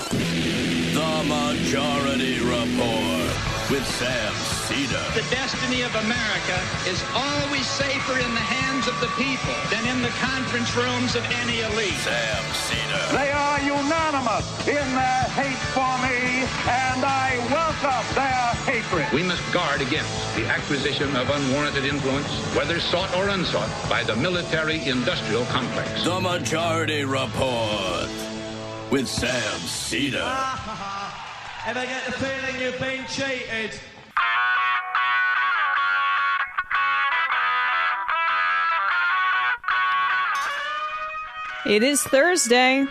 The Majority Report with Sam Seder. The destiny of America is always safer in the hands of the people than in the conference rooms of any elite. Sam Seder. They are unanimous in their hate for me, and I welcome their hatred. We must guard against the acquisition of unwarranted influence, whether sought or unsought, by the military-industrial complex. The Majority Report with Sam Seder. Ever get the feeling you've been cheated? It is Thursday,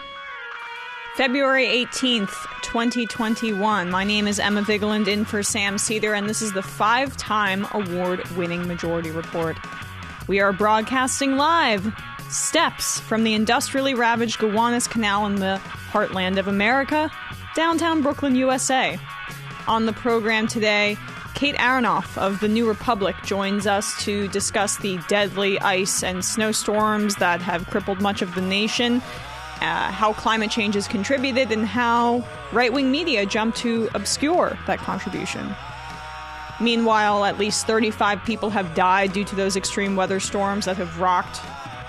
February 18th, 2021. My name is Emma Vigeland, in for Sam Seder, and this is the 5-time award-winning Majority Report. We are broadcasting live, steps from the industrially ravaged Gowanus Canal in the heartland of America, downtown Brooklyn, USA. On the program today, Kate Aronoff of The New Republic joins us to discuss the deadly ice and snowstorms that have crippled much of the nation, how climate change has contributed, and how right-wing media jumped to obscure that contribution. Meanwhile, at least 35 people have died due to those extreme weather storms that have rocked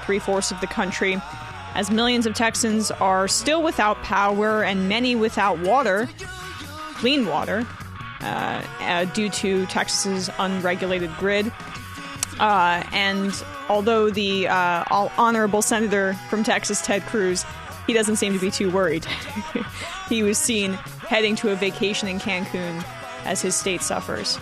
3/4 of the country, as millions of Texans are still without power and many without water, clean water, due to Texas's unregulated grid. And although the honorable senator from Texas, Ted Cruz, he doesn't seem to be too worried. He was seen heading to a vacation in Cancun as his state suffers.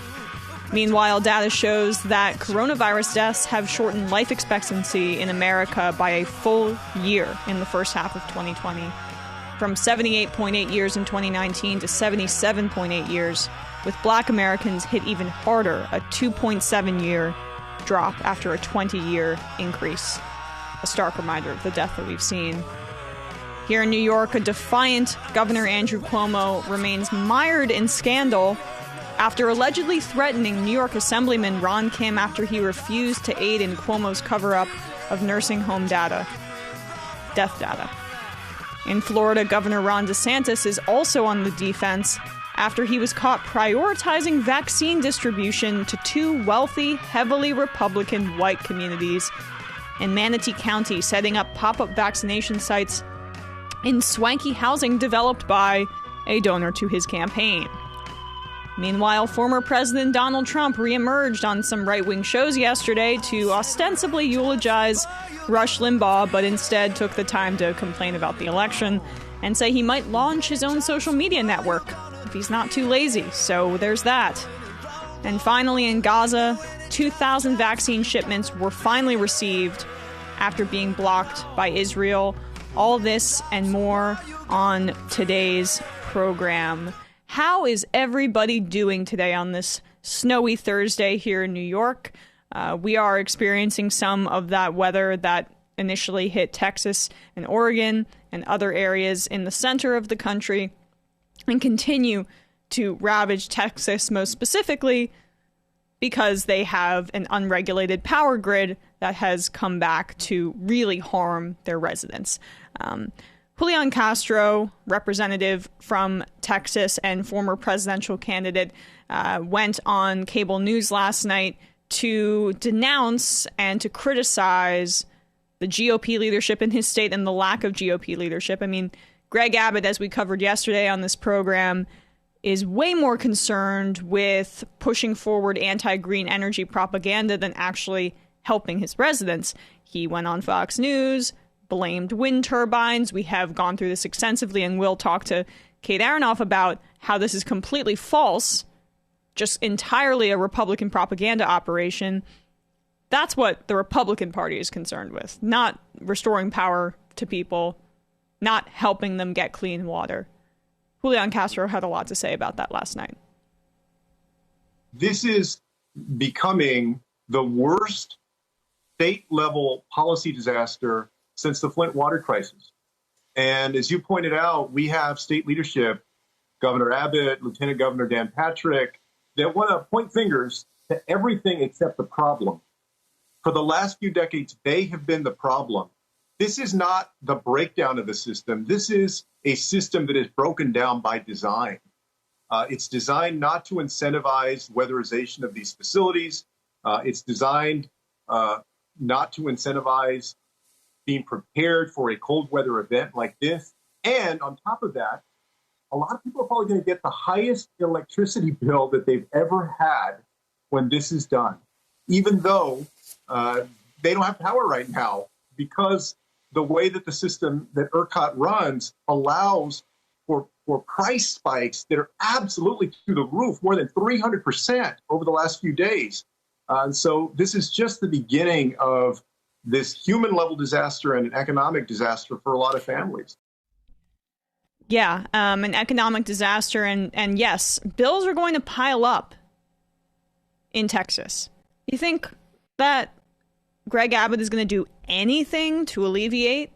Meanwhile, data shows that coronavirus deaths have shortened life expectancy in America by a full year in the first half of 2020, from 78.8 years in 2019 to 77.8 years, with Black Americans hit even harder, a 2.7-year drop after a 20-year increase. A stark reminder of the death that we've seen. Here in New York, a defiant Governor Andrew Cuomo remains mired in scandal after allegedly threatening New York Assemblyman Ron Kim after he refused to aid in Cuomo's cover-up of nursing home death data. In Florida, Governor Ron DeSantis is also on the defense after he was caught prioritizing vaccine distribution to 2 wealthy, heavily Republican white communities in Manatee County, setting up pop-up vaccination sites in swanky housing developed by a donor to his campaign. Meanwhile, former President Donald Trump reemerged on some right-wing shows yesterday to ostensibly eulogize Rush Limbaugh, but instead took the time to complain about the election and say he might launch his own social media network if he's not too lazy. So there's that. And finally, in Gaza, 2,000 vaccine shipments were finally received after being blocked by Israel. All this and more on today's program. How is everybody doing today on this snowy Thursday here in New York? We are experiencing some of that weather that initially hit Texas and Oregon and other areas in the center of the country and continue to ravage Texas most specifically because they have an unregulated power grid that has come back to really harm their residents. Julian Castro, representative from Texas and former presidential candidate, went on cable news last night to denounce and to criticize the GOP leadership in his state and the lack of GOP leadership. I mean, Greg Abbott, as we covered yesterday on this program, is way more concerned with pushing forward anti-green energy propaganda than actually helping his residents. He went on Fox News, blamed wind turbines. We have gone through this extensively, and we'll talk to Kate Aronoff about how this is completely false, just entirely a Republican propaganda operation. That's what the Republican Party is concerned with, not restoring power to people, not helping them get clean water. Julian Castro had a lot to say about that last night. This is becoming the worst state-level policy disaster since the Flint water crisis. And as you pointed out, we have state leadership, Governor Abbott, Lieutenant Governor Dan Patrick, that want to point fingers to everything except the problem. For the last few decades, they have been the problem. this is not the breakdown of the system. This is a system that is broken down by design. It's designed not to incentivize weatherization of these facilities. It's designed not to incentivize being prepared for a cold weather event like this. And on top of that, a lot of people are probably going to get the highest electricity bill that they've ever had when this is done, even though they don't have power right now, because the way that the system that ERCOT runs allows for price spikes that are absolutely through the roof, more than 300% over the last few days. So this is just the beginning of this human-level disaster and an economic disaster for a lot of families. Yeah, an economic disaster, and yes, bills are going to pile up in Texas. You think that Greg Abbott is going to do anything to alleviate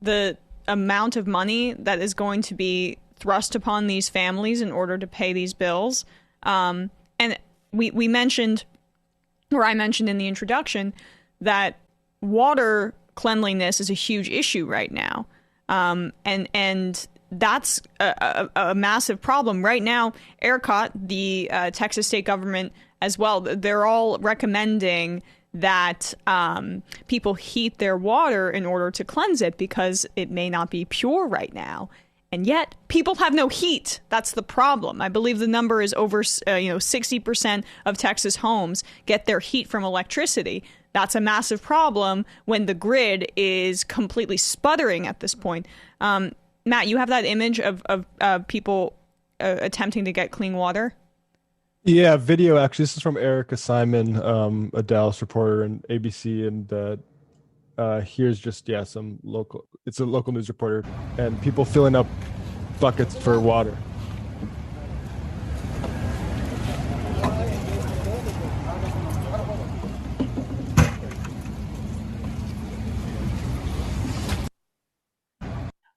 the amount of money that is going to be thrust upon these families in order to pay these bills? And we mentioned, or I mentioned in the introduction, that water cleanliness is a huge issue right now. And that's a massive problem. Right now, ERCOT, the Texas state government as well, they're all recommending that people heat their water in order to cleanse it because it may not be pure right now. And yet, people have no heat. That's the problem. I believe the number is over 60% of Texas homes get their heat from electricity. That's a massive problem when the grid is completely sputtering at this point. Matt, you have that image of people attempting to get clean water? Yeah, video, actually. This is from Erica Simon, a Dallas reporter and ABC. And here's just, some local, it's a local news reporter, and people filling up buckets for water.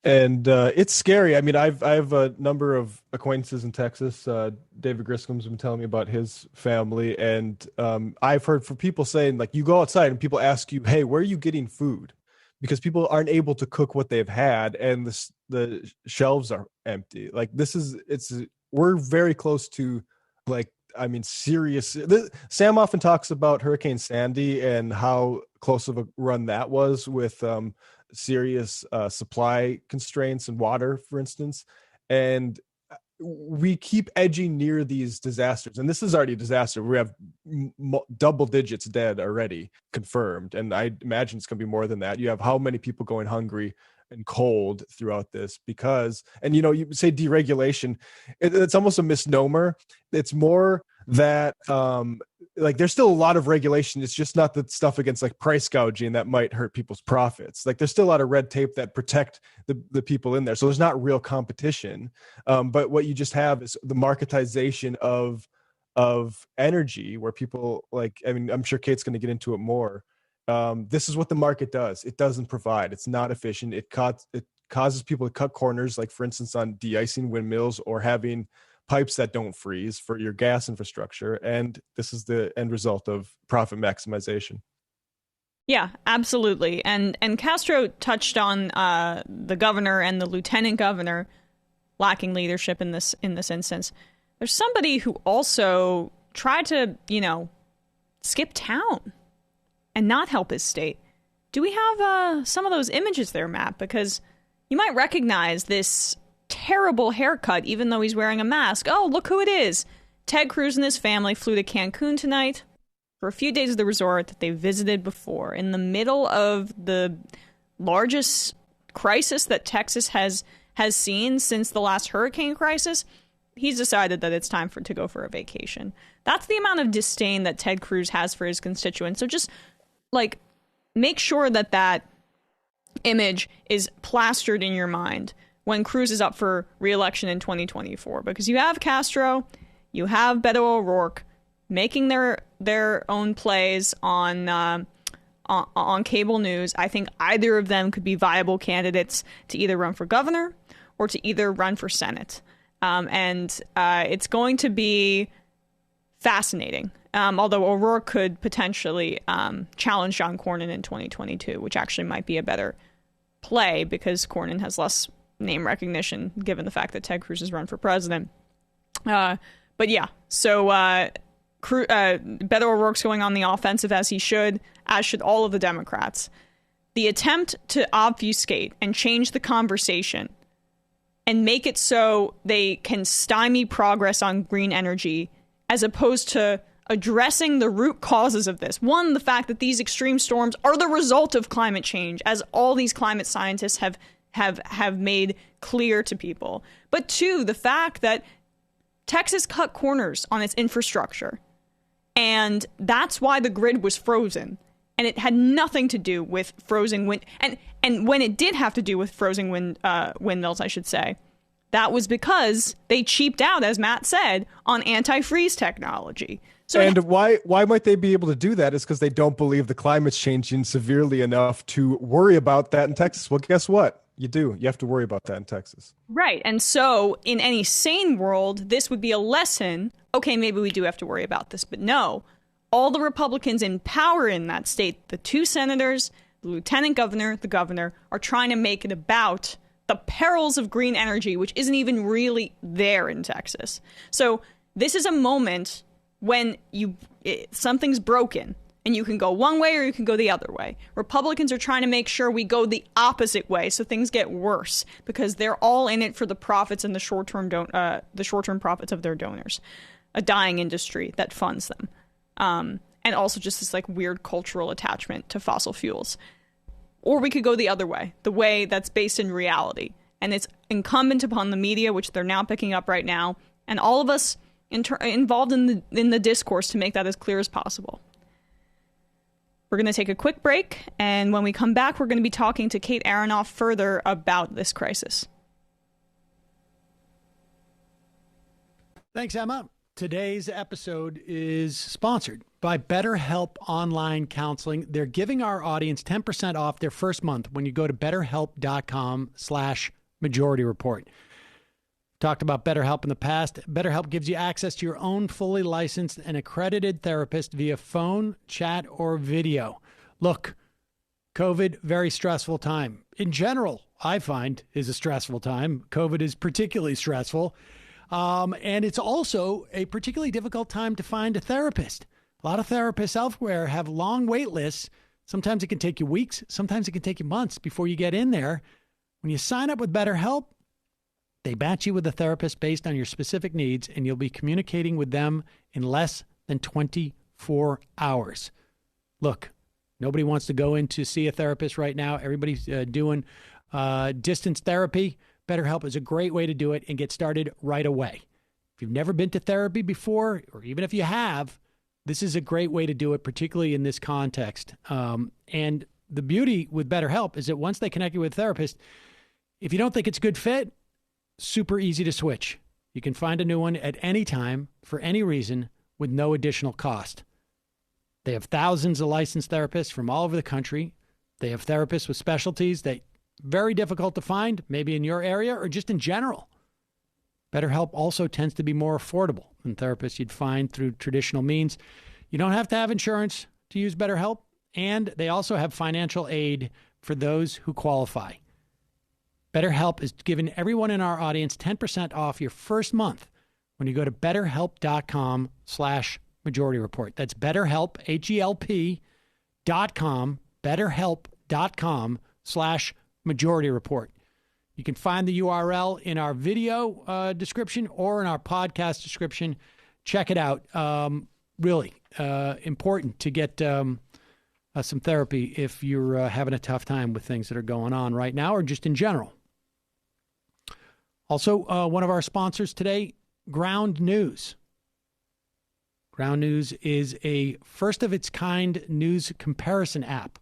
And it's scary. I mean, I have a number of acquaintances in Texas. David Griscom's been telling me about his family, and I've heard from people saying, like, you go outside and people ask you, "Hey, where are you getting food?" Because people aren't able to cook what they've had, and the shelves are empty. Like, we're very close to, like, I mean, serious. Sam often talks about Hurricane Sandy and how close of a run that was with serious supply constraints and water, for instance. And we keep edging near these disasters. And this is already a disaster. We have double digits dead already confirmed. And I imagine it's going to be more than that. You have how many people going hungry and cold throughout this because, and you say deregulation, it's almost a misnomer. It's more that like there's still a lot of regulation. It's just not the stuff against like price gouging that might hurt people's profits. Like there's still a lot of red tape that protect the people in there. So there's not real competition. But what you just have is the marketization of energy where people like, I mean, I'm sure Kate's going to get into it more. This is what the market does. It doesn't provide. It's not efficient. It causes people to cut corners, like for instance on de-icing windmills or having pipes that don't freeze for your gas infrastructure. And this is the end result of profit maximization. Yeah, absolutely. And Castro touched on the governor and the lieutenant governor lacking leadership in this instance. There's somebody who also tried to, skip town and not help his state. Do we have some of those images there, Matt? Because you might recognize this terrible haircut, even though he's wearing a mask. Oh, look who it is. Ted Cruz and his family flew to Cancun tonight for a few days of the resort that they visited before. In the middle of the largest crisis that Texas has seen since the last hurricane crisis, he's decided that it's time to go for a vacation. That's the amount of disdain that Ted Cruz has for his constituents. So just, like, make sure that image is plastered in your mind when Cruz is up for re-election in 2024, because you have Castro, you have Beto O'Rourke making their own plays on cable news. I think either of them could be viable candidates to either run for governor or to either run for Senate. And it's going to be fascinating Although O'Rourke could potentially challenge John Cornyn in 2022, which actually might be a better play because Cornyn has less name recognition given the fact that Ted Cruz has run for president. But yeah, so Beto O'Rourke's going on the offensive as he should, as should all of the Democrats. The attempt to obfuscate and change the conversation and make it so they can stymie progress on green energy as opposed to addressing the root causes of this. One, the fact that these extreme storms are the result of climate change, as all these climate scientists have made clear to people. But two, the fact that Texas cut corners on its infrastructure. And that's why the grid was frozen. And it had nothing to do with frozen wind. And when it did have to do with frozen windmills, I should say, that was because they cheaped out, as Matt said, on anti-freeze technology. So and why might they be able to do that is because they don't believe the climate's changing severely enough to worry about that in Texas. Well, guess what? You do. You have to worry about that in Texas. Right. And so in any sane world, this would be a lesson. Okay, maybe we do have to worry about this. But no, all the Republicans in power in that state, the 2 senators, the lieutenant governor, the governor, are trying to make it about the perils of green energy, which isn't even really there in Texas. So this is a moment when something's broken and you can go one way or you can go the other way. Republicans are trying to make sure we go the opposite way so things get worse because they're all in it for the profits and the short-term profits of their donors, a dying industry that funds them. And also just this like weird cultural attachment to fossil fuels. Or we could go the other way, the way that's based in reality. And it's incumbent upon the media, which they're now picking up right now, and all of us involved in the discourse to make that as clear as possible. We're going to take a quick break, and when we come back, we're going to be talking to Kate Aronoff further about this crisis. Thanks, Emma. Today's episode is sponsored by BetterHelp Online Counseling. They're giving our audience 10% off their first month when you go to BetterHelp.com/Majority Report. Talked about BetterHelp in the past. BetterHelp gives you access to your own fully licensed and accredited therapist via phone, chat, or video. Look, COVID, very stressful time. In general, I find is a stressful time. COVID is particularly stressful. And it's also a particularly difficult time to find a therapist. A lot of therapists elsewhere have long wait lists. Sometimes it can take you weeks. Sometimes it can take you months before you get in there. When you sign up with BetterHelp, they match you with a therapist based on your specific needs, and you'll be communicating with them in less than 24 hours. Look, nobody wants to go in to see a therapist right now. Everybody's doing distance therapy. BetterHelp is a great way to do it and get started right away. If you've never been to therapy before, or even if you have, this is a great way to do it, particularly in this context. And the beauty with BetterHelp is that once they connect you with a therapist, if you don't think it's a good fit, super easy to switch. You can find a new one at any time for any reason with no additional cost. They have thousands of licensed therapists from all over the country. They have therapists with specialties that very difficult to find, maybe in your area or just in general. BetterHelp also tends to be more affordable than therapists you'd find through traditional means. You don't have to have insurance to use BetterHelp, and they also have financial aid for those who qualify. BetterHelp is giving everyone in our audience 10% off your first month when you go to BetterHelp.com/Majority Report. That's BetterHelp, HELP.com, BetterHelp.com/Majority Report. You can find the URL in our video description or in our podcast description. Check it out. Really important to get some therapy if you're having a tough time with things that are going on right now or just in general. Also, one of our sponsors today, Ground News. Ground News is a first-of-its-kind news comparison app.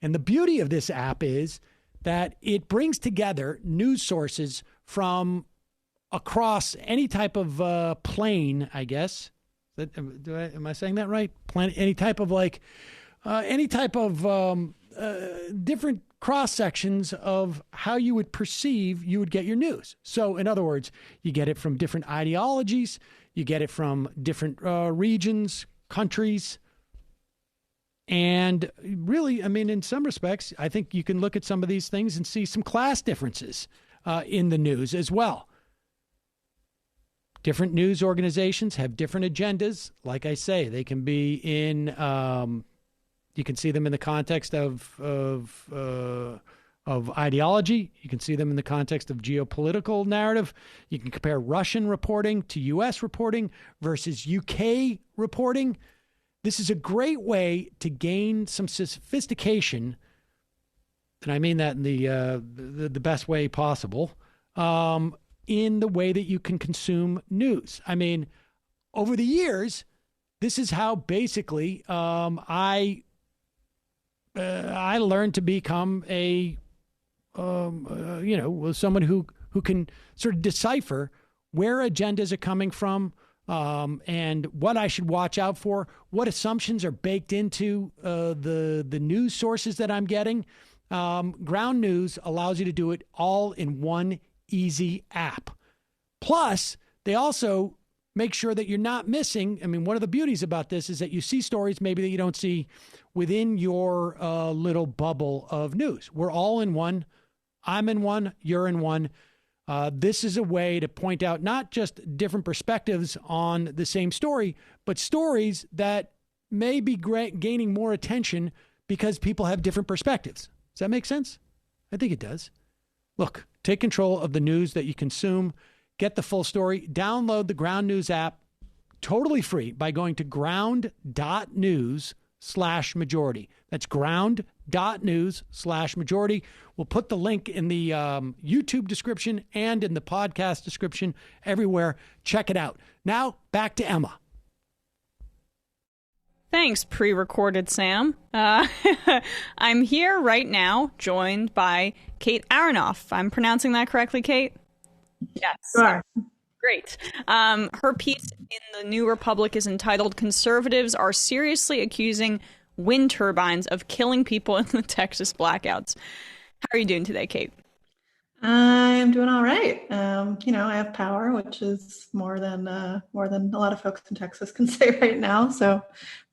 And the beauty of this app is that it brings together news sources from across any type of plane, I guess. Am I saying that right? Any type of different cross sections of how you would perceive you would get your news. So in other words, you get it from different ideologies, you get it from different regions, countries. And really, I mean, in some respects, I think you can look at some of these things and see some class differences in the news as well. Different news organizations have different agendas. Like I say, they can be in, you can see them in the context of ideology. You can see them in the context of geopolitical narrative. You can compare Russian reporting to U.S. reporting versus UK reporting. This is a great way to gain some sophistication, and I mean that in the best way possible, in the way that you can consume news. I mean, over the years, this is how basically I learned to become someone who can sort of decipher where agendas are coming from, and what I should watch out for, what assumptions are baked into the news sources that I'm getting. Ground News allows you to do it all in one easy app. Plus, they also make sure that you're not missing. I mean, one of the beauties about this is that you see stories maybe that you don't see within your little bubble of news. We're all in one. I'm in one. You're in one. This is a way to point out not just different perspectives on the same story, but stories that may be gaining more attention because people have different perspectives. Does that make sense? I think it does. Look, take control of the news that you consume. Get the full story. Download the Ground News app totally free by going to ground.news/majority. That's ground.news/majority. We'll put the link in the YouTube description and in the podcast description everywhere. Check it out. Now, back to Emma. Thanks, pre-recorded Sam. I'm here right now, joined by Kate Aronoff. I'm pronouncing that correctly, Kate? Yes. Sure. Great. Her piece in the New Republic is entitled "Conservatives Are Seriously Accusing Wind Turbines of Killing People in the Texas Blackouts." How are you doing today, Kate? I'm doing all right. I have power, which is more than a lot of folks in Texas can say right now. So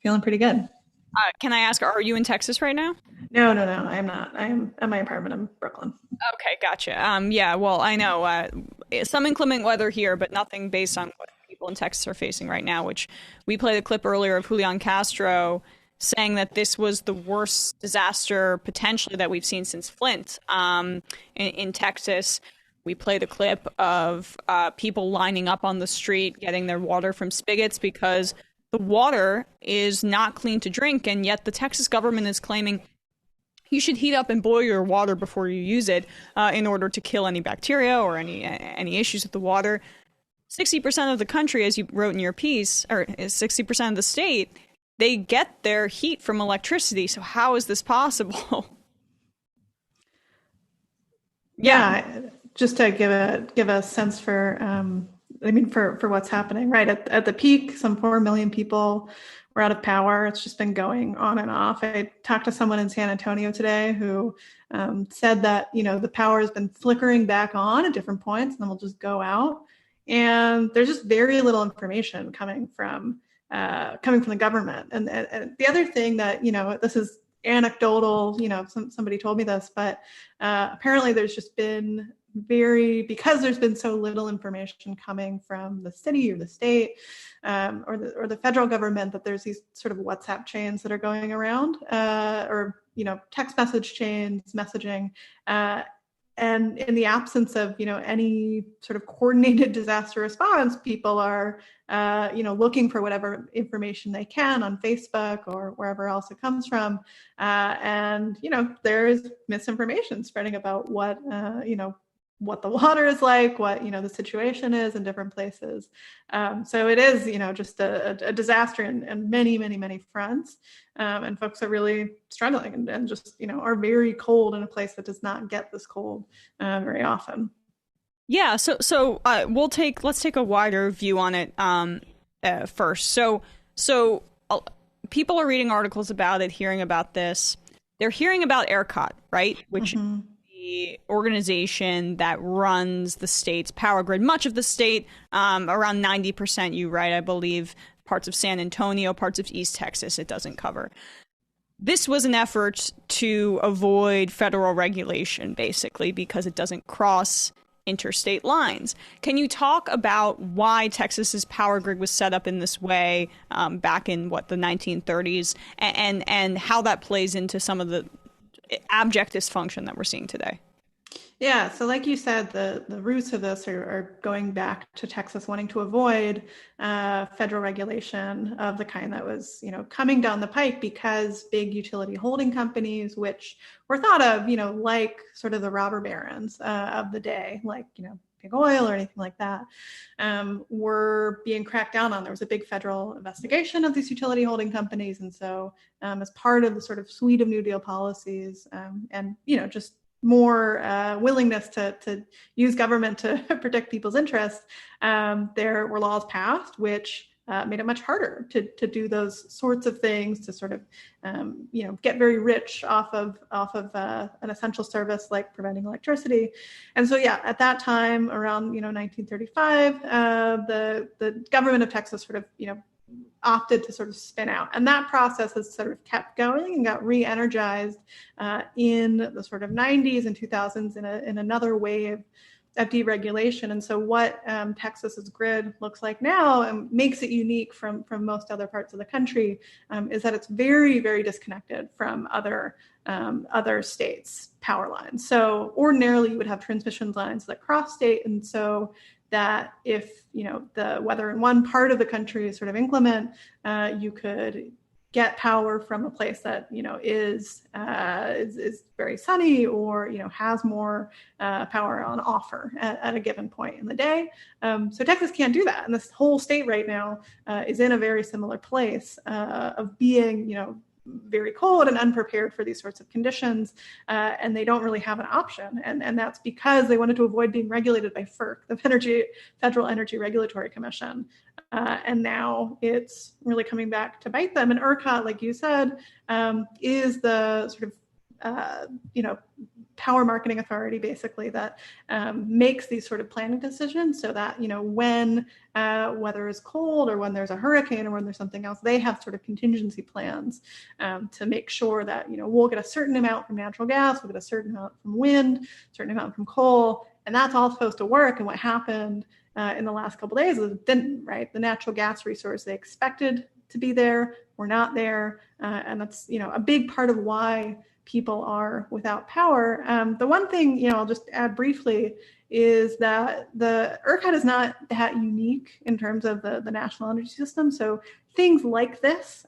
feeling pretty good. Can I ask, are you in Texas right now? No, I'm not. I'm at my apartment in Brooklyn. Okay, gotcha. Yeah, well, I know some inclement weather here, but nothing based on what people in Texas are facing right now, which we played a clip earlier of Julian Castro saying that this was the worst disaster potentially that we've seen since Flint in Texas. We played a clip of people lining up on the street getting their water from spigots because the water is not clean to drink, and yet the Texas government is claiming you should heat up and boil your water before you use it in order to kill any bacteria or any issues with the water. 60% of the country, as you wrote in your piece, or 60% of the state, they get their heat from electricity. So how is this possible? Yeah, just to give a sense for for what's happening, right? At the peak, some 4 million people were out of power. It's just been going on and off. I talked to someone in San Antonio today who said that, the power has been flickering back on at different points and then will just go out. And there's just very little information coming from the government. And the other thing that, this is anecdotal, somebody told me this, but apparently there's just been because there's been so little information coming from the city or the state or the federal government, that there's these sort of WhatsApp chains that are going around or text message chains, messaging. And in the absence of, any sort of coordinated disaster response, people are, looking for whatever information they can on Facebook or wherever else it comes from. And there's misinformation spreading about what the water is like, what, the situation is in different places. So it is, just a disaster in many, many, many fronts. And folks are really struggling and just, are very cold in a place that does not get this cold very often. Yeah. So let's take a wider view on it first. So people are reading articles about it, hearing about this. They're hearing about ERCOT, right? Which the organization that runs the state's power grid, much of the state, around 90%, you write, I believe, parts of San Antonio, parts of East Texas it doesn't cover. This was an effort to avoid federal regulation, basically, because it doesn't cross interstate lines. Can you talk about why Texas's power grid was set up in this way back in, the 1930s, and how that plays into some of the abject dysfunction that we're seeing today? Yeah, so like you said, the roots of this are going back to Texas wanting to avoid federal regulation of the kind that was, coming down the pike, because big utility holding companies, which were thought of, like sort of the robber barons of the day, like, big oil or anything like that, were being cracked down on. There was a big federal investigation of these utility holding companies. And so as part of the sort of suite of New Deal policies and, just more willingness to use government to protect people's interests, there were laws passed which made it much harder to do those sorts of things, to sort of get very rich off of an essential service like providing electricity. And so at that time, around 1935, the government of Texas sort of opted to sort of spin out. And that process has sort of kept going and got re-energized in the sort of 90s and 2000s in another wave of deregulation. And so what Texas's grid looks like now and makes it unique from most other parts of the country is that it's very, very disconnected from other states' power lines. So ordinarily you would have transmission lines that cross state, and so that if the weather in one part of the country is sort of inclement, you could get power from a place that is very sunny, or has more power on offer at a given point in the day. So Texas can't do that, and this whole state right now is in a very similar place of being very cold and unprepared for these sorts of conditions, and they don't really have an option. And that's because they wanted to avoid being regulated by FERC, the Federal Energy Regulatory Commission. And now it's really coming back to bite them. And ERCOT, like you said, is the sort of, power marketing authority, basically, that makes these sort of planning decisions, so that, when weather is cold, or when there's a hurricane, or when there's something else, they have sort of contingency plans to make sure that, we'll get a certain amount from natural gas, we'll get a certain amount from wind, a certain amount from coal, and that's all supposed to work. And what happened in the last couple of days is it didn't, right? The natural gas resource they expected to be there were not there, and that's, a big part of why people are without power. The one thing, I'll just add briefly, is that the ERCOT is not that unique in terms of the national energy system. So things like this,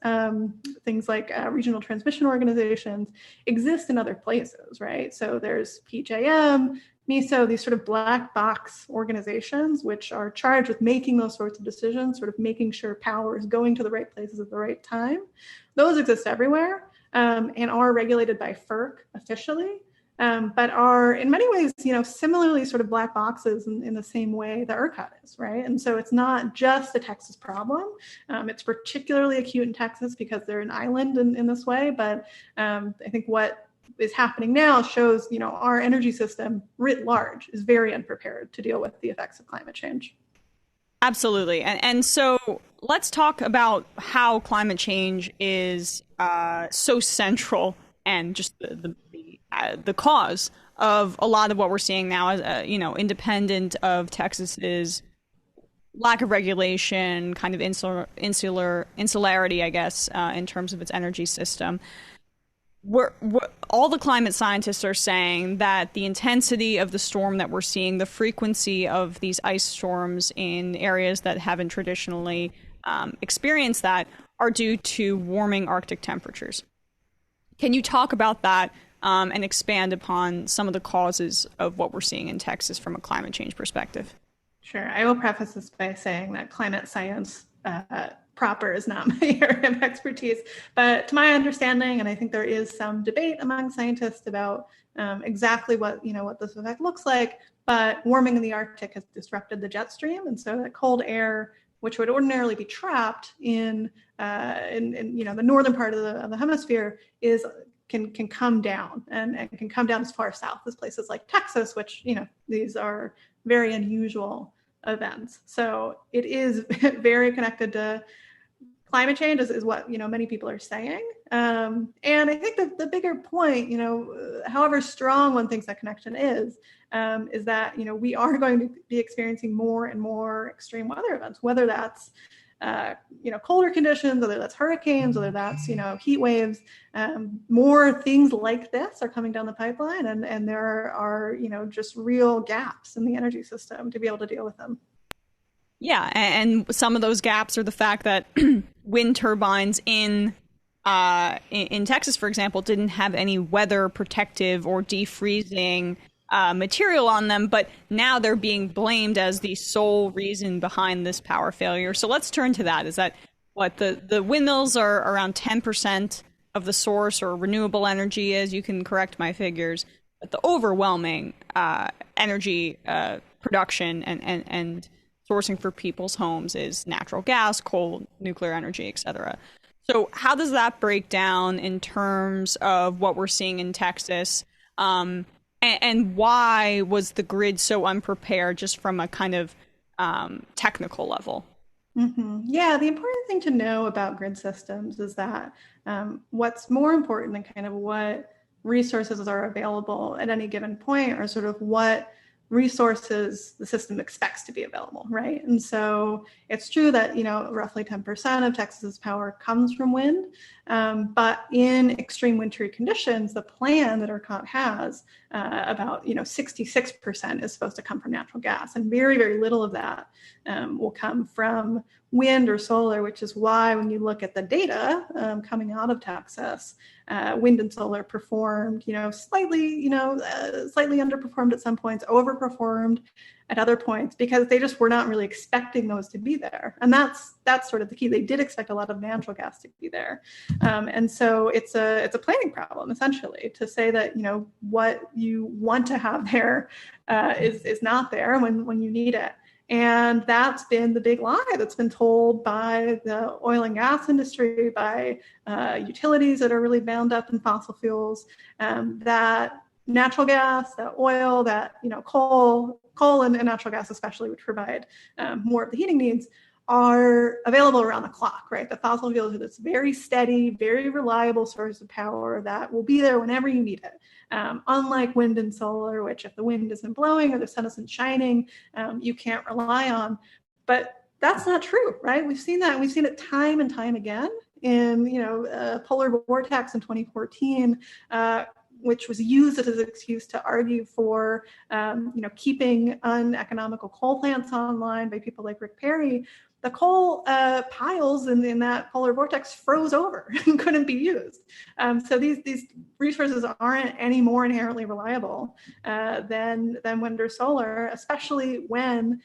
things like regional transmission organizations, exist in other places, right? So there's PJM, MISO, these sort of black box organizations, which are charged with making those sorts of decisions, sort of making sure power is going to the right places at the right time. Those exist everywhere. And are regulated by FERC officially, but are in many ways, similarly sort of black boxes in the same way that ERCOT is, right? And so it's not just a Texas problem. It's particularly acute in Texas because they're an island in this way. But I think what is happening now shows, our energy system writ large is very unprepared to deal with the effects of climate change. Absolutely. And so let's talk about how climate change is so central and just the cause of a lot of what we're seeing now, as independent of Texas's lack of regulation, kind of insularity, I guess, in terms of its energy system. All the climate scientists are saying that the intensity of the storm that we're seeing, the frequency of these ice storms in areas that haven't traditionally experienced that, are due to warming Arctic temperatures. Can you talk about that and expand upon some of the causes of what we're seeing in Texas from a climate change perspective? Sure. I will preface this by saying that climate science proper is not my area of expertise, but to my understanding, and I think there is some debate among scientists about exactly what this effect looks like, but warming in the Arctic has disrupted the jet stream, and so that cold air, which would ordinarily be trapped in the northern part of the hemisphere, can come down and can come down as far south as places like Texas, which these are very unusual events. So it is very connected to climate change is what, many people are saying. And I think that the bigger point, however strong one thinks that connection is that, we are going to be experiencing more and more extreme weather events, whether that's, colder conditions, whether that's hurricanes, whether that's, heat waves. More things like this are coming down the pipeline, and there are, just real gaps in the energy system to be able to deal with them. Yeah, and some of those gaps are the fact that wind turbines in Texas, for example, didn't have any weather protective or defreezing material on them, but now they're being blamed as the sole reason behind this power failure. So let's turn to that. Is that what the windmills are around 10% of the source or renewable energy is? You can correct my figures, but the overwhelming energy production and sourcing for people's homes is natural gas, coal, nuclear energy, etc. So how does that break down in terms of what we're seeing in Texas? And why was the grid so unprepared just from a kind of technical level? Mm-hmm. Yeah, the important thing to know about grid systems is that what's more important than kind of what resources are available at any given point are sort of what resources the system expects to be available, right? And so it's true that, roughly 10% of Texas's power comes from wind, but in extreme wintry conditions, the plan that ERCOT has about, 66% is supposed to come from natural gas, and very, very little of that will come from wind or solar, which is why when you look at the data coming out of Texas, wind and solar performed, slightly underperformed at some points, overperformed at other points, because they just were not really expecting those to be there. And that's sort of the key. They did expect a lot of natural gas to be there. And so it's a planning problem, essentially, to say that, what you want to have there is not there when you need it. And that's been the big lie that's been told by the oil and gas industry, by utilities that are really bound up in fossil fuels, that natural gas, that oil, that coal and natural gas especially, which provide more of the heating needs, are available around the clock, right? The fossil fuels are this very steady, very reliable source of power that will be there whenever you need it. Unlike wind and solar, which if the wind isn't blowing or the sun isn't shining, you can't rely on. But that's not true, right? We've seen that, and we've seen it time and time again in, polar vortex in 2014, which was used as an excuse to argue for, keeping uneconomical coal plants online by people like Rick Perry. The coal piles in that polar vortex froze over and couldn't be used. So these resources aren't any more inherently reliable than wind or solar, especially when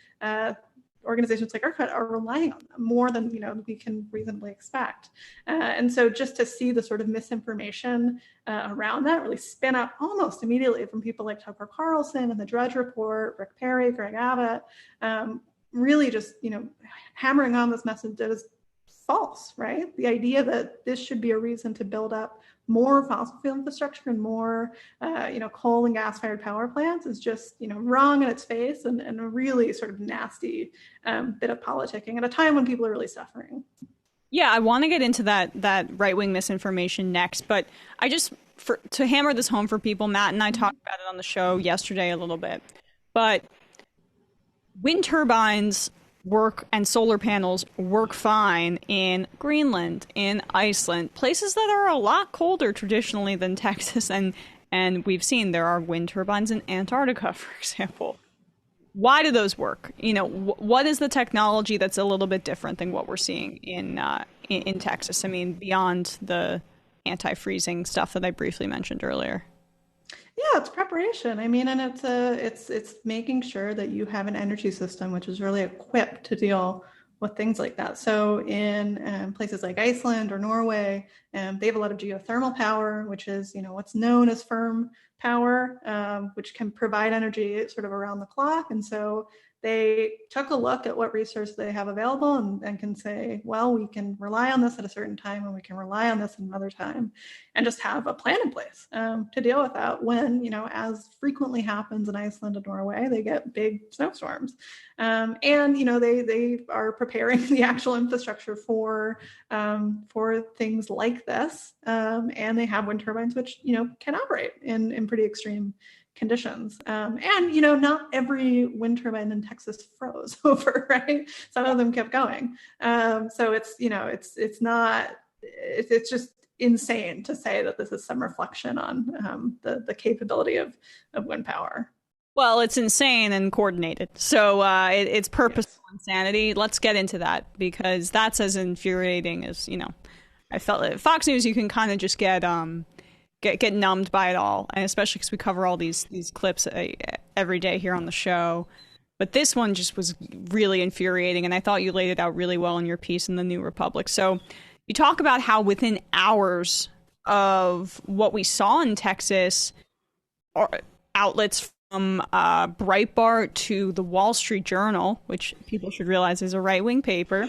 organizations like ERCOT are relying on them more than we can reasonably expect. And so just to see the sort of misinformation around that really spin up almost immediately from people like Tucker Carlson and the Drudge Report, Rick Perry, Greg Abbott, really just hammering on this message that is false, right? The idea that this should be a reason to build up more fossil fuel infrastructure and more coal and gas fired power plants is just wrong in its face, and a really sort of nasty bit of politicking at a time when people are really suffering. Yeah, I want to get into that right-wing misinformation next, but I just, to hammer this home for people, Matt and I talked about it on the show yesterday a little bit, but wind turbines work and solar panels work fine in Greenland, in Iceland, places that are a lot colder traditionally than Texas, and we've seen there are wind turbines in Antarctica, for example. Why do those work? What is the technology that's a little bit different than what we're seeing in Texas? I mean, beyond the anti-freezing stuff that I briefly mentioned earlier. Yeah, it's preparation. I mean, and it's making sure that you have an energy system which is really equipped to deal with things like that. So in places like Iceland or Norway, they have a lot of geothermal power, which is what's known as firm power, which can provide energy sort of around the clock. And so they took a look at what resources they have available and can say, well, we can rely on this at a certain time and we can rely on this at another time, and just have a plan in place to deal with that when, as frequently happens in Iceland and Norway, they get big snowstorms. And, they are preparing the actual infrastructure for things like this. And they have wind turbines, which, can operate in pretty extreme conditions. And, not every wind turbine in Texas froze over, right? Some of them kept going. So it's just insane to say that this is some reflection on the capability of wind power. Well, it's insane and coordinated. So it's purposeful insanity. Let's get into that, because that's as infuriating as, I felt at Fox News, you can kind of just get numbed by it all, and especially because we cover all these clips every day here on the show. But this one just was really infuriating, and I thought you laid it out really well in your piece in the New Republic. So you talk about how within hours of what we saw in Texas, outlets from Breitbart to the Wall Street Journal, which people should realize is a right-wing paper,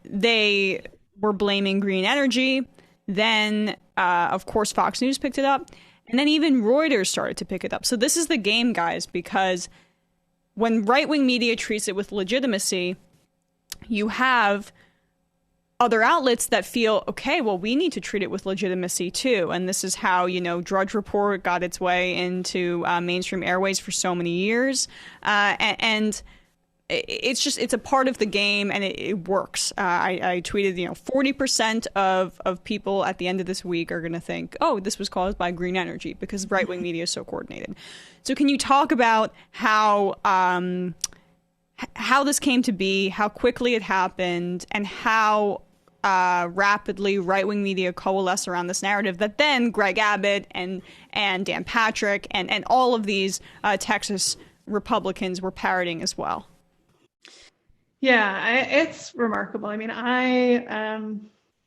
they were blaming green energy. Then, of course, Fox News picked it up. And then even Reuters started to pick it up. So this is the game, guys, because when right-wing media treats it with legitimacy, you have other outlets that feel, okay, well, we need to treat it with legitimacy too. And this is how, Drudge Report got its way into mainstream airways for so many years. And it's a part of the game, and it works. I tweeted, 40% of people at the end of this week are going to think, oh, this was caused by green energy, because right-wing media is so coordinated. So can you talk about how this came to be, how quickly it happened, and how rapidly right-wing media coalesce around this narrative that then Greg Abbott and Dan Patrick and all of these Texas Republicans were parroting as well? Yeah, it's remarkable. I mean, I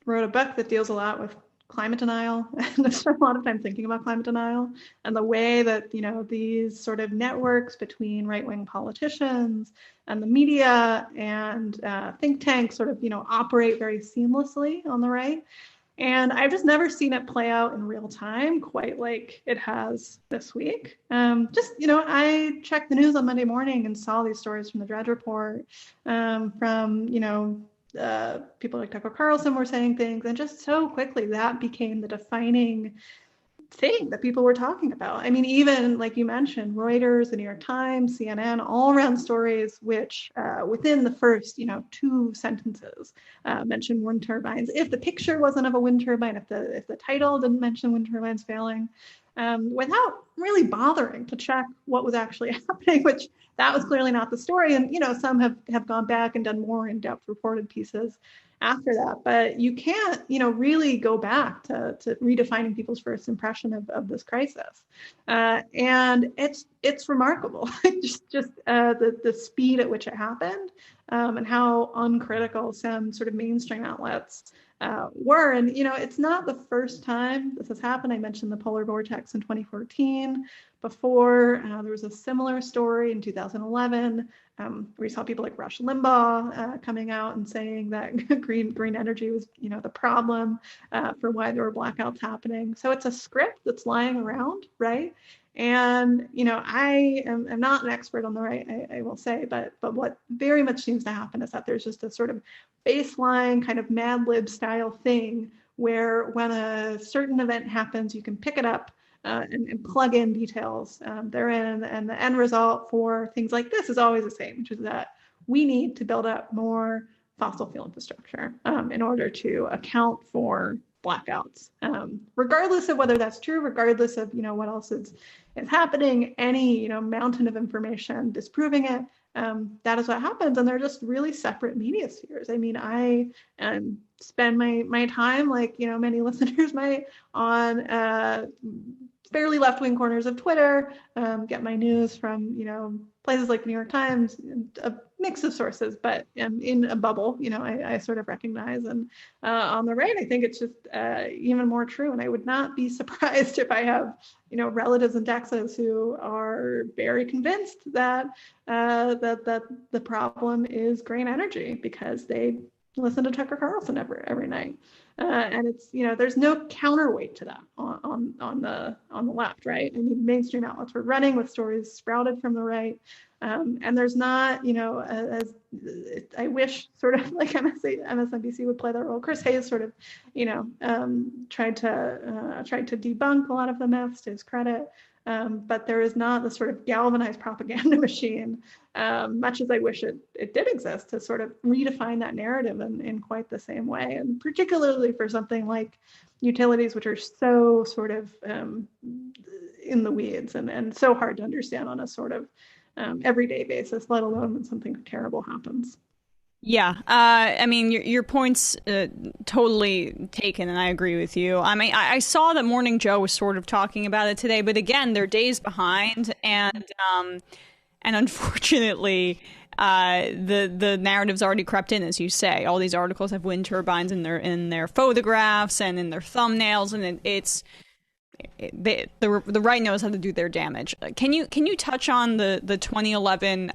wrote a book that deals a lot with climate denial, and I spent a lot of time thinking about climate denial and the way that, these sort of networks between right-wing politicians and the media and think tanks sort of, operate very seamlessly on the right. And I've just never seen it play out in real time quite like it has this week. I checked the news on Monday morning and saw these stories from the Drudge Report, from, people like Tucker Carlson were saying things, and just so quickly that became the defining thing that people were talking about. I mean, even like you mentioned, Reuters, the New York Times, CNN, all ran stories which within the first, 2 sentences mentioned wind turbines. If the picture wasn't of a wind turbine, if the title didn't mention wind turbines failing, without really bothering to check what was actually happening, which that was clearly not the story. And, some have gone back and done more in-depth reported pieces after that. But you can't, really go back to redefining people's first impression of this crisis. And it's remarkable, just the speed at which it happened, and how uncritical some sort of mainstream outlets were. And, it's not the first time this has happened. I mentioned the polar vortex in 2014. Before, there was a similar story in 2011. We saw people like Rush Limbaugh coming out and saying that green energy was, the problem for why there were blackouts happening. So it's a script that's lying around, right? And, I am not an expert on the right, I will say, but what very much seems to happen is that there's just a sort of baseline kind of Mad Lib style thing where when a certain event happens, you can pick it up and plug in details therein. And the end result for things like this is always the same, which is that we need to build up more fossil fuel infrastructure in order to account for blackouts, regardless of whether that's true, regardless of, what else is happening, any, mountain of information disproving it. That is what happens. And they're just really separate media spheres. I mean, I spend my time, like, many listeners might, on fairly left-wing corners of Twitter, get my news from, places like New York Times, a mix of sources, but in a bubble, I sort of recognize. And on the right, I think it's just even more true. And I would not be surprised if I have, relatives in Texas who are very convinced that that the problem is green energy because they listen to Tucker Carlson every night. And it's, there's no counterweight to that on the left, right? I mean, mainstream outlets were running with stories sprouted from the right. And there's not, as I wish sort of like MSNBC would play that role. Chris Hayes sort of, tried to debunk a lot of the myths to his credit. But there is not the sort of galvanized propaganda machine, much as I wish it did exist, to sort of redefine that narrative in quite the same way. And particularly for something like utilities, which are so sort of in the weeds and so hard to understand on a sort of everyday basis, let alone when something terrible happens. Yeah, I mean, your point's totally taken, and I agree with you. I mean, I saw that Morning Joe was sort of talking about it today, but again, they're days behind, and unfortunately, the narrative's already crept in, as you say. All these articles have wind turbines in their photographs and in their thumbnails, and the right knows how to do their damage. Can you touch on the 2011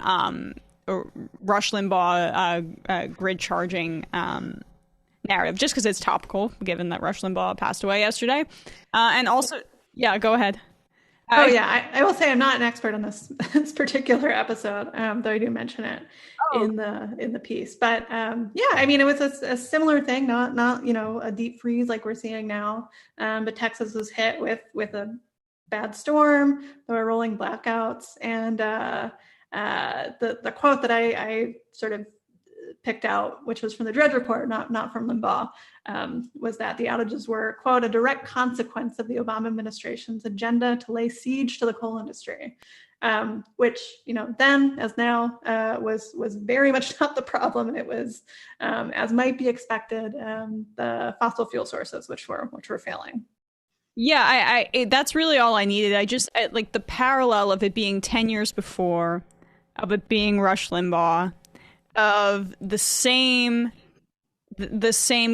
Rush Limbaugh grid charging narrative, just because it's topical, given that Rush Limbaugh passed away yesterday, and also, yeah, go ahead. I will say I'm not an expert on this particular episode, though I do mention it in the piece. But I mean, it was a similar thing, not a deep freeze like we're seeing now, but Texas was hit with a bad storm. There were rolling blackouts, and the quote that I sort of picked out, which was from the Drudge Report, not from Limbaugh, was that the outages were, quote, a direct consequence of the Obama administration's agenda to lay siege to the coal industry, which, then as now, was very much not the problem. And it was, as might be expected, the fossil fuel sources, which were failing. Yeah, that's really all I needed. I like the parallel of it being 10 years before, of it being Rush Limbaugh, of the same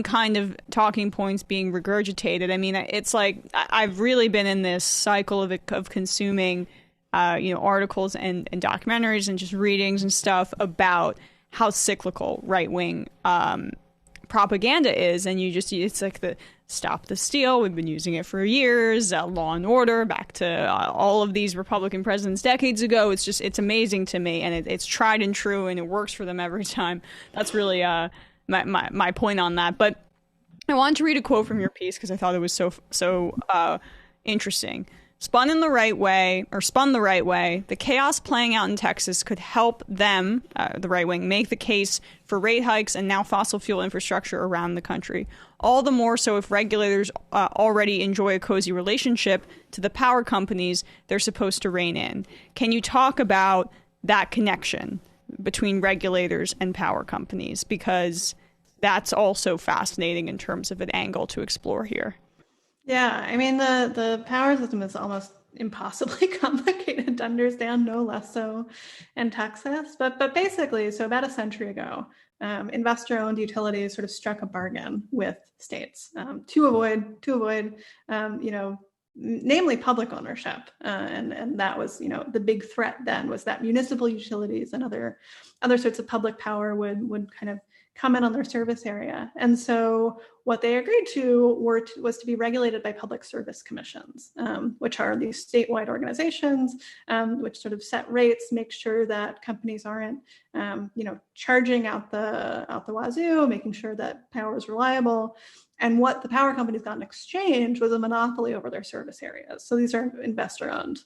kind of talking points being regurgitated. I mean, it's like I've really been in this cycle of consuming, articles and documentaries and just readings and stuff about how cyclical right-wing propaganda is, and it's like the Stop the Steal. We've been using it for years. Law and Order, back to all of these Republican presidents decades ago. It's amazing to me, and it's tried and true, and it works for them every time. That's really my point on that. But I wanted to read a quote from your piece because I thought it was so interesting. Spun the right way, the chaos playing out in Texas could help them, the right wing, make the case for rate hikes and now fossil fuel infrastructure around the country. All the more so if regulators already enjoy a cozy relationship to the power companies they're supposed to rein in. Can you talk about that connection between regulators and power companies? Because that's also fascinating in terms of an angle to explore here. Yeah, I mean, the power system is almost impossibly complicated to understand, no less so in Texas. But basically, so about a century ago, investor-owned utilities sort of struck a bargain with states to avoid namely public ownership, and that was the big threat then, was that municipal utilities and other sorts of public power would kind of come in on their service area. And so what they agreed to was to be regulated by public service commissions, which are these statewide organizations, which sort of set rates, make sure that companies aren't, charging out the wazoo, making sure that power is reliable. And what the power companies got in exchange was a monopoly over their service areas. So these are investor-owned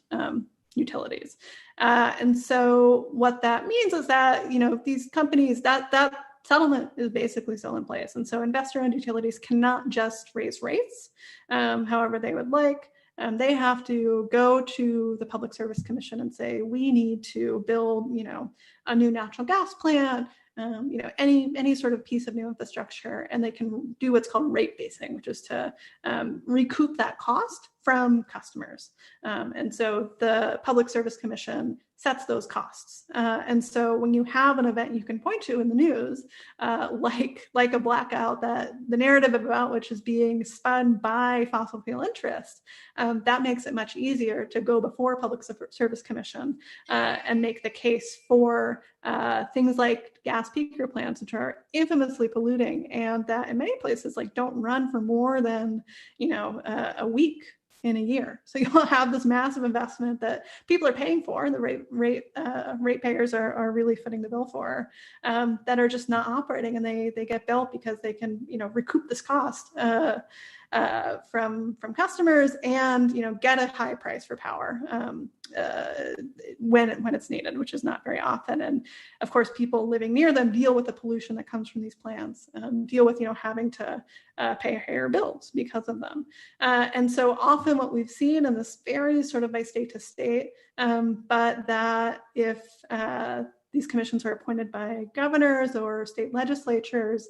utilities. And so what that means is that, these companies, that settlement is basically still in place. And so investor-owned utilities cannot just raise rates however they would like. They have to go to the Public Service Commission and say, we need to build, a new natural gas plant, any sort of piece of new infrastructure, and they can do what's called rate basing, which is to recoup that cost from customers. And so the Public Service Commission sets those costs. And so when you have an event you can point to in the news, like a blackout that the narrative about which is being spun by fossil fuel interest, that makes it much easier to go before Public Service Commission and make the case for things like gas peaker plants, which are infamously polluting, and that in many places don't run for more than a week in a year. So you'll have this massive investment that people are paying for, the ratepayers are really footing the bill for, that are just not operating, and they get built because they can recoup this cost from customers and get a high price for power when it's needed, which is not very often. And of course, people living near them deal with the pollution that comes from these plants, deal with having to pay higher bills because of them. And so often what we've seen, and this varies sort of by state to state, but that if these commissions are appointed by governors or state legislatures,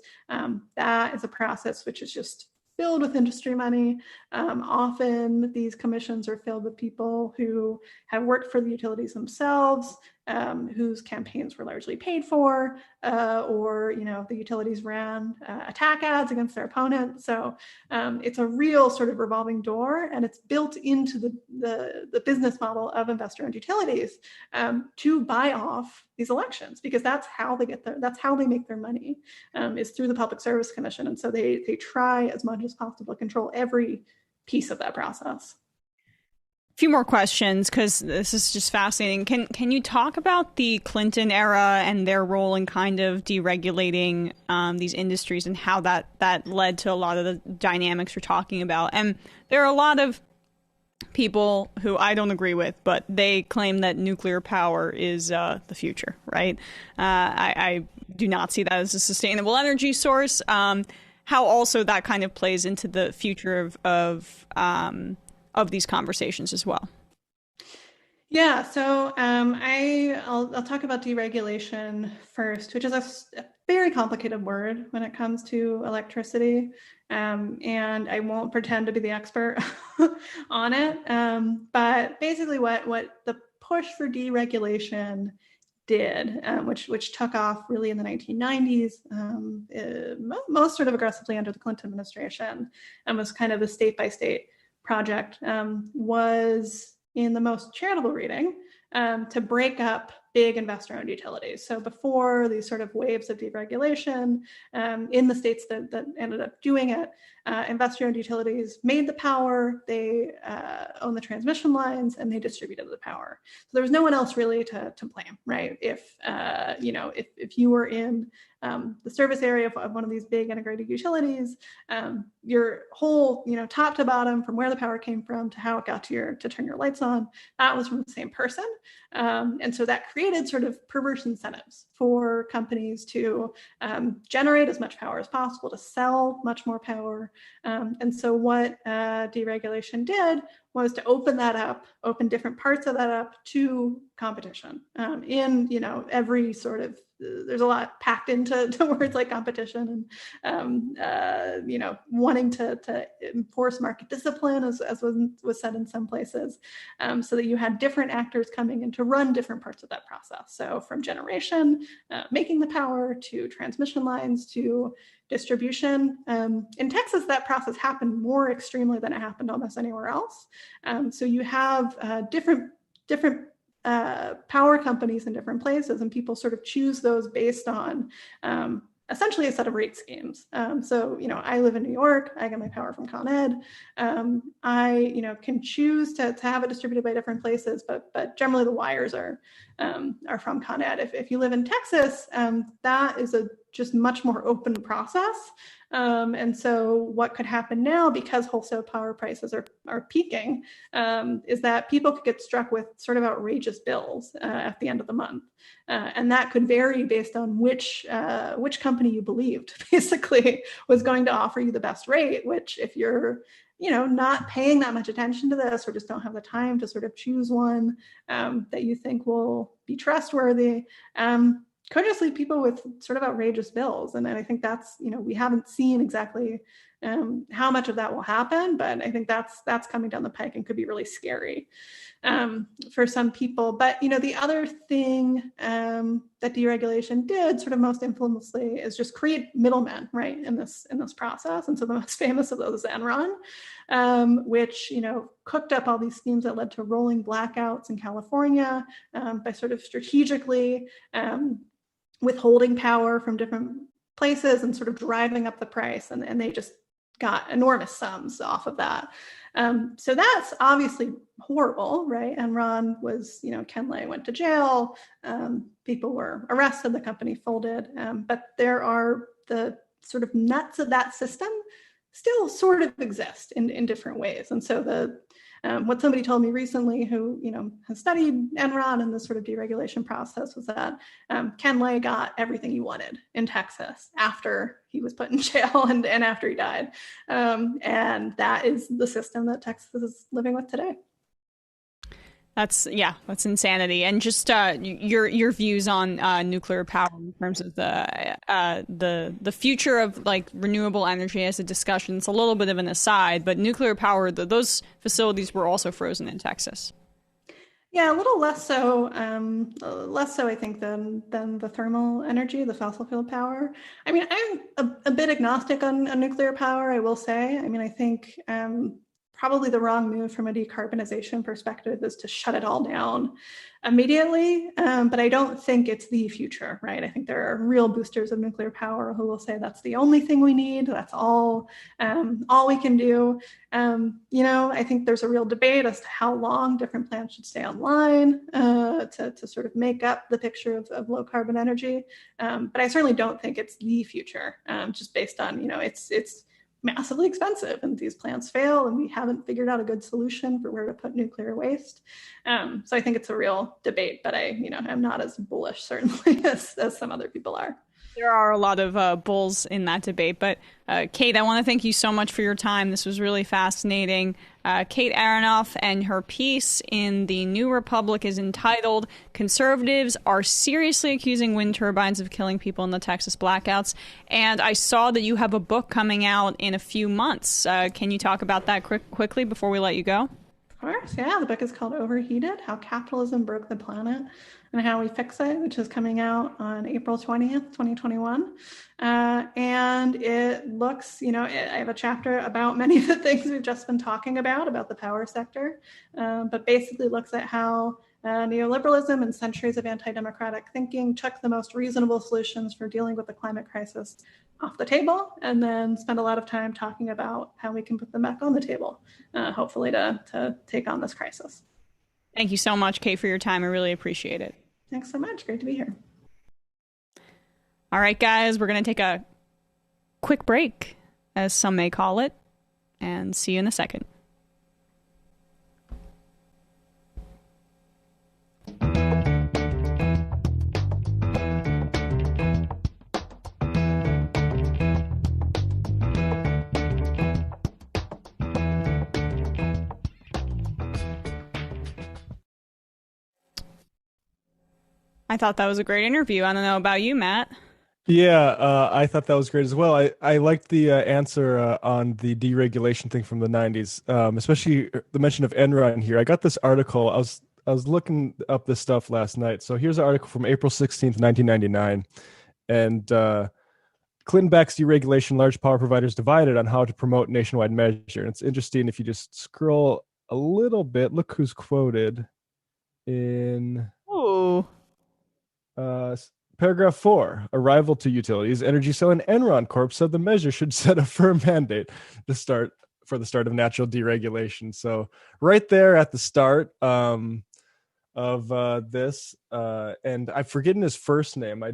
that is a process which is just filled with industry money. Often these commissions are filled with people who have worked for the utilities themselves, whose campaigns were largely paid for, or the utilities ran attack ads against their opponent. So it's a real sort of revolving door, and it's built into the business model of investor-owned utilities to buy off these elections, because that's how they make their money, is through the Public Service Commission. And so they try as much as possible to control every piece of that process. A few more questions, because this is just fascinating. Can you talk about the Clinton era and their role in kind of deregulating these industries, and how that led to a lot of the dynamics you're talking about? And there are a lot of people who I don't agree with, but they claim that nuclear power is the future, right? I do not see that as a sustainable energy source. How also that kind of plays into the future of these conversations as well. Yeah, so I'll talk about deregulation first, which is a very complicated word when it comes to electricity, and I won't pretend to be the expert on it. But basically, what the push for deregulation did, which took off really in the 1990s, most sort of aggressively under the Clinton administration, and was kind of a state-by-state project, was, in the most charitable reading, to break up big investor-owned utilities. So before these sort of waves of deregulation, in the states that ended up doing it, investor-owned utilities made the power, they owned the transmission lines, and they distributed the power. So there was no one else really to blame, right? If you were in the service area of one of these big integrated utilities, your whole, top to bottom, from where the power came from to how it got to turn your lights on, that was from the same person. And so that created sort of perverse incentives for companies to generate as much power as possible, to sell much more power. And so what deregulation did was to open that up, open different parts of that up to competition. In every sort of, there's a lot packed into words like competition, and wanting to enforce market discipline, as was said in some places, so that you had different actors coming in to run different parts of that process. So from generation, making the power, to transmission lines, to distribution. In Texas, that process happened more extremely than it happened almost anywhere else. So you have different power companies in different places, and people sort of choose those based on essentially a set of rate schemes. So, I live in New York, I get my power from Con Ed. I, can choose to have it distributed by different places, but generally the wires are from Con Ed. If you live in Texas, that is a just much more open process. And so what could happen now, because wholesale power prices are peaking, is that people could get struck with sort of outrageous bills at the end of the month. And that could vary based on which company you believed basically was going to offer you the best rate, which, if you're not paying that much attention to this, or just don't have the time to sort of choose one that you think will be trustworthy, could just leave people with sort of outrageous bills. And I think that's, we haven't seen exactly how much of that will happen, but I think that's coming down the pike and could be really scary for some people. But the other thing that deregulation did, sort of most infamously, is just create middlemen, right, in this process. And so the most famous of those is Enron, which cooked up all these schemes that led to rolling blackouts in California by sort of strategically withholding power from different places and sort of driving up the price, and they just got enormous sums off of that. So that's obviously horrible, right? Enron was, Ken Lay went to jail, people were arrested, the company folded, but there are the sort of nuts of that system still sort of exist in different ways. And so what somebody told me recently who, has studied Enron and this sort of deregulation process was that Ken Lay got everything he wanted in Texas after he was put in jail and after he died. And that is the system that Texas is living with today. That's insanity. And just your views on nuclear power in terms of the future of like renewable energy as a discussion. It's a little bit of an aside, but nuclear power, those facilities were also frozen in Texas. Yeah, a little less so I think than the thermal energy, the fossil fuel power. I mean, I'm a bit agnostic on nuclear power, I will say. I mean, I think probably the wrong move from a decarbonization perspective is to shut it all down immediately. But I don't think it's the future, right? I think there are real boosters of nuclear power who will say that's the only thing we need. That's all we can do. I think there's a real debate as to how long different plants should stay online to sort of make up the picture of low carbon energy. But I certainly don't think it's the future, just based on, it's massively expensive and these plants fail and we haven't figured out a good solution for where to put nuclear waste. So I think it's a real debate, but I'm not as bullish certainly as some other people are. There are a lot of bulls in that debate, but Kate, I want to thank you so much for your time. This was really fascinating. Kate Aronoff, and her piece in the New Republic is entitled "Conservatives Are Seriously Accusing Wind Turbines of Killing People in the Texas Blackouts." And I saw that you have a book coming out in a few months. Can you talk about that quickly before we let you go? Of course, yeah. The book is called Overheated: How Capitalism Broke the Planet and How We Fix It, which is coming out on April 20th, 2021. And it looks, I have a chapter about many of the things we've just been talking about the power sector, but basically looks at how neoliberalism and centuries of anti-democratic thinking took the most reasonable solutions for dealing with the climate crisis off the table, and then spend a lot of time talking about how we can put them back on the table, hopefully to take on this crisis. Thank you so much, Kate, for your time. I really appreciate it. Thanks so much. Great to be here. All right, guys, we're going to take a quick break, as some may call it, and see you in a second. I thought that was a great interview. I don't know about you, Matt. Yeah, I thought that was great as well. I liked the answer on the deregulation thing from the 90s, especially the mention of Enron here. I got this article. I was looking up this stuff last night. So here's an article from April 16th, 1999. And Clinton backs deregulation, large power providers divided on how to promote nationwide measure. And it's interesting if you just scroll a little bit. Look who's quoted in... Ooh. Paragraph 4, arrival to utilities, Energy Cell and Enron Corp said the measure should set a firm mandate for the start of natural deregulation. So right there at the start of this, and I've forgotten his first name.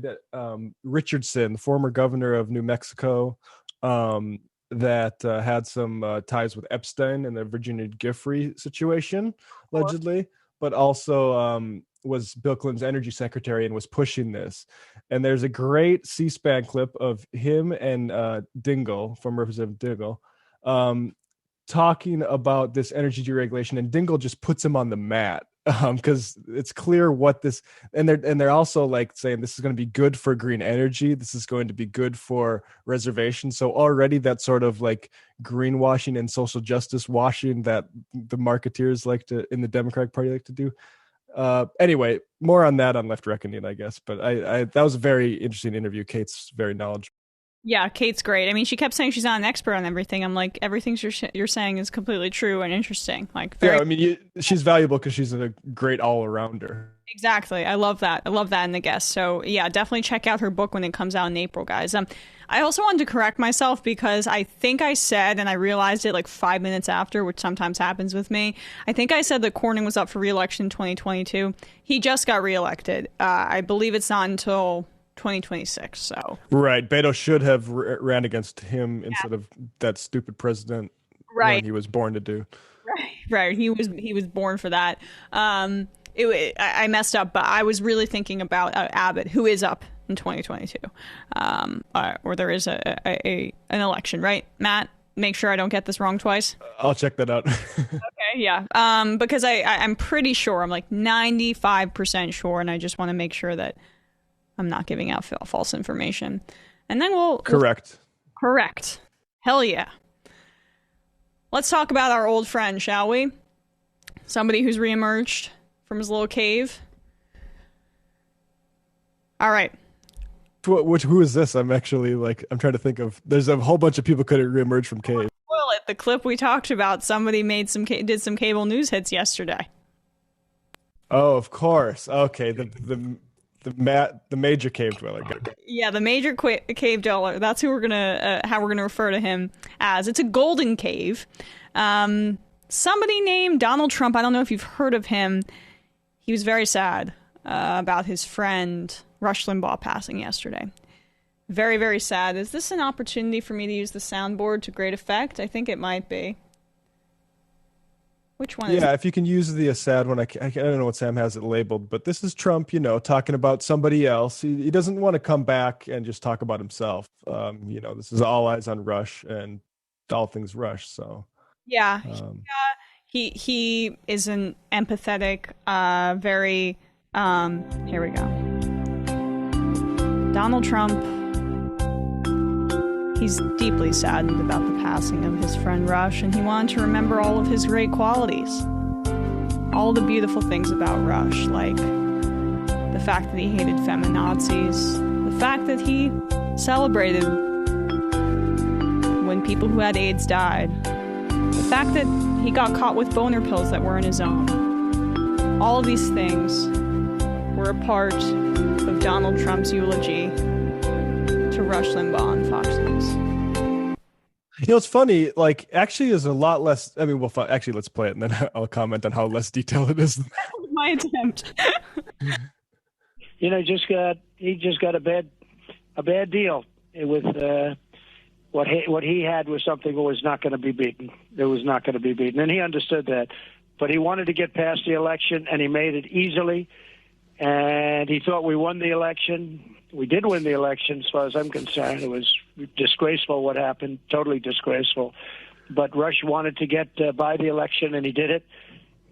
Richardson, the former governor of New Mexico, that had some ties with Epstein and the Virginia Giuffre situation, allegedly, but also was Bill Clinton's energy secretary and was pushing this. And there's a great C-SPAN clip of him and Dingell, from Representative Dingell, talking about this energy deregulation, and Dingell just puts him on the mat because it's clear what this, and they're also like saying this is going to be good for green energy. This is going to be good for reservations. So already that sort of like greenwashing and social justice washing that the marketeers like to in the Democratic Party like to do. Anyway, more on that on Left Reckoning, I guess. But I that was a very interesting interview. Kate's very knowledgeable. Yeah, Kate's great. I mean, she kept saying she's not an expert on everything. I'm like, everything you're saying is completely true and interesting. Like, very- yeah, I mean, she's valuable because she's a great all-arounder. Exactly. I love that. I love that in the guest. So yeah, definitely check out her book when it comes out in April, guys. I also wanted to correct myself because I think I said, and I realized it like 5 minutes after, which sometimes happens with me. I think I said that Cornyn was up for re-election in 2022. He just got reelected. I believe it's not until 2026. So right, Beto should have ran against him instead of that stupid president. Right, he was born to do. Right. He was born for that. I messed up, but I was really thinking about Abbott, who is up in 2022, or there is an election, right, Matt? Make sure I don't get this wrong twice. I'll check that out. Okay, yeah. Because I'm pretty sure, I'm like 95% sure, and I just want to make sure that I'm not giving out false information. And then we'll... Correct. Hell yeah. Let's talk about our old friend, shall we? Somebody who's reemerged from his little cave. All right. Who is this? I'm actually I'm trying to think of. There's a whole bunch of people could have reemerged from cave. Well, at the clip we talked about, somebody did some cable news hits yesterday. Oh, of course. Okay, the major cave dweller. Yeah, the major cave dweller. That's who we're gonna how we're gonna refer to him as. It's a golden cave. Somebody named Donald Trump. I don't know if you've heard of him. He was very sad about his friend Rush Limbaugh passing yesterday. Very, very sad. Is this an opportunity for me to use the soundboard to great effect? I think it might be. Which one is it? Yeah, if you can use the sad one. I don't know what Sam has it labeled, but this is Trump, talking about somebody else. He doesn't want to come back and just talk about himself. This is all eyes on Rush and all things Rush. So yeah, he is an empathetic, very. Here we go. Donald Trump. He's deeply saddened about the passing of his friend Rush, and he wanted to remember all of his great qualities. All the beautiful things about Rush, like the fact that he hated feminazis, the fact that he celebrated when people who had AIDS died, the fact that he got caught with boner pills that weren't his own. All of these things were a part of Donald Trump's eulogy to Rush Limbaugh on Fox News. It's funny, actually there's a lot less, actually let's play it and then I'll comment on how less detailed it is. That was my attempt. He just got a bad deal with what he had was something that was not going to be beaten. It was not going to be beaten, and he understood that. But he wanted to get past the election, and he made it easily. And he thought we won the election. We did win the election, as far as I'm concerned. It was disgraceful what happened, totally disgraceful. But Rush wanted to get by the election, and he did it.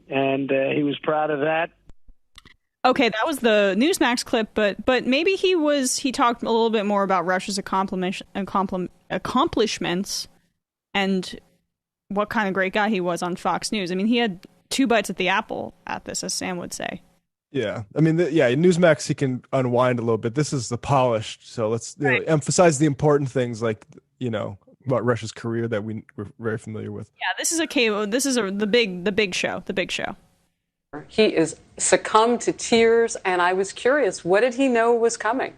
And he was proud of that. Okay, that was the Newsmax clip, but maybe he talked a little bit more about Rush's accomplishments and what kind of great guy he was on Fox News. I mean, he had 2 bites at the apple at this, as Sam would say. Yeah, I mean, Newsmax he can unwind a little bit. This is the polished, so let's emphasize the important things, about Rush's career that we're very familiar with. Yeah, this is the big show. He is succumbed to tears, and I was curious, what did he know was coming?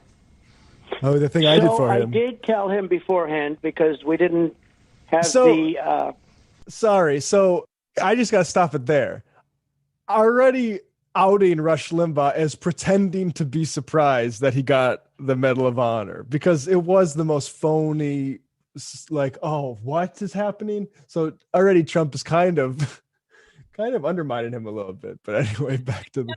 Oh, the thing I did for him. I did tell him beforehand because we didn't have Sorry, so I just got to stop it there. Already outing Rush Limbaugh as pretending to be surprised that he got the Medal of Honor because it was the most phony, oh, what is happening? So already Trump is kind of undermining him a little bit. But anyway, back to the.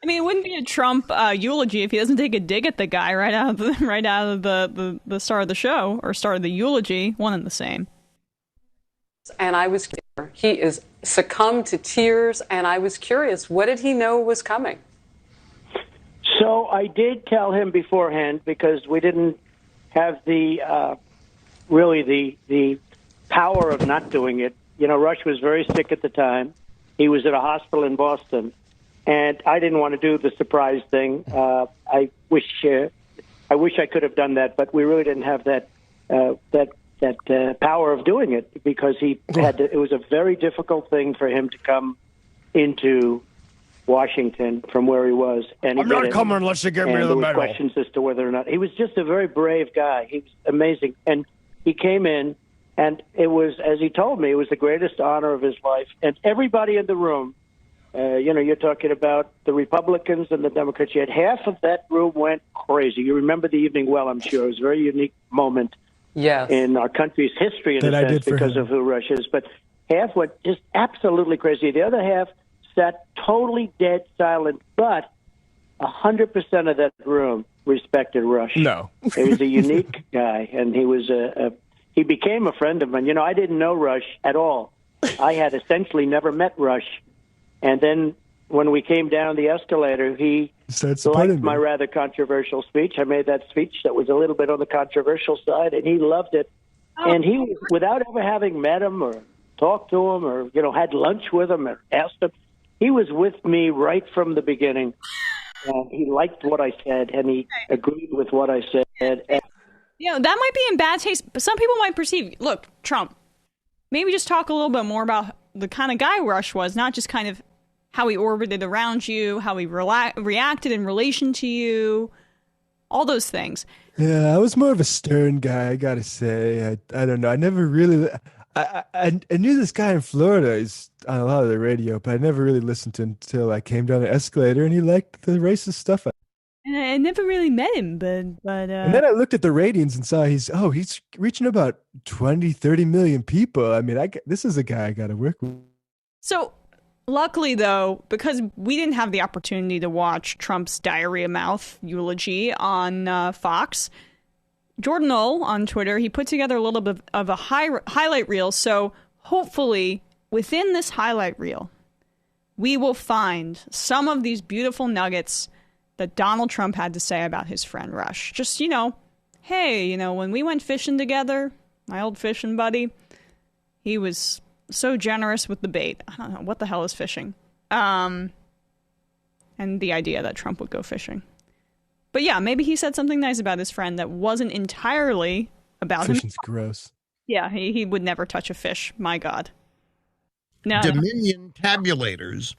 I mean, it wouldn't be a Trump eulogy if he doesn't take a dig at the guy right out of the start of the show or start of the eulogy. One and the same. And I was He is succumbed to tears, and I was curious, what did he know was coming? So I did tell him beforehand, because we didn't have the really the power of not doing it. You know, Rush was very sick at the time. He was at a hospital in Boston, and I didn't want to do the surprise thing. I wish I could have done that, but we really didn't have that power of doing it, because he had to, it was a very difficult thing for him to come into Washington from where he was, and I'm not coming unless you give me the medal. Questions as to whether or not he was just a very brave guy. He was amazing, and he came in, and it was, as he told me, it was the greatest honor of his life. And everybody in the room, you know, you're talking about the Republicans and the Democrats. You had half of that room went crazy. You remember the evening well, I'm sure. It was a very unique moment in our country's history, in a sense, because of who Rush is. But half went just absolutely crazy. The other half sat totally dead silent, but 100% of that room respected Rush. No. He was a unique guy, and he was he became a friend of mine. You know, I didn't know Rush at all. I had essentially never met Rush. And then when we came down the escalator, he liked my rather controversial speech. I made that speech that was a little bit on the controversial side, and he loved it. And he, without ever having met him or talked to him or, you know, had lunch with him or asked him, he was with me right from the beginning. He liked what I said, and he agreed with what I said. And, you know, that might be in bad taste, but some people might perceive, look, Trump, maybe just talk a little bit more about the kind of guy Rush was, not just kind of how he orbited around you, how he reacted in relation to you, all those things. Yeah, I was more of a stern guy, I gotta say. I don't know. I never really... I knew this guy in Florida. He's on a lot of the radio, but I never really listened to him until I came down the escalator, and he liked the racist stuff. And I never really met him, but and then I looked at the ratings and saw he's reaching about 20, 30 million people. I mean, this is a guy I got to work with. So, luckily, though, because we didn't have the opportunity to watch Trump's diarrhea mouth eulogy on Fox, Jordan Knoll on Twitter, he put together a little bit of a highlight reel. So hopefully within this highlight reel, we will find some of these beautiful nuggets that Donald Trump had to say about his friend Rush. Just, you know, hey, you know, when we went fishing together, my old fishing buddy, he was so generous with the bait. I don't know, what the hell is fishing? And the idea that Trump would go fishing. But yeah, maybe he said something nice about his friend that wasn't entirely about him. Fishing's gross. Yeah, he would never touch a fish. My God. No. Dominion tabulators,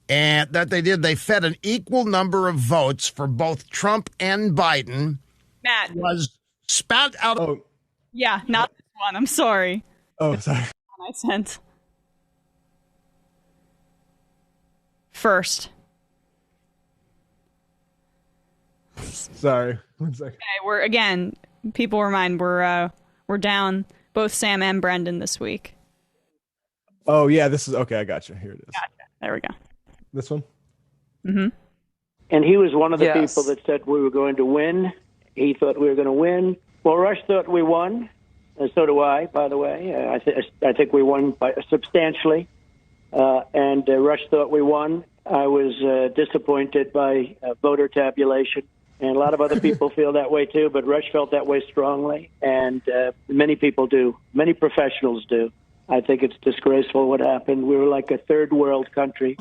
and that they fed an equal number of votes for both Trump and Biden. Matt was spat out. Oh, yeah, not this one. I'm sorry. Oh, sorry. I sent first. Sorry. 1 second. Okay, people remind we're down both Sam and Brendan this week. Oh yeah, this is okay. I got you. Here it is. Gotcha. There we go. This one. Mm-hmm. And he was one of the people that said we were going to win. He thought we were going to win. Well, Rush thought we won, and so do I. By the way, I think we won substantially. And Rush thought we won. I was disappointed by voter tabulation. And a lot of other people feel that way, too. But Rush felt that way strongly. And many people do. Many professionals do. I think it's disgraceful what happened. We were like a third world country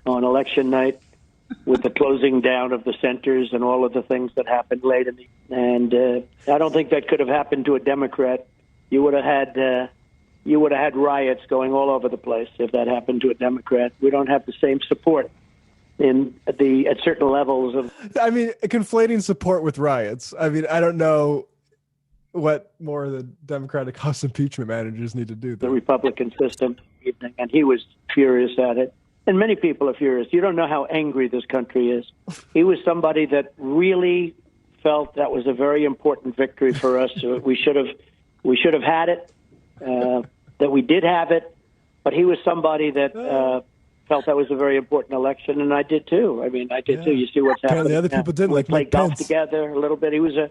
on election night with the closing down of the centers and all of the things that happened late in the... And I don't think that could have happened to a Democrat. You would have had riots going all over the place if that happened to a Democrat. We don't have the same support at certain levels of... I mean, conflating support with riots. I mean, I don't know what more the Democratic House impeachment managers need to do. The Republican system, and he was furious at it. And many people are furious. You don't know how angry this country is. He was somebody that really felt that was a very important victory for us. We should have had it, that we did have it, but he was somebody that felt that was a very important election, and I did too. I mean, I did too. You see what's happening. The other people didn't. We like played golf together a little bit. He was a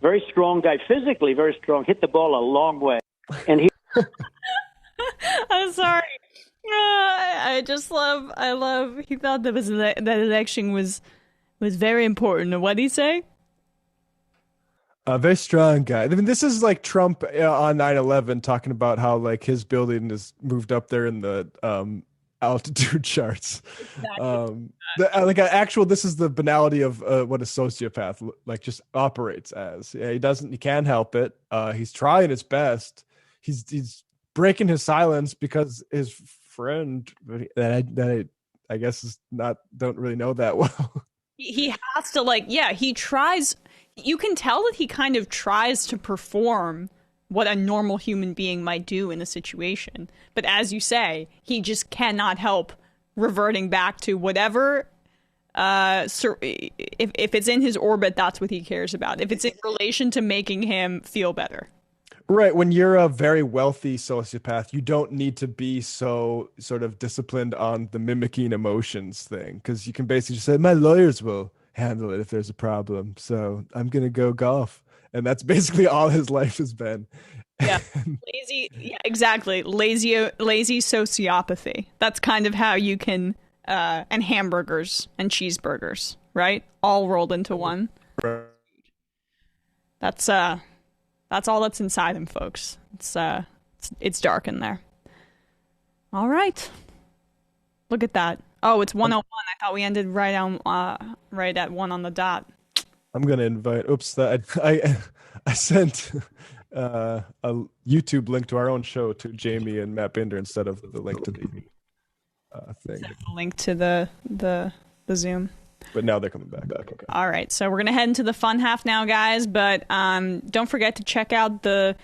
very strong guy, physically very strong, hit the ball a long way. And he I'm sorry. I love. He thought that that election was very important. What did he say? A very strong guy. I mean, this is like Trump on 9/11 talking about how like his building is moved up there in the altitude charts. Exactly. This is the banality of what a sociopath like just operates as. Yeah, he can't help it. He's trying his best. He's breaking his silence because his friend that I guess is don't really know that well. He has to he tries. You can tell that he kind of tries to perform what a normal human being might do in a situation. But as you say, he just cannot help reverting back to whatever, if it's in his orbit, that's what he cares about. If it's in relation to making him feel better. Right. When you're a very wealthy sociopath, you don't need to be so sort of disciplined on the mimicking emotions thing, because you can basically just say, my lawyers will handle it if there's a problem. So I'm going to go golf. And that's basically all his life has been. Yeah. Lazy. Yeah, exactly. Lazy sociopathy. That's kind of how you can, and hamburgers and cheeseburgers, right? All rolled into one. That's all that's inside him, folks. It's dark in there. All right. Look at that. Oh, it's 1:01. I thought we ended right at 1 on the dot. I'm gonna invite. I sent a YouTube link to our own show to Jamie and Matt Binder instead of the link to the thing. The link to the Zoom. But now they're coming back. Okay. All right, so we're gonna head into the fun half now, guys. But don't forget to check out the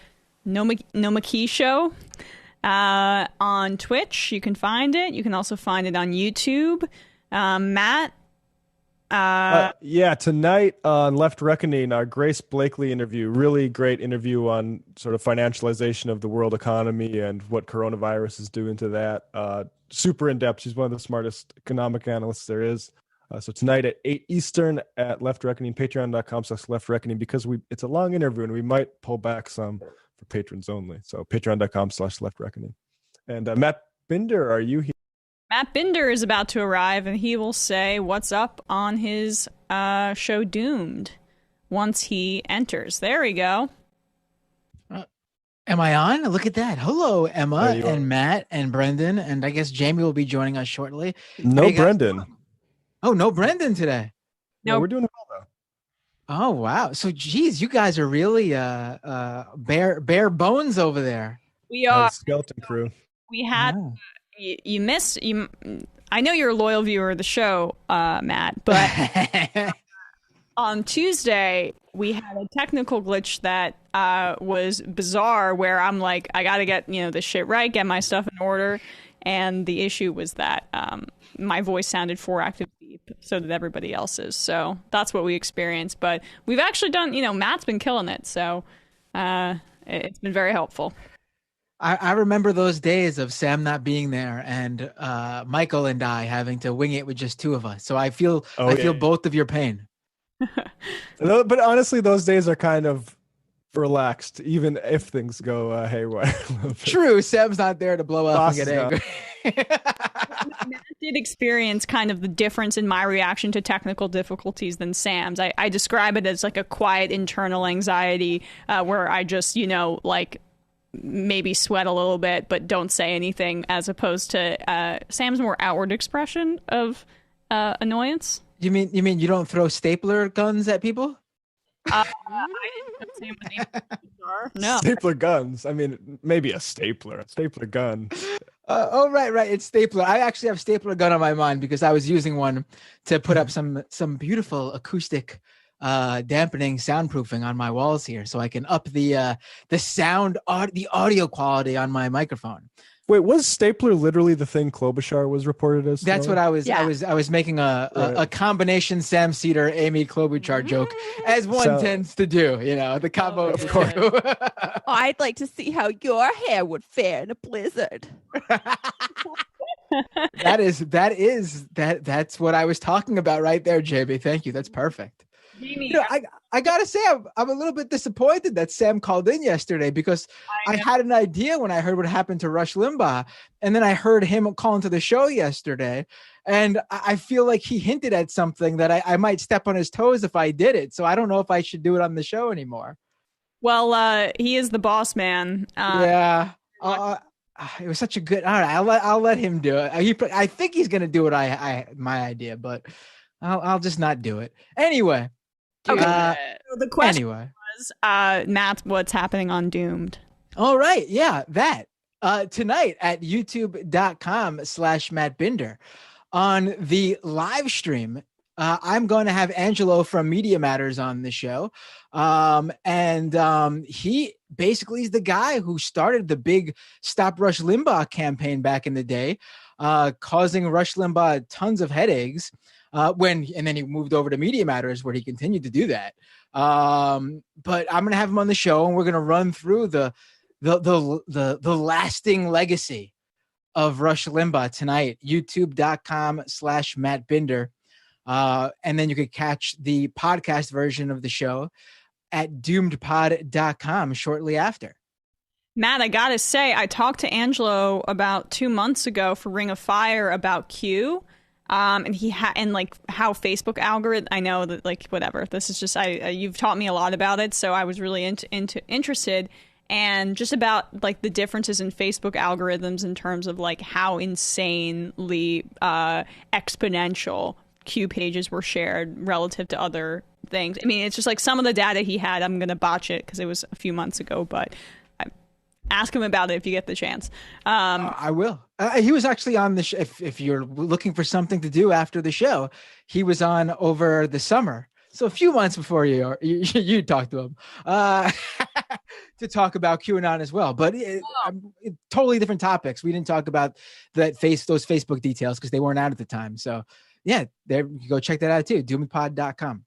Nomaki show. On Twitch, you can find it. You can also find it on YouTube. Matt? Tonight on Left Reckoning, our Grace Blakely interview, really great interview on sort of financialization of the world economy and what coronavirus is doing to that. Super in-depth. She's one of the smartest economic analysts there is. So tonight at 8 Eastern at Left Reckoning, patreon.com/Left Reckoning, because it's a long interview and we might pull back some for patrons only. So patreon.com/Left Reckoning. And Matt Binder, are you here? Matt Binder is about to arrive, and he will say what's up on his show Doomed once he enters. There we go. Am I on? Look at that. Hello, Emma and Matt and Brendan, and I guess Jamie will be joining us shortly. No Brendan. Oh, no Brendan today. No, we're doing well though. Oh wow! So, geez, you guys are really bare bones over there. We are skeleton crew. We had you missed you. I know you're a loyal viewer of the show, Matt, but on Tuesday we had a technical glitch that was bizarre. Where I'm like, I got to get this shit right, get my stuff in order, and the issue was that my voice sounded 4 octaves deep, so did everybody else's. So that's what we experienced. But we've actually done, Matt's been killing it. So it's been very helpful. I remember those days of Sam not being there and Michael and I having to wing it with just 2 of us. So I feel both of your pain. But honestly, those days are kind of relaxed, even if things go haywire. True. Sam's not there to blow up and get angry. Matt did experience kind of the difference in my reaction to technical difficulties than Sam's. I describe it as like a quiet internal anxiety where I just, maybe sweat a little bit, but don't say anything, as opposed to Sam's more outward expression of annoyance. You mean you don't throw stapler guns at people? I didn't no. Stapler guns. I mean, maybe a stapler gun. Right. It's stapler. I actually have stapler gun on my mind because I was using one to put up some beautiful acoustic dampening soundproofing on my walls here, so I can up the sound, the audio quality on my microphone. Wait, was stapler literally the thing Klobuchar was reported as? That's what I was. Yeah. I was making a combination Sam Seder, Amy Klobuchar joke, as one tends to do. The combo of course. I'd like to see how your hair would fare in a blizzard. That's what I was talking about right there, JB. Thank you. That's perfect. I gotta say, I'm a little bit disappointed that Sam called in yesterday because I had an idea when I heard what happened to Rush Limbaugh, and then I heard him call into the show yesterday, and I feel like he hinted at something that I might step on his toes if I did it. So I don't know if I should do it on the show anymore. Well, he is the boss man. Yeah. It was such a good. All right, I'll let him do it. I think he's gonna do it. My idea, but I'll just not do it anyway. Okay. So the question was, Matt, what's happening on Doomed? All right, yeah, that tonight at youtube.com/Matt Binder on the live stream. I'm going to have Angelo from Media Matters on the show. And he basically is the guy who started the big Stop Rush Limbaugh campaign back in the day, causing Rush Limbaugh tons of headaches. And then he moved over to Media Matters where he continued to do that. But I'm going to have him on the show and we're going to run through the lasting legacy of Rush Limbaugh tonight, youtube.com/Matt Binder. And then you could catch the podcast version of the show at doomedpod.com shortly after. Matt, I gotta say, I talked to Angelo about 2 months ago for Ring of Fire about Q. And and like how Facebook algorithm, I know that like, whatever, this is just, you've taught me a lot about it. So I was really interested, and just about like the differences in Facebook algorithms in terms of like how insanely exponential Q pages were shared relative to other things. I mean, it's just like some of the data he had, I'm going to botch it because it was a few months ago, but ask him about it if you get the chance. I will. He was actually on the show. If you're looking for something to do after the show, he was on over the summer. So a few months before you talked to him to talk about QAnon as well. But totally different topics. We didn't talk about those Facebook details because they weren't out at the time. So yeah, there you go. Check that out too. Doomedpod.com.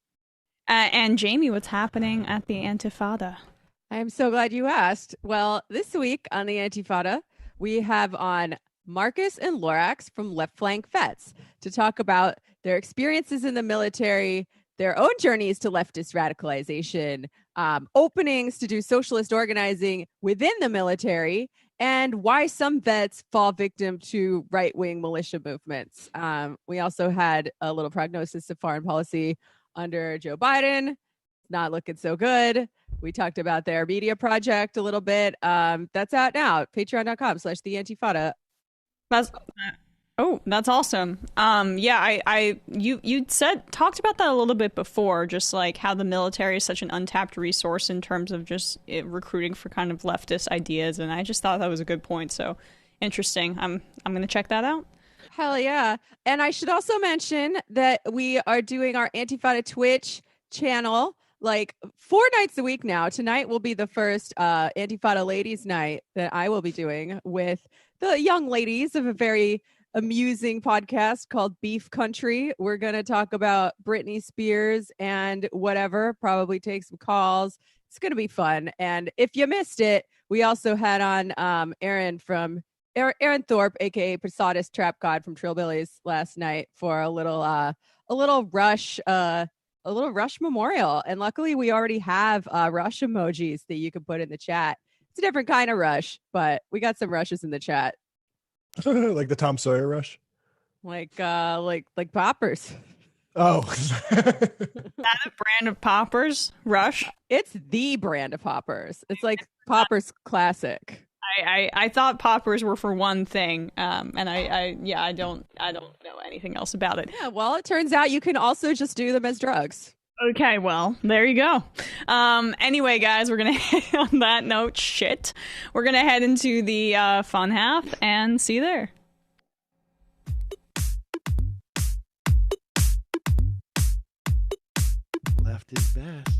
And Jamie, what's happening at the Antifada? I am so glad you asked. Well, this week on the Antifada, we have on Marcus and Lorax from Left Flank Vets to talk about their experiences in the military, their own journeys to leftist radicalization, openings to do socialist organizing within the military, and why some vets fall victim to right-wing militia movements. We also had a little prognosis of foreign policy under Joe Biden. Not looking so good. We talked about their media project a little bit. That's out now. Patreon.com/theantifada. That's awesome. You talked about that a little bit before, just like how the military is such an untapped resource in terms of just recruiting for kind of leftist ideas, and I just thought that was a good point. So interesting. I'm going to check that out. Hell yeah. And I should also mention that we are doing our Antifada Twitch channel like 4 nights a week now. Tonight will be the first Antifada Ladies Night that I will be doing with the young ladies of a very amusing podcast called Beef Country. We're going to talk about Britney Spears and whatever, probably take some calls. It's going to be fun. And if you missed it, we also had on Aaron Thorpe, aka Posadist Trap God from Trillbillies last night for a little Rush memorial. And luckily we already have Rush emojis that you can put in the chat. It's a different kind of Rush, but we got some Rushes in the chat. Like the Tom Sawyer Rush? Like poppers. Oh. Is that a brand of poppers? Rush? It's the brand of poppers. It's like Poppers Classic. I thought poppers were for one thing, and I don't know anything else about it. Yeah, well, it turns out you can also just do them as drugs. Okay, well, there you go. Anyway, guys, we're gonna on that note, we're gonna head into the fun half and see you there. Left is best.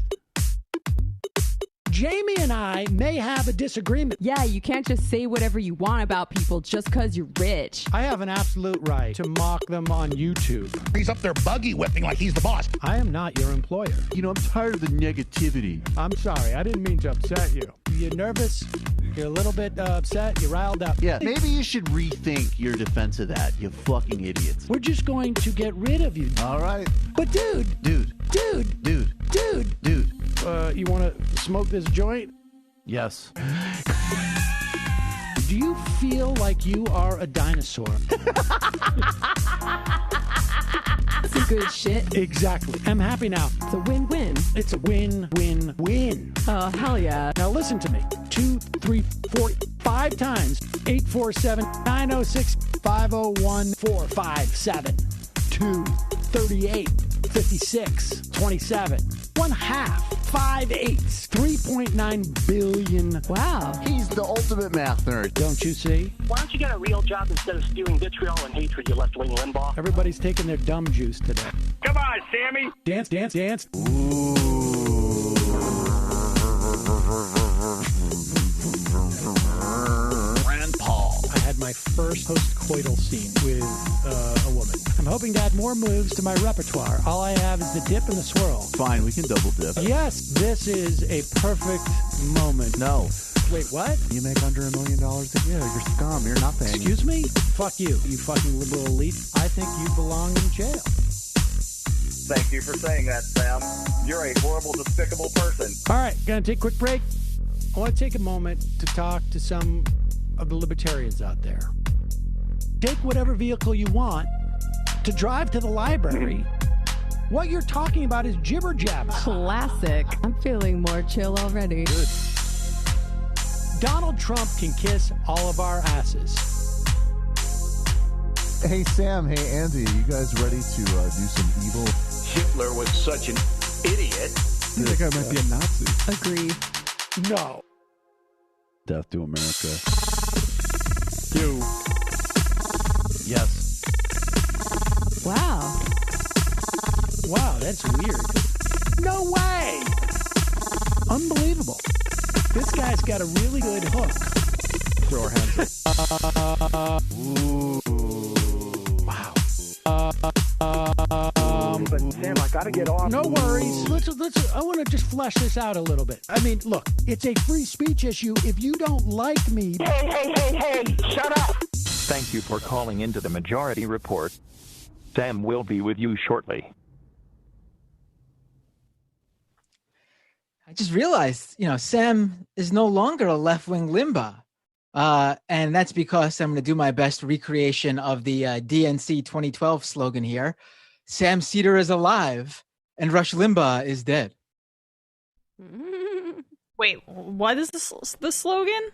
Jamie and I may have a disagreement. Yeah, you can't just say whatever you want about people just because you're rich. I have an absolute right to mock them on YouTube. He's up there buggy whipping like he's the boss. I am not your employer. You know, I'm tired of the negativity. I'm sorry, I didn't mean to upset you. You nervous? You're a little bit upset. You're riled up. Yeah, maybe you should rethink your defense of that, you fucking idiots. We're just going to get rid of you. All right. But dude. You want to smoke this joint? Yes. Do you feel like you are a dinosaur? Some good shit. Exactly. I'm happy now. It's a win-win. It's a win-win-win. Oh, hell yeah. Now listen to me. 2, 3, 4, 5 times. 847-906-501-457. 2, 38, 56, 27. 1/2. 5 eighths. 3.9 billion. Wow. He's the ultimate math nerd. Don't you see? Why don't you get a real job instead of spewing vitriol and hatred, you left-wing Limbaugh? Everybody's taking their dumb juice today. Come on, Sammy. Dance, dance, dance. Rand Paul. I had my first post-coital scene with a woman. I'm hoping to add more moves to my repertoire. All I have is the dip and the swirl. Fine, we can double dip. Yes, this is a perfect moment. No. Wait, what? You make under $1 million a year. You're scum. You're nothing. Excuse me? Fuck you, you fucking liberal elite. I think you belong in jail. Thank you for saying that, Sam. You're a horrible, despicable person. All right, gonna take a quick break. I want to take a moment to talk to some of the libertarians out there. Take whatever vehicle you want to drive to the library. What you're talking about is jibber jabber. Classic. I'm feeling more chill already. Good. Donald Trump can kiss all of our asses. Hey, Sam. Hey, Andy. You guys ready to do some evil? Hitler was such an idiot. That guy might be a Nazi. Agree. No. Death to America. You. Yes. Wow. Wow, that's weird. No way! Unbelievable. This guy's got a really good hook. Throw our hands up. Ooh. Wow. But Sam, I gotta get off. No worries. Let's. I want to just flesh this out a little bit. I mean, look, it's a free speech issue. If you don't like me... Hey, shut up! Thank you for calling into the Majority Report. Sam will be with you shortly. I just realized, Sam is no longer a left-wing Limbaugh. And that's because I'm going to do my best recreation of the DNC 2012 slogan here. Sam Seder is alive and Rush Limbaugh is dead. Wait, what is the slogan?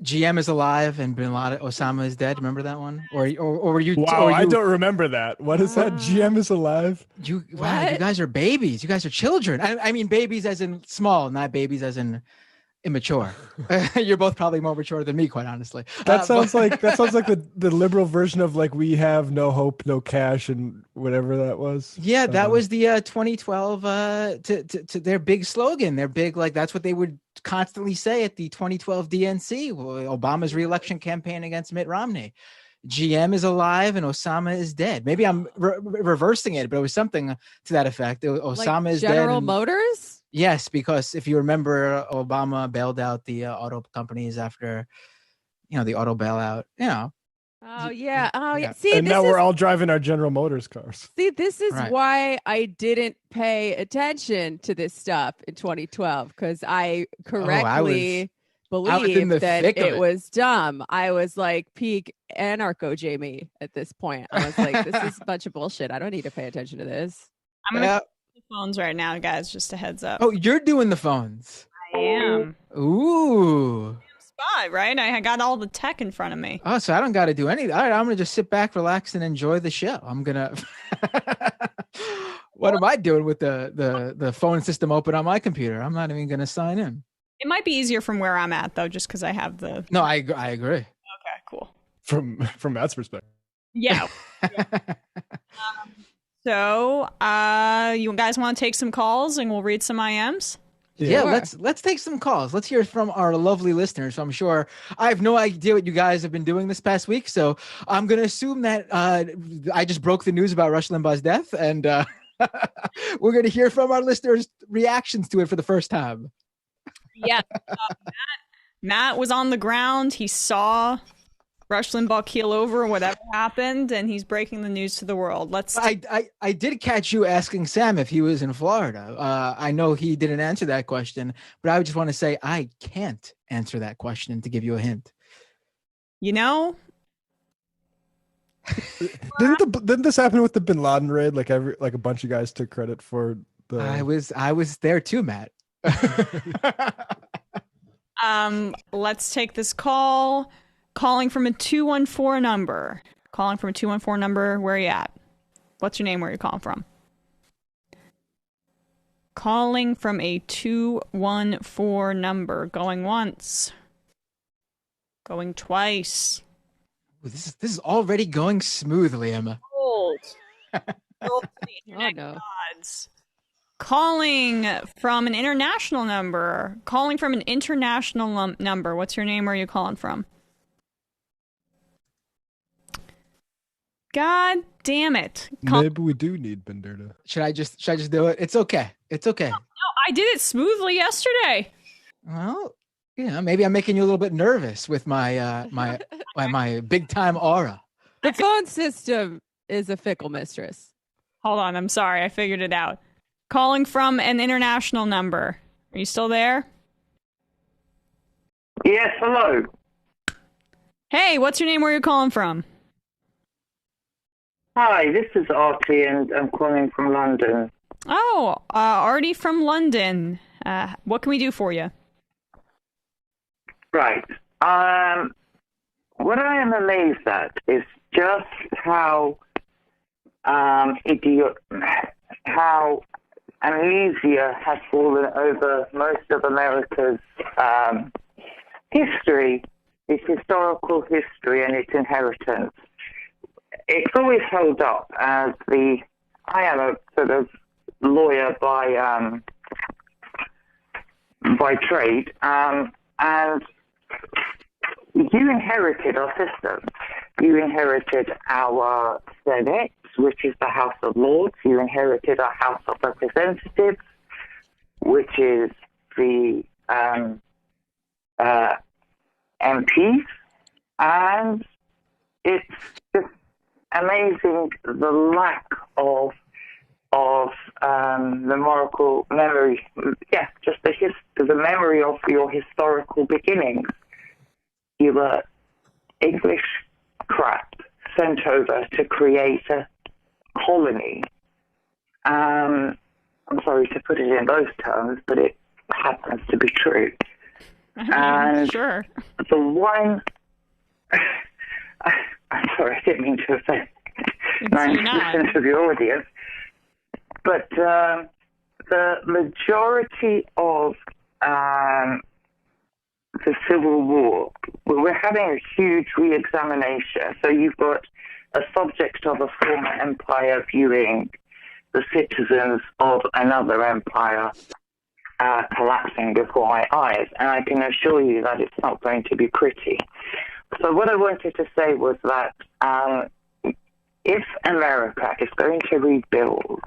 GM is alive and Bin Laden, Osama is dead. Remember that one? Or were you? Wow, or you, I don't remember that. What is that? GM is alive. Wow, you guys are babies. You guys are children. I mean, babies as in small, not babies as in immature. You're both probably more mature than me, quite honestly. That sounds like the liberal version of like we have no hope, no cash, and whatever that was. Yeah, that was the 2012 to their big slogan. Their big that's what they would constantly say at the 2012 DNC, Obama's reelection campaign against Mitt Romney. GM is alive and Osama is dead. Maybe I'm reversing it, but it was something to that effect. Osama is dead. General Motors? Yes, because if you remember, Obama bailed out the auto companies after, the auto bailout. Oh yeah. Oh yeah. See, and now we're all driving our General Motors cars. See, this is why I didn't pay attention to this stuff in 2012 because I correctly believed that it was dumb. I was like peak anarcho Jamie at this point. I was like, this is a bunch of bullshit. I don't need to pay attention to this. I'm gonna the phones right now, guys. Just a heads up. Oh, you're doing the phones. I am. Ooh. Spot, right? I got all the tech in front of me. Oh, so I don't got to do anything. All right, I'm gonna just sit back, relax, and enjoy the show. I'm gonna. What am I doing with the phone system open on my computer? I'm not even gonna sign in. It might be easier from where I'm at though, just because I have the. No, I agree. Okay, cool. From Matt's perspective. Yeah. So, you guys want to take some calls and we'll read some IMs? Yeah, let's take some calls. Let's hear from our lovely listeners. So I'm sure I have no idea what you guys have been doing this past week. So I'm going to assume that I just broke the news about Rush Limbaugh's death, and we're going to hear from our listeners' reactions to it for the first time. Yeah, Matt was on the ground. He saw Rush Limbaugh keel over, whatever happened, and he's breaking the news to the world. I did catch you asking Sam if he was in Florida. I know he didn't answer that question, but I just want to say I can't answer that question to give you a hint. You know, didn't this happen with the Bin Laden raid? Like a bunch of guys took credit for the. I was there too, Matt. Let's take this call. Calling from a 214 number. Calling from a 214 number. Where are you at? What's your name? Where are you calling from? Calling from a 214 number. Going once. Going twice. This is already going smoothly, Emma. Gold. Gold to the internet gods. Calling from an international number. Calling from an international number. What's your name? Where are you calling from? God damn it. Maybe we do need Benderta. Should I just do it? It's okay. It's okay. No, I did it smoothly yesterday. Well, maybe I'm making you a little bit nervous with my my big time aura. The phone system is a fickle mistress. Hold on, I'm sorry. I figured it out. Calling from an international number. Are you still there? Yes, hello. Hey, what's your name? Where are you calling from? Hi, this is Artie, and I'm calling from London. Oh, Artie from London. What can we do for you? Right. What I am amazed at is just how how amnesia has fallen over most of America's history, its historical history, and its inheritance. It's always held up as I am a sort of lawyer by trade, and you inherited our system. You inherited our Senate, which is the House of Lords. You inherited our House of Representatives, which is the MPs, and it's just amazing the lack of numerical memory. Yeah, just the memory of your historical beginnings. You were English crap sent over to create a colony. I'm sorry to put it in those terms, but it happens to be true. And sure. The one... I'm sorry, I didn't mean to offend 90% of your audience. But the majority of the Civil War, we're having a huge re-examination. So you've got a subject of a former empire viewing the citizens of another empire collapsing before my eyes. And I can assure you that it's not going to be pretty. So what I wanted to say was that if America is going to rebuild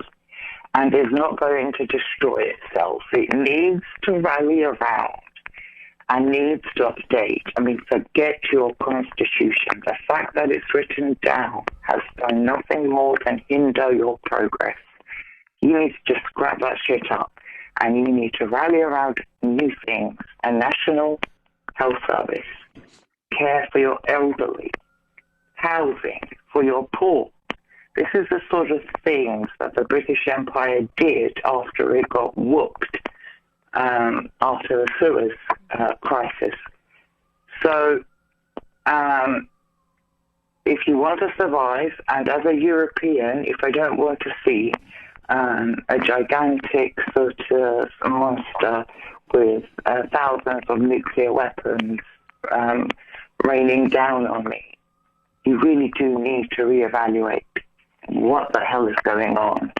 and is not going to destroy itself, it needs to rally around and needs to update. I mean, forget your constitution. The fact that it's written down has done nothing more than hinder your progress. You need to just scrap that shit up, and you need to rally around new things: a national health service, care for your elderly, housing for your poor. This is the sort of things that the British Empire did after it got whooped after the Suez crisis. So if you want to survive, and as a European, if I don't want to see a gigantic sort of monster with thousands of nuclear weapons raining down on me, you really do need to reevaluate what the hell is going on.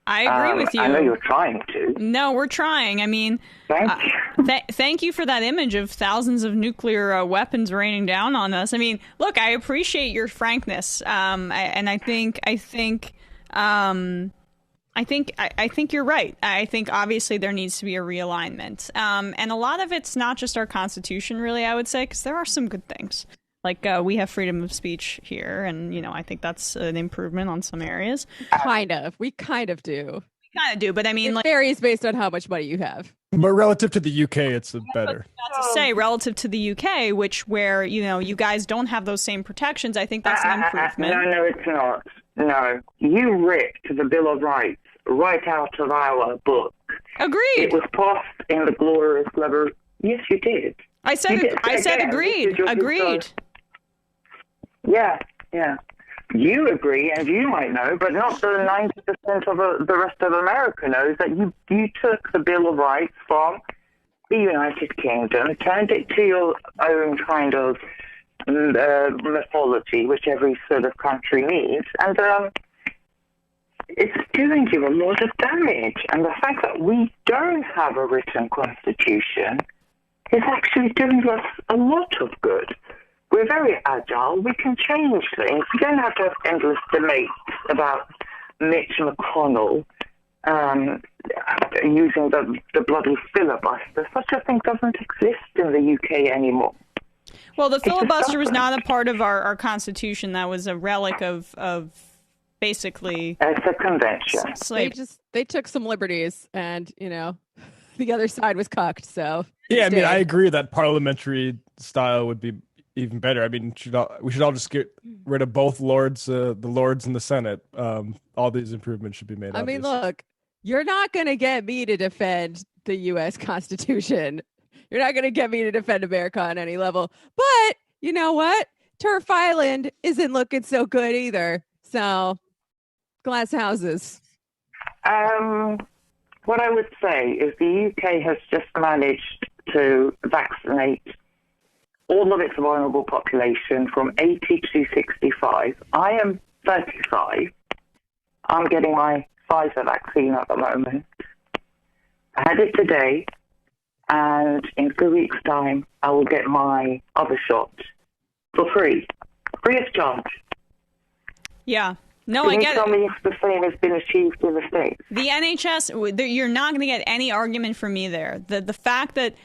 I agree with you. I know you're trying to. No, we're trying. I mean, thank you for that image of thousands of nuclear weapons raining down on us. I mean, look, I appreciate your frankness, and I think I think you're right. I think obviously there needs to be a realignment. And a lot of it's not just our Constitution, really, I would say, because there are some good things. Like we have freedom of speech here, and I think that's an improvement on some areas. We kind of do. But I mean, it varies based on how much money you have. But relative to the UK, it's better. To say relative to the UK, where you guys don't have those same protections, I think that's an improvement. No, it's not. No, you ripped the Bill of Rights right out of our book. Agreed. It was passed in the glorious clever. Yes, you did. I said agreed. Agreed. Yeah. You agree, and you might know, but not the 90% of the rest of America knows that you took the Bill of Rights from the United Kingdom, turned it to your own kind of mythology, which every sort of country needs, and it's doing you a lot of damage. And the fact that we don't have a written constitution is actually doing us a lot of good. We're very agile. We can change things. We don't have to have endless debates about Mitch McConnell using the bloody filibuster. Such a thing doesn't exist in the UK anymore. Well, the filibuster was not a part of our Constitution. That was a relic of basically... It's a convention. They took some liberties, and, the other side was cucked, so... Yeah, I mean, I agree that parliamentary style would be even better. I mean, we should all just get rid of both lords, the lords and the Senate. All these improvements should be made. I mean, look, you're not going to get me to defend the U.S. Constitution. You're not going to get me to defend America on any level. But you know what? Turf Island isn't looking so good either. So, glass houses. What I would say is the UK has just managed to vaccinate all of its vulnerable population from 80 to 65. I am 35. I'm getting my Pfizer vaccine at the moment. I had it today, and in 2 weeks' time, I will get my other shot for free of charge. Yeah. No, Can I get you tell it. me if the same has been achieved in the States? The NHS, you're not going to get any argument from me there. The fact that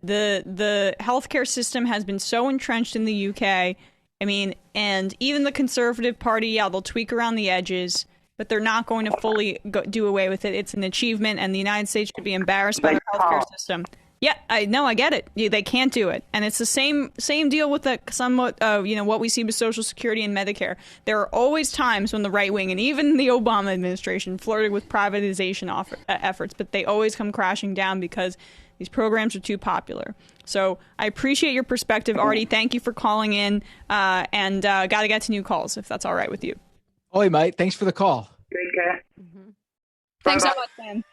the healthcare system has been so entrenched in the UK, I mean, and even the Conservative Party, yeah, they'll tweak around the edges, but they're not going to fully do away with it. It's an achievement, and the United States should be embarrassed by their healthcare system. Yeah, I know, I get it. They can't do it, and it's the same deal with the somewhat, what we see with Social Security and Medicare. There are always times when the right wing and even the Obama administration flirted with privatization efforts, but they always come crashing down because these programs are too popular. So I appreciate your perspective, Artie. Thank you for calling in, and got to get to new calls if that's all right with you. Oi, mate. Thanks for the call. Take care. Thanks so much, man.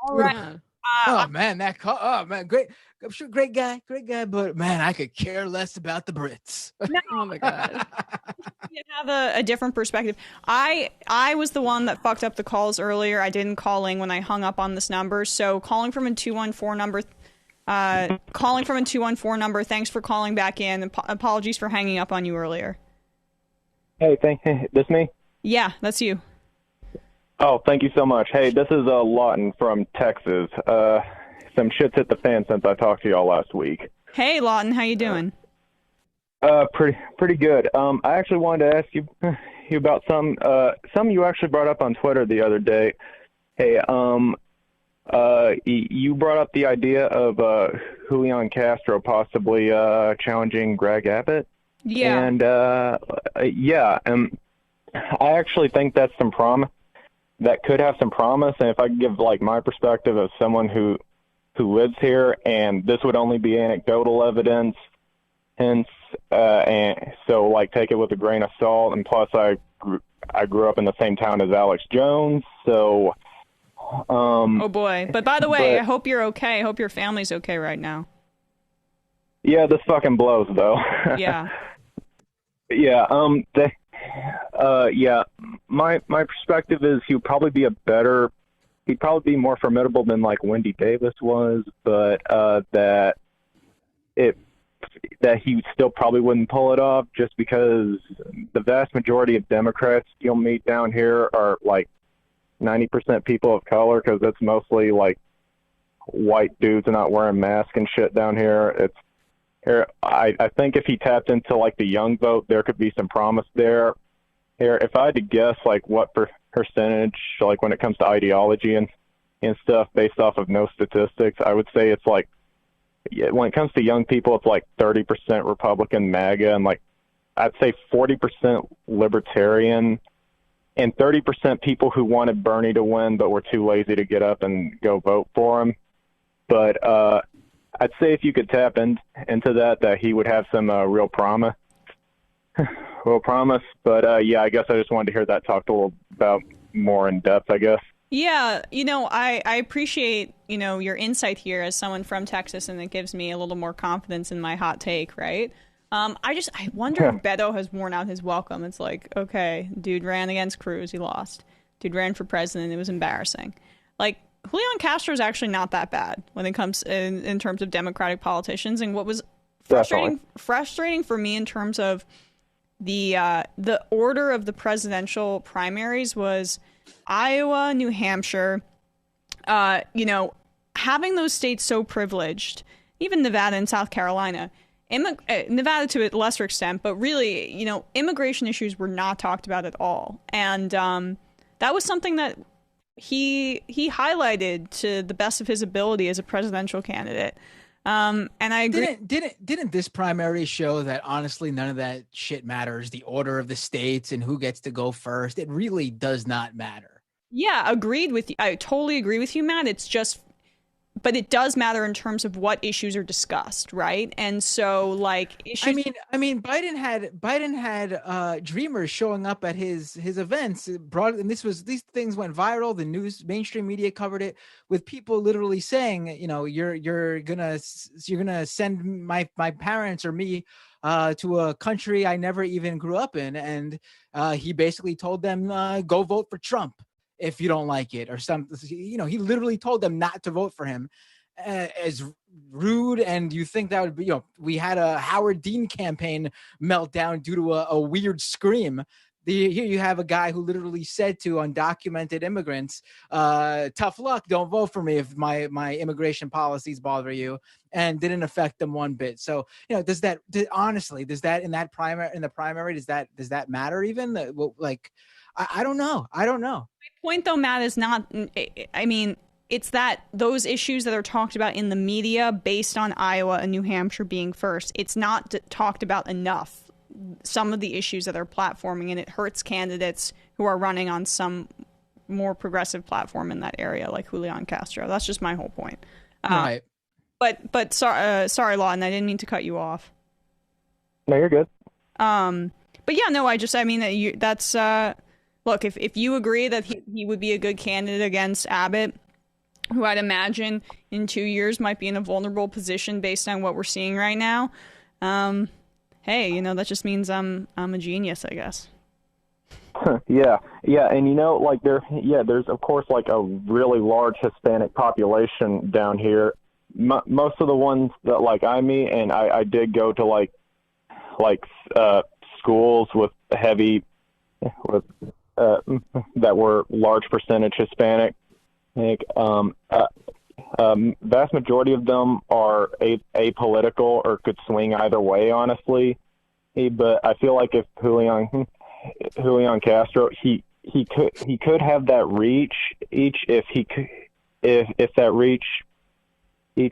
All right. Oh man, that call! Oh man, great! I'm sure, great guy, but man, I could care less about the Brits. No. Oh my god! You have a different perspective. I was the one that fucked up the calls earlier. I didn't call in when I hung up on this number. So calling from a 214 number. Thanks for calling back in. Apologies for hanging up on you earlier. Hey, this me? Yeah, that's you. Oh, thank you so much. Hey, this is Lawton from Texas. Some shit's hit the fan since I talked to y'all last week. Hey, Lawton, how you doing? Pretty good. I actually wanted to ask you about some you actually brought up on Twitter the other day. Hey, you brought up the idea of Julian Castro possibly challenging Greg Abbott. Yeah. And I actually think that's some promise. That could have some promise, and if I could give like my perspective of someone who lives here, and this would only be anecdotal evidence, hence, and so like take it with a grain of salt. And plus, I grew up in the same town as Alex Jones, so. Oh boy! But by the way, I hope you're okay. I hope your family's okay right now. Yeah, this fucking blows though. Yeah. Yeah. My perspective is he'd probably be more formidable than like Wendy Davis was, but that he still probably wouldn't pull it off just because the vast majority of Democrats you'll meet down here are like 90% people of color, because it's mostly like white dudes not wearing masks and shit down here. I think if he tapped into like the young vote, there could be some promise there. Here, if I had to guess, like what percentage, like when it comes to ideology and stuff, based off of no statistics, I would say it's like, when it comes to young people, it's like 30% Republican MAGA, and like I'd say 40% Libertarian, and 30% people who wanted Bernie to win but were too lazy to get up and go vote for him. But I'd say if you could tap into that he would have some real promise. But yeah, I guess I just wanted to hear that talked a little about more in depth, I guess. Yeah, I appreciate, your insight here as someone from Texas, and it gives me a little more confidence in my hot take, right? I wonder if Beto has worn out his welcome. It's like, okay, dude ran against Cruz, he lost. Dude ran for president, it was embarrassing. Like, Julian Castro is actually not that bad when it comes in terms of Democratic politicians. And what was frustrating for me in terms of the order of the presidential primaries was Iowa, New Hampshire, having those states so privileged, even Nevada and South Carolina, Nevada to a lesser extent, but really, immigration issues were not talked about at all. And that was something that he highlighted to the best of his ability as a presidential candidate. And I agree. Didn't this primary show that honestly none of that shit matters? The order of the states and who gets to go first, it really does not matter. Yeah, agreed with you. I totally agree with you, Matt. It's just, but it does matter in terms of what issues are discussed, right? And so, like, issues. I mean, Biden had dreamers showing up at his events. And these things went viral. The mainstream media covered it with people literally saying, you're gonna send my parents or me to a country I never even grew up in, and he basically told them, go vote for Trump if you don't like it, or something. He literally told them not to vote for him. As rude, and you think that would be, we had a Howard Dean campaign meltdown due to a weird scream. Here you have a guy who literally said to undocumented immigrants, tough luck, don't vote for me if my immigration policies bother you, and didn't affect them one bit. So, does that in the primary, does that matter even? I don't know. My point, though, Matt, is not, it's that those issues that are talked about in the media based on Iowa and New Hampshire being first, it's not talked about enough. Some of the issues that are platforming, and it hurts candidates who are running on some more progressive platform in that area, like Julian Castro. That's just my whole point. Right. But sorry, Lawton, I didn't mean to cut you off. No, you're good. But yeah, no, that's look, if you agree that he would be a good candidate against Abbott, who I'd imagine in 2 years might be in a vulnerable position based on what we're seeing right now, hey, that just means I'm a genius, I guess. Yeah, and there's of course like a really large Hispanic population down here. Most of the ones that like I meet, and I did go to like schools with that were large percentage Hispanic. Vast majority of them are apolitical or could swing either way, honestly. But I feel like if Julian Castro, he could have that reach if that reach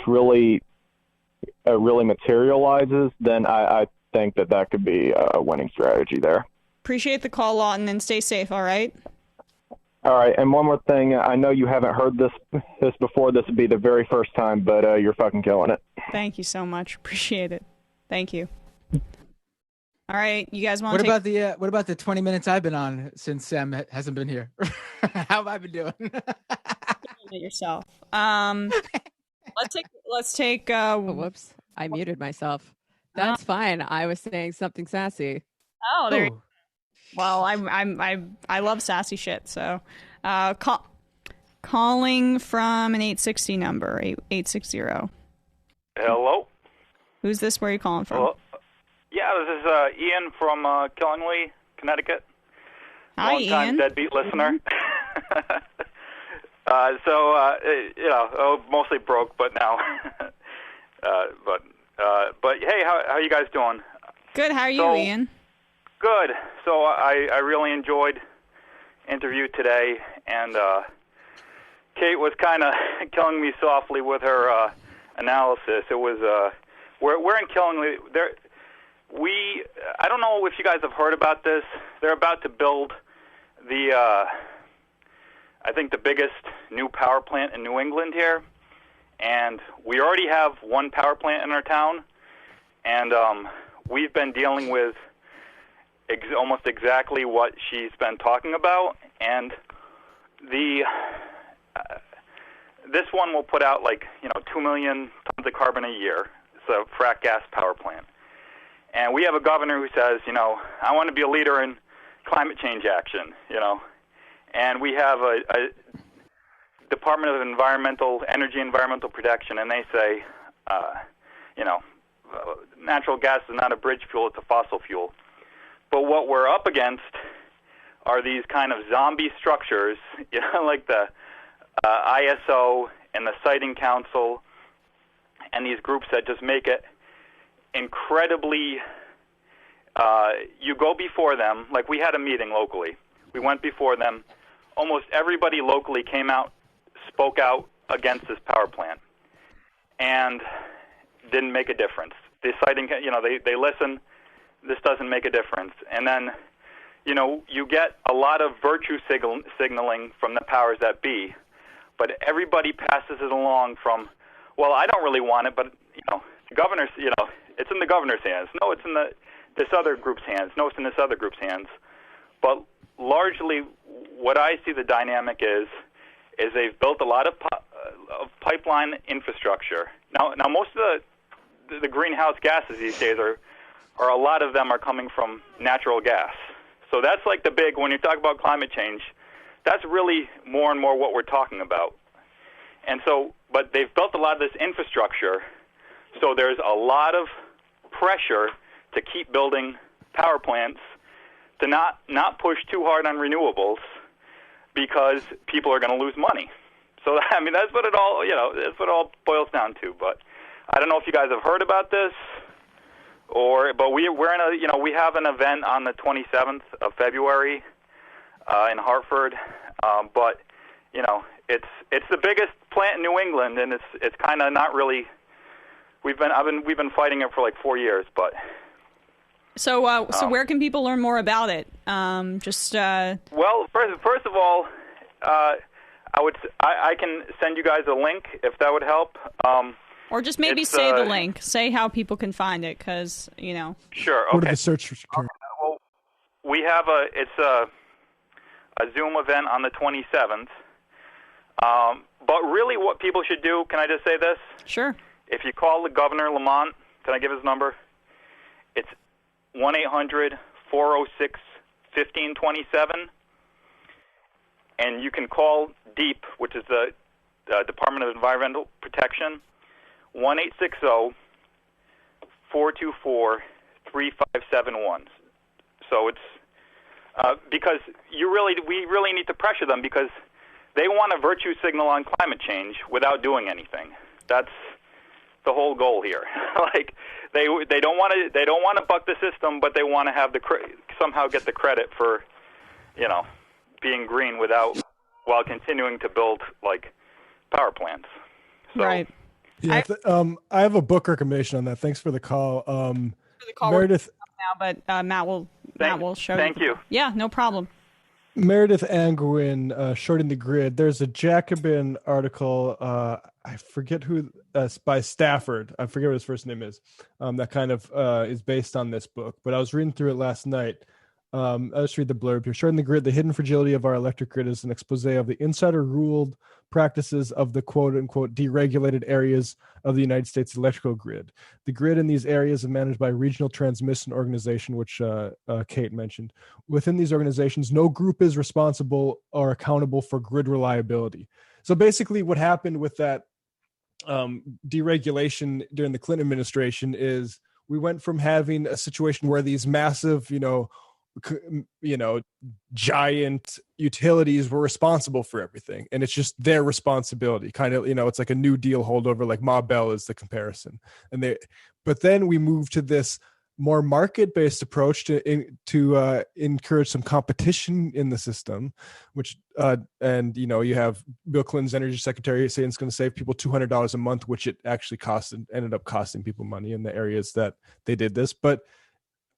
really materializes, then I think that could be a winning strategy there. Appreciate the call, Lawton, and stay safe, all right? All right, and one more thing. I know you haven't heard this before. This would be the very first time, but you're fucking killing it. Thank you so much. Appreciate it. Thank you. All right, you guys want to what about the 20 minutes I've been on since Sam hasn't been here? How have I been doing? Yourself. Let's take whoops. I muted myself. That's fine. I was saying something sassy. Oh, there. Well, I love sassy shit. So, calling from an 860 number, 860. Hello. Who's this? Where are you calling from? Hello. Yeah, this is Ian from Killingly, Connecticut. Hi, Long-time Ian. deadbeat listener. Mostly broke, but now. But hey, how are you guys doing? Good. How are you, Ian? Good. So I really enjoyed interview today, and Kate was kind of killing me softly with her analysis. It was we're in Killingly. I don't know if you guys have heard about this. They're about to build I think the biggest new power plant in New England here, and we already have one power plant in our town, and we've been dealing with almost exactly what she's been talking about, and this one will put out 2 million tons of carbon a year. It's a frack gas power plant, and we have a governor who says, I want to be a leader in climate change action, and we have a Department of Environmental Protection, and they say, natural gas is not a bridge fuel, it's a fossil fuel. But what we're up against are these kind of zombie structures, like the ISO and the Siting Council, and these groups that just make it incredibly, you go before them, like we had a meeting locally. We went before them. Almost everybody locally came out, spoke out against this power plant, and didn't make a difference. The Siting, they listen. This doesn't make a difference. And then, you get a lot of virtue signaling from the powers that be, but everybody passes it along from, well, I don't really want it, but, the governor's, it's in the governor's hands. No, it's in this other group's hands. No, it's in this other group's hands. But largely, what I see the dynamic is they've built a lot of pipeline infrastructure. Now most of the greenhouse gases these days are a lot of them are coming from natural gas. So that's like the big, when you talk about climate change, that's really more and more what we're talking about. And so, but they've built a lot of this infrastructure, so there's a lot of pressure to keep building power plants, to not push too hard on renewables, because people are going to lose money. So that's what it all that's what it all boils down to. But I don't know if you guys have heard about this, but we're in we have an event on the 27th of February in Hartford. But it's the biggest plant in New England, and it's kind of not really. We've been fighting it for like 4 years, but. So where can people learn more about it? Well, first of all, I can send you guys a link if that would help. Or just maybe say the link. Say how people can find it, because Sure. Okay. Go to the search term. Well, we have a Zoom event on the 27th. But really, what people should do? Can I just say this? Sure. If you call the Governor Lamont, can I give his number? It's 1-800-406-1527, and you can call DEEP, which is the Department of Environmental Protection, 1-860-424-3571. So it's because we really need to pressure them, because they want a virtue signal on climate change without doing anything. That's the whole goal here. Like they don't want to buck the system, but they want to have somehow get the credit for being green while continuing to build like power plants. So, right. Yeah, I have a book recommendation on that. Thanks for the call. Meredith now, but Matt will show you. Thank you. Yeah, no problem. Meredith Angwin, Shorting the Grid. There's a Jacobin article, I forget who, by Stafford. I forget what his first name is, that kind of is based on this book. But I was reading through it last night. I'll just read the blurb here. Shorting the Grid, the hidden fragility of our electric grid is an expose of the insider-ruled practices of the quote-unquote deregulated areas of the United States electrical grid. The grid in these areas is managed by a regional transmission organization, which Kate mentioned. Within these organizations, no group is responsible or accountable for grid reliability. So basically what happened with that deregulation during the Clinton administration is we went from having a situation where these massive, giant utilities were responsible for everything, and it's just their responsibility. Kind of, it's like a New Deal holdover, like Ma Bell is the comparison. But then we move to this more market-based approach to encourage some competition in the system, which you have Bill Clinton's energy secretary saying it's going to save people $200 a month, which it actually ended up costing people money in the areas that they did this. But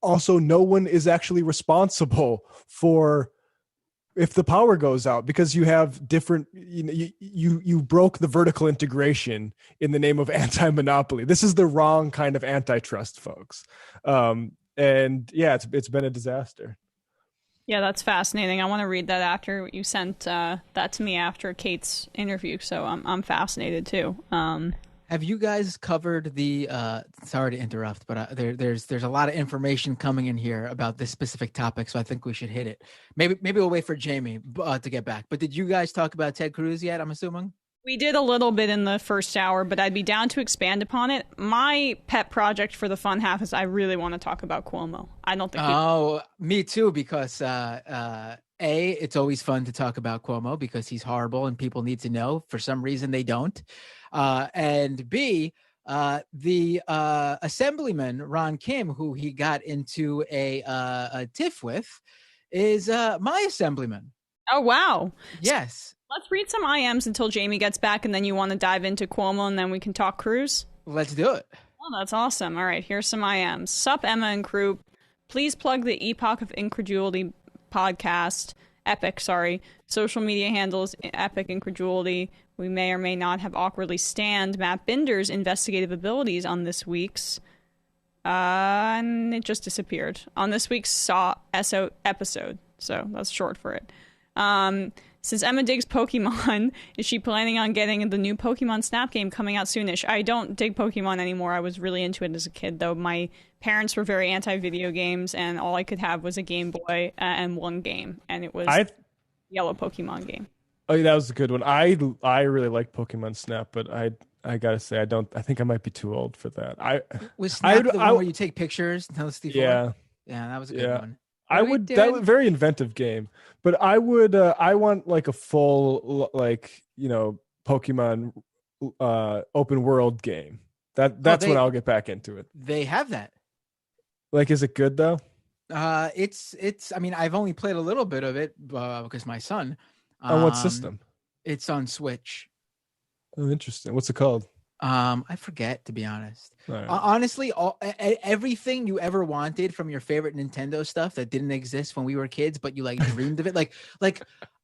also, no one is actually responsible for if the power goes out, because you have different, you broke the vertical integration in the name of anti-monopoly. This is the wrong kind of antitrust, folks. And yeah, it's been a disaster. Yeah, that's fascinating. I want to read that after you sent that to me after Kate's interview. So I'm fascinated too. Have you guys covered the? Sorry to interrupt, but there's a lot of information coming in here about this specific topic, so I think we should hit it. Maybe we'll wait for Jamie to get back. But did you guys talk about Ted Cruz yet? I'm assuming. We did a little bit in the first hour, but I'd be down to expand upon it. My pet project for the fun half is I really want to talk about Cuomo. I don't think. Me too, because it's always fun to talk about Cuomo because he's horrible and people need to know. For some reason, they don't. And B, the Assemblyman Ron Kim, who he got into a tiff with, is my Assemblyman. Oh, wow. Yes. Let's read some IMs until Jamie gets back, and then you want to dive into Cuomo, and then we can talk Cruz? Let's do it. Oh, that's awesome. All right, here's some IMs. Sup, Emma and crew. Please plug the Epoch of Incredulity podcast. Epic, sorry. Social media handles Epic Incredulity. We may or may not have awkwardly stand Matt Binder's investigative abilities on this week's... and it just disappeared. On this week's Saw SO episode. So that's short for it. Since Emma digs Pokemon, is she planning on getting the new Pokemon Snap game coming out soonish? I don't dig Pokemon anymore. I was really into it as a kid, though. My parents were very anti-video games, and all I could have was a Game Boy and one game, and it was yellow Pokemon game. Oh, that was a good one. I really like Pokemon Snap, but I gotta say I think I might be too old for that. Was Snap the one where you take pictures and tell us yeah, that was a good one. That was a very inventive game, but I want like a full Pokemon open world game. That's when I'll get back into it. They have that. Like, is it good though? It's. I mean, I've only played a little bit of it because my son. On what system? It's on Switch. Oh, interesting. What's it called? I forget, to be honest. Right. Honestly, everything you ever wanted from your favorite Nintendo stuff that didn't exist when we were kids, but you dreamed of it. Like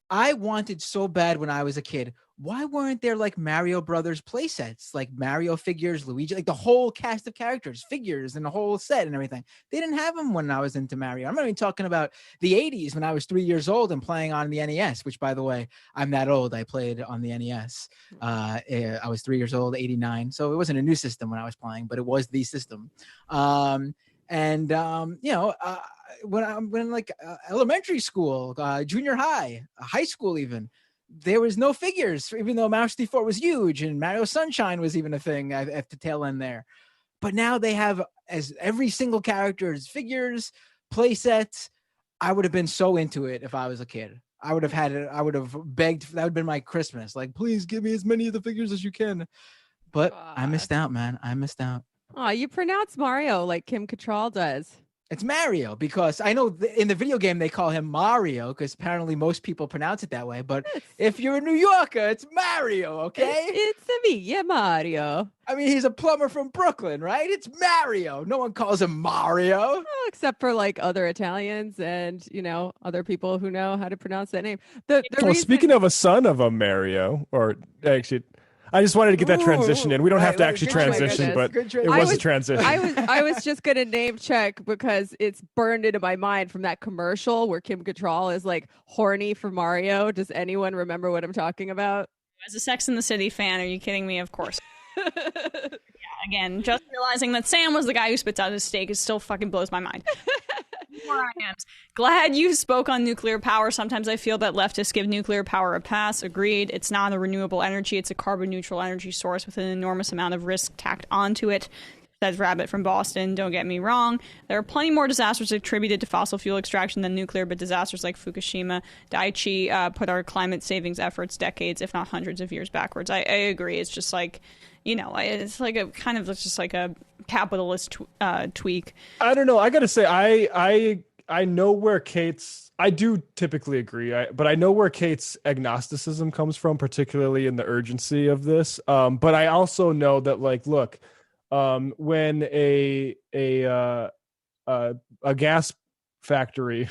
I wanted so bad when I was a kid. Why weren't there Mario Brothers playsets, like Mario figures, Luigi, like the whole cast of characters, figures, and the whole set and everything? They didn't have them when I was into Mario. I'm not even talking about the 80s when I was 3 years old and playing on the NES, which, by the way, I'm that old. I played on the NES. I was 3 years old, 89. So it wasn't a new system when I was playing, but it was the system. When elementary school, junior high, high school even, there was no figures, even though Mouse D4 was huge and Mario Sunshine was even a thing at the tail end there. But now they have as every single character's figures, play sets. I would have been so into it if I was a kid. I would have had it. I would have begged. That would have been my Christmas. Like, please give me as many of the figures as you can. But I missed out, man. I missed out. Oh, you pronounce Mario like Kim Cattrall does. It's Mario, because I know in the video game they call him Mario because apparently most people pronounce it that way. But if you're a New Yorker, it's Mario, okay? It's me, yeah, Mario. I mean, he's a plumber from Brooklyn, right? It's Mario. No one calls him Mario. Well, except for other Italians and, other people who know how to pronounce that name. Speaking of a son of a Mario, or actually... I just wanted to get that transition in. We don't have to actually transition, but it was a transition. I was just going to name check because it's burned into my mind from that commercial where Kim Cattrall is horny for Mario. Does anyone remember what I'm talking about? As a Sex and the City fan, are you kidding me? Of course. Again, just realizing that Sam was the guy who spits out his steak still fucking blows my mind. More IMs. Glad you spoke on nuclear power. Sometimes I feel that leftists give nuclear power a pass. Agreed. It's not a renewable energy. It's a carbon neutral energy source with an enormous amount of risk tacked onto it. Says Rabbit from Boston. Don't get me wrong. There are plenty more disasters attributed to fossil fuel extraction than nuclear, but disasters like Fukushima, Daiichi put our climate savings efforts decades, if not hundreds of years backwards. I agree. It's just like, it's like a kind of just like a capitalist tweak. I don't know. I got to say, I know where I do typically agree, but I know where Kate's agnosticism comes from, particularly in the urgency of this. But I also know that, like, look, when a gas factory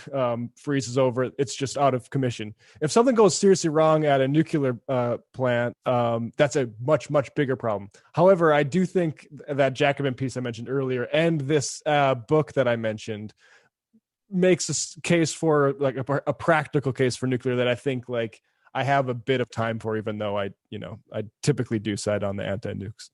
freezes over, it's just out of commission. If something goes seriously wrong at a nuclear plant, that's a much, much bigger problem. However, I do think that Jacobin piece I mentioned earlier and this book that I mentioned makes a case for, like, a practical case for nuclear that I think, like, I have a bit of time for, even though I typically do side on the anti-nukes.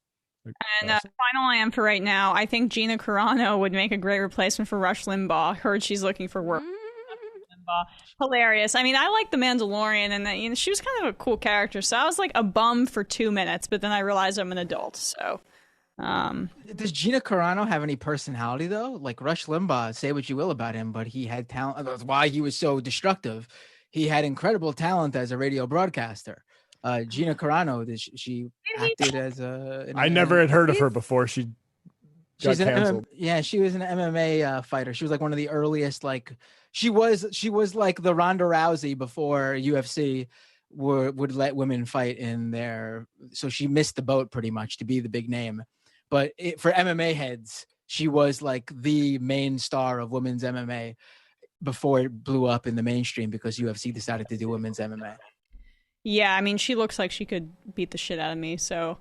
And final I am for right now. I think Gina Carrano would make a great replacement for Rush Limbaugh. Heard she's looking for work. Limbaugh. Hilarious. I mean, I like The Mandalorian, and she was kind of a cool character. So I was like a bum for 2 minutes, but then I realized I'm an adult. So, does Gina Carrano have any personality though? Like Rush Limbaugh, say what you will about him, but he had talent. That's why he was so destructive. He had incredible talent as a radio broadcaster. Gina Carrano, she acted as I never had heard of her before. She got canceled. She was an MMA fighter. She was like one of the earliest. Like she was like the Ronda Rousey before UFC would let women fight in their. So she missed the boat pretty much to be the big name. But for MMA heads, she was like the main star of women's MMA before it blew up in the mainstream because UFC decided to do women's MMA. Yeah, I mean, she looks like she could beat the shit out of me. So,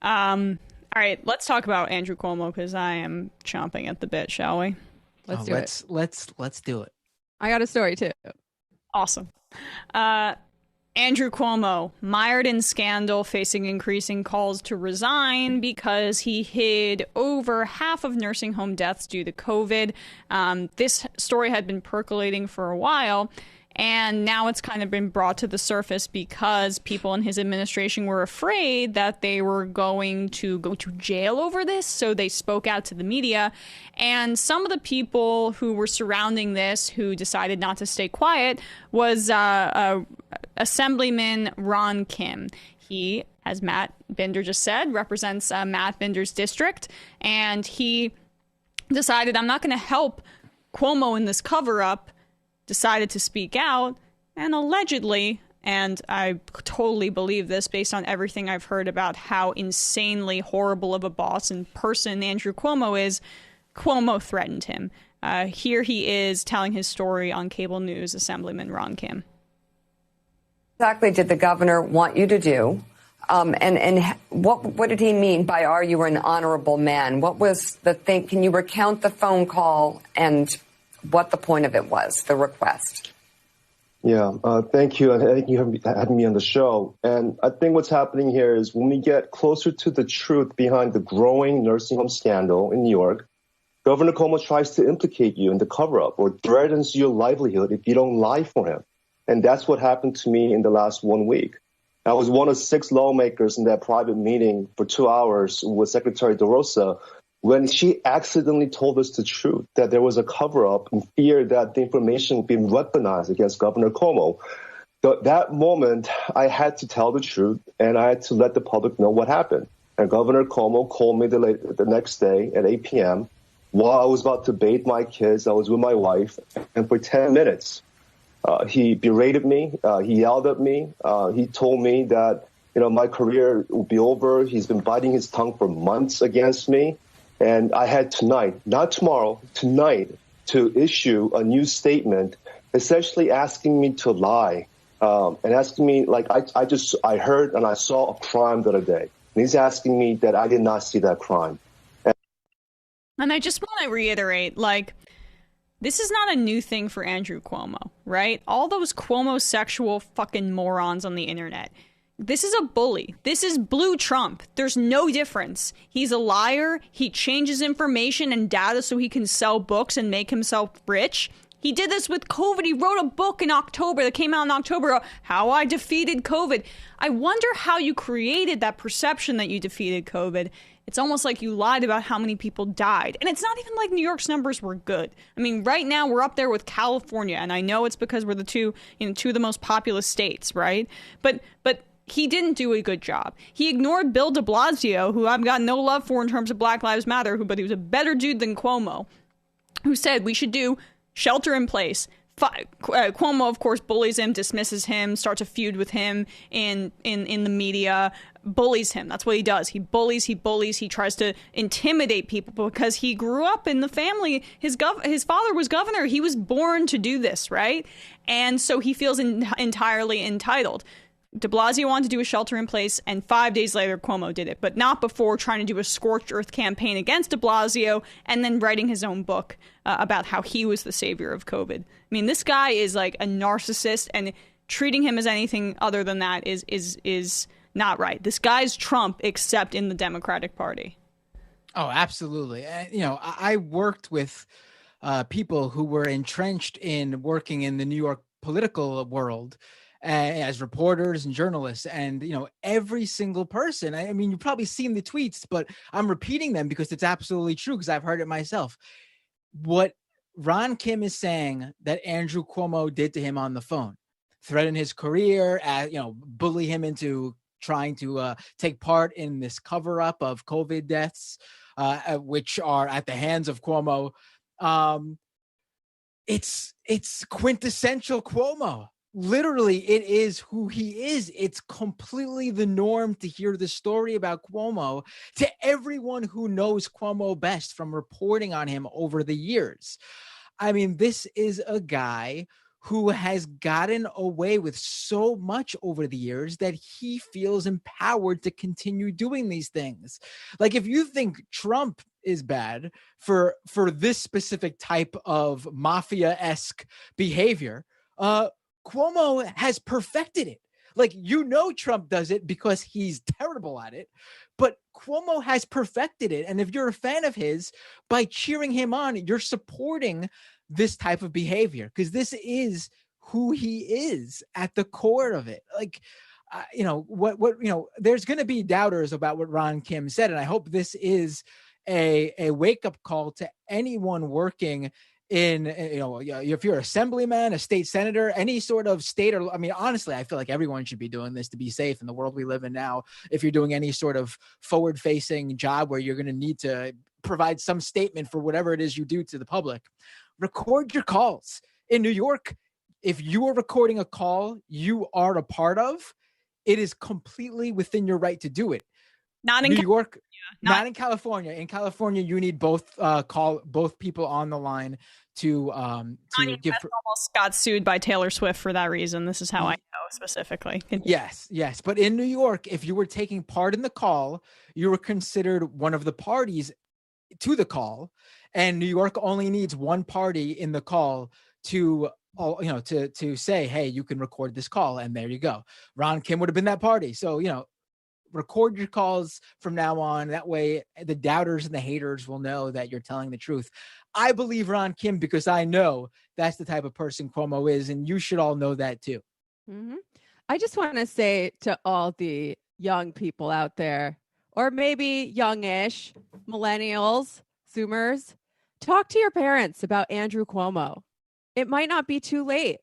all right, let's talk about Andrew Cuomo because I am chomping at the bit, shall we? Let's do it. Let's do it. I got a story too. Awesome. Andrew Cuomo, mired in scandal, facing increasing calls to resign because he hid over half of nursing home deaths due to COVID. This story had been percolating for a while, and now it's kind of been brought to the surface because people in his administration were afraid that they were going to go to jail over this, so they spoke out to the media. And some of the people who were surrounding this, who decided not to stay quiet, was Assemblyman Ron Kim. He, as Matt Binder just said, represents Matt Binder's district, and he decided, I'm not going to help Cuomo in this cover-up, decided to speak out, and allegedly, and I totally believe this based on everything I've heard about how insanely horrible of a boss and person Andrew Cuomo is, Cuomo threatened him. Here he is telling his story on cable news, Assemblyman Ron Kim. Exactly did the governor want you to do? And what did he mean by "are you an honorable man"? What was the thing? Can you recount the phone call and what the point of it was, the request? Yeah, thank you. And thank you for having me on the show. And I think what's happening here is when we get closer to the truth behind the growing nursing home scandal in New York, Governor Cuomo tries to implicate you in the cover-up or threatens your livelihood if you don't lie for him. And that's what happened to me in the last 1 week. I was one of 6 lawmakers in that private meeting for 2 hours with Secretary DeRosa when she accidentally told us the truth, that there was a cover-up and fear that the information would be weaponized against Governor Cuomo. That moment, I had to tell the truth, and I had to let the public know what happened. And Governor Cuomo called me the next day at 8 p.m. while I was about to bathe my kids. I was with my wife, and for 10 minutes, he berated me. He yelled at me. He told me that, my career will be over. He's been biting his tongue for months against me. And I had tonight, not tomorrow, tonight, to issue a new statement, essentially asking me to lie, and asking me, like, I heard and I saw a crime the other day. And he's asking me that I did not see that crime. And I just want to reiterate, like, this is not a new thing for Andrew Cuomo, right? All those Cuomo-sexual fucking morons on the internet. This is a bully. This is blue Trump. There's no difference. He's a liar. He changes information and data so he can sell books and make himself rich. He did this with COVID. He wrote a book in October that came out in October, How I Defeated COVID. I wonder how you created that perception that you defeated COVID. It's almost like you lied about how many people died. And it's not even like New York's numbers were good. I mean, right now we're up there with California, and I know it's because we're the two of the most populous states, right? But he didn't do a good job. He ignored Bill de Blasio, who I've got no love for in terms of Black Lives Matter, but he was a better dude than Cuomo, who said we should do shelter in place. Cuomo, of course, bullies him, dismisses him, starts a feud with him in the media, bullies him. That's what he does. He bullies. He tries to intimidate people because he grew up in the family. His father was governor. He was born to do this, right? And so he feels entirely entitled. De Blasio wanted to do a shelter in place, and 5 days later, Cuomo did it, but not before trying to do a scorched earth campaign against de Blasio and then writing his own book about how he was the savior of COVID. I mean, this guy is like a narcissist, and treating him as anything other than that is not right. This guy's Trump, except in the Democratic Party. Oh, absolutely. I worked with people who were entrenched in working in the New York political world as reporters and journalists, and every single person, I mean, you've probably seen the tweets, but I'm repeating them because it's absolutely true, because I've heard it myself. What Ron Kim is saying that Andrew Cuomo did to him on the phone, threaten his career, bully him into trying to take part in this cover-up of COVID deaths, which are at the hands of Cuomo. It's quintessential Cuomo. Literally, it is who he is. It's completely the norm to hear the story about Cuomo to everyone who knows Cuomo best from reporting on him over the years. I mean, this is a guy who has gotten away with so much over the years that he feels empowered to continue doing these things. Like, if you think Trump is bad for this specific type of mafia-esque behavior, Cuomo has perfected it. Like, Trump does it because he's terrible at it, but Cuomo has perfected it. And if you're a fan of his, by cheering him on, you're supporting this type of behavior, because this is who he is at the core of it. Like, there's going to be doubters about what Ron Kim said. And I hope this is a wake-up call to anyone working in, if you're an assemblyman, a state senator, any sort of state, or, I mean, honestly, I feel like everyone should be doing this to be safe in the world we live in now. If you're doing any sort of forward-facing job where you're going to need to provide some statement for whatever it is you do to the public, record your calls. In New York, if you are recording a call you are a part of, it is completely within your right to do it. Not in New York, not in California. In California, you need both people on the line to give. Almost got sued by Taylor Swift for that reason. This is how I know specifically. Yes. But in New York, if you were taking part in the call, you were considered one of the parties to the call, and New York only needs one party in the call to say, hey, you can record this call, and there you go. Ron Kim would have been that party. So record your calls from now on. That way the doubters and the haters will know that you're telling the truth. I believe Ron Kim because I know that's the type of person Cuomo is, and you should all know that too. Mm-hmm. I just want to say to all the young people out there, or maybe youngish, millennials, Zoomers, talk to your parents about Andrew Cuomo. It might not be too late.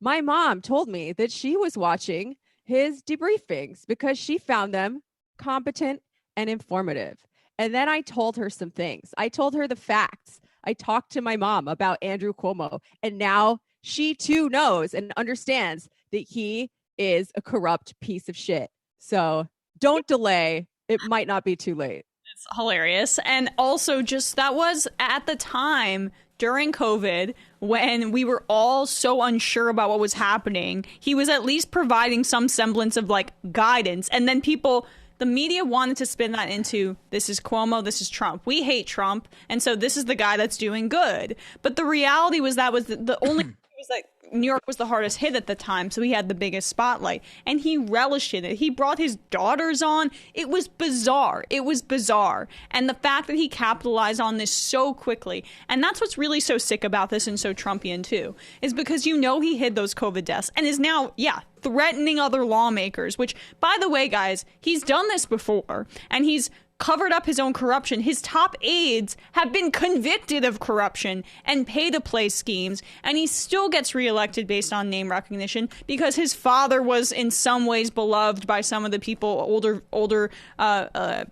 My mom told me that she was watching his debriefings because she found them competent and informative. And then I told her some things. I told her the facts. I talked to my mom about Andrew Cuomo, and now she too knows and understands that he is a corrupt piece of shit. So don't delay. It might not be too late. It's hilarious. And also, just that was at the time during COVID when we were all so unsure about what was happening. He was at least providing some semblance of like guidance. And then the media wanted to spin that into, this is Cuomo, this is Trump. We hate Trump. And so this is the guy that's doing good. But the reality was that was the only was like New York was the hardest hit at the time, so he had the biggest spotlight, and he relished in it. He brought his daughters on. It was bizarre. It was bizarre. And the fact that he capitalized on this so quickly, and that's what's really so sick about this and so Trumpian too, is because he hid those COVID deaths and is now, threatening other lawmakers, which, by the way, guys, he's done this before, and he's covered up his own corruption. His top aides have been convicted of corruption and pay-to-play schemes, and he still gets reelected based on name recognition because his father was in some ways beloved by some of the people, older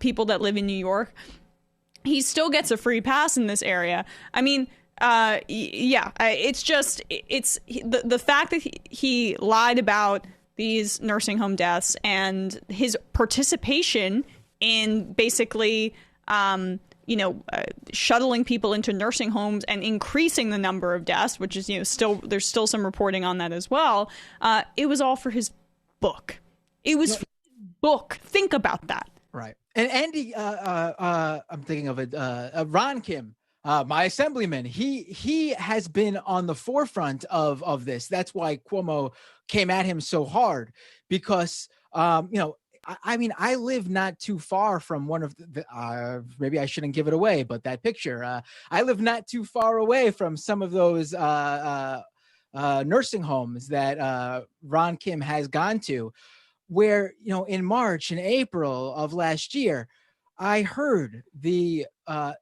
people that live in New York. He still gets a free pass in this area. I mean, it's the fact that he lied about these nursing home deaths and his participation in basically, shuttling people into nursing homes and increasing the number of deaths, which is, there's still some reporting on that as well. It was all for his book. It was for his book. Think about that. Right. And Andy, I'm thinking of it, Ron Kim, my assemblyman, he has been on the forefront of this. That's why Cuomo came at him so hard because, I live not too far from one of the, maybe I shouldn't give it away, but that picture, I live not too far away from some of those nursing homes that Ron Kim has gone to, where, in March and April of last year, I heard the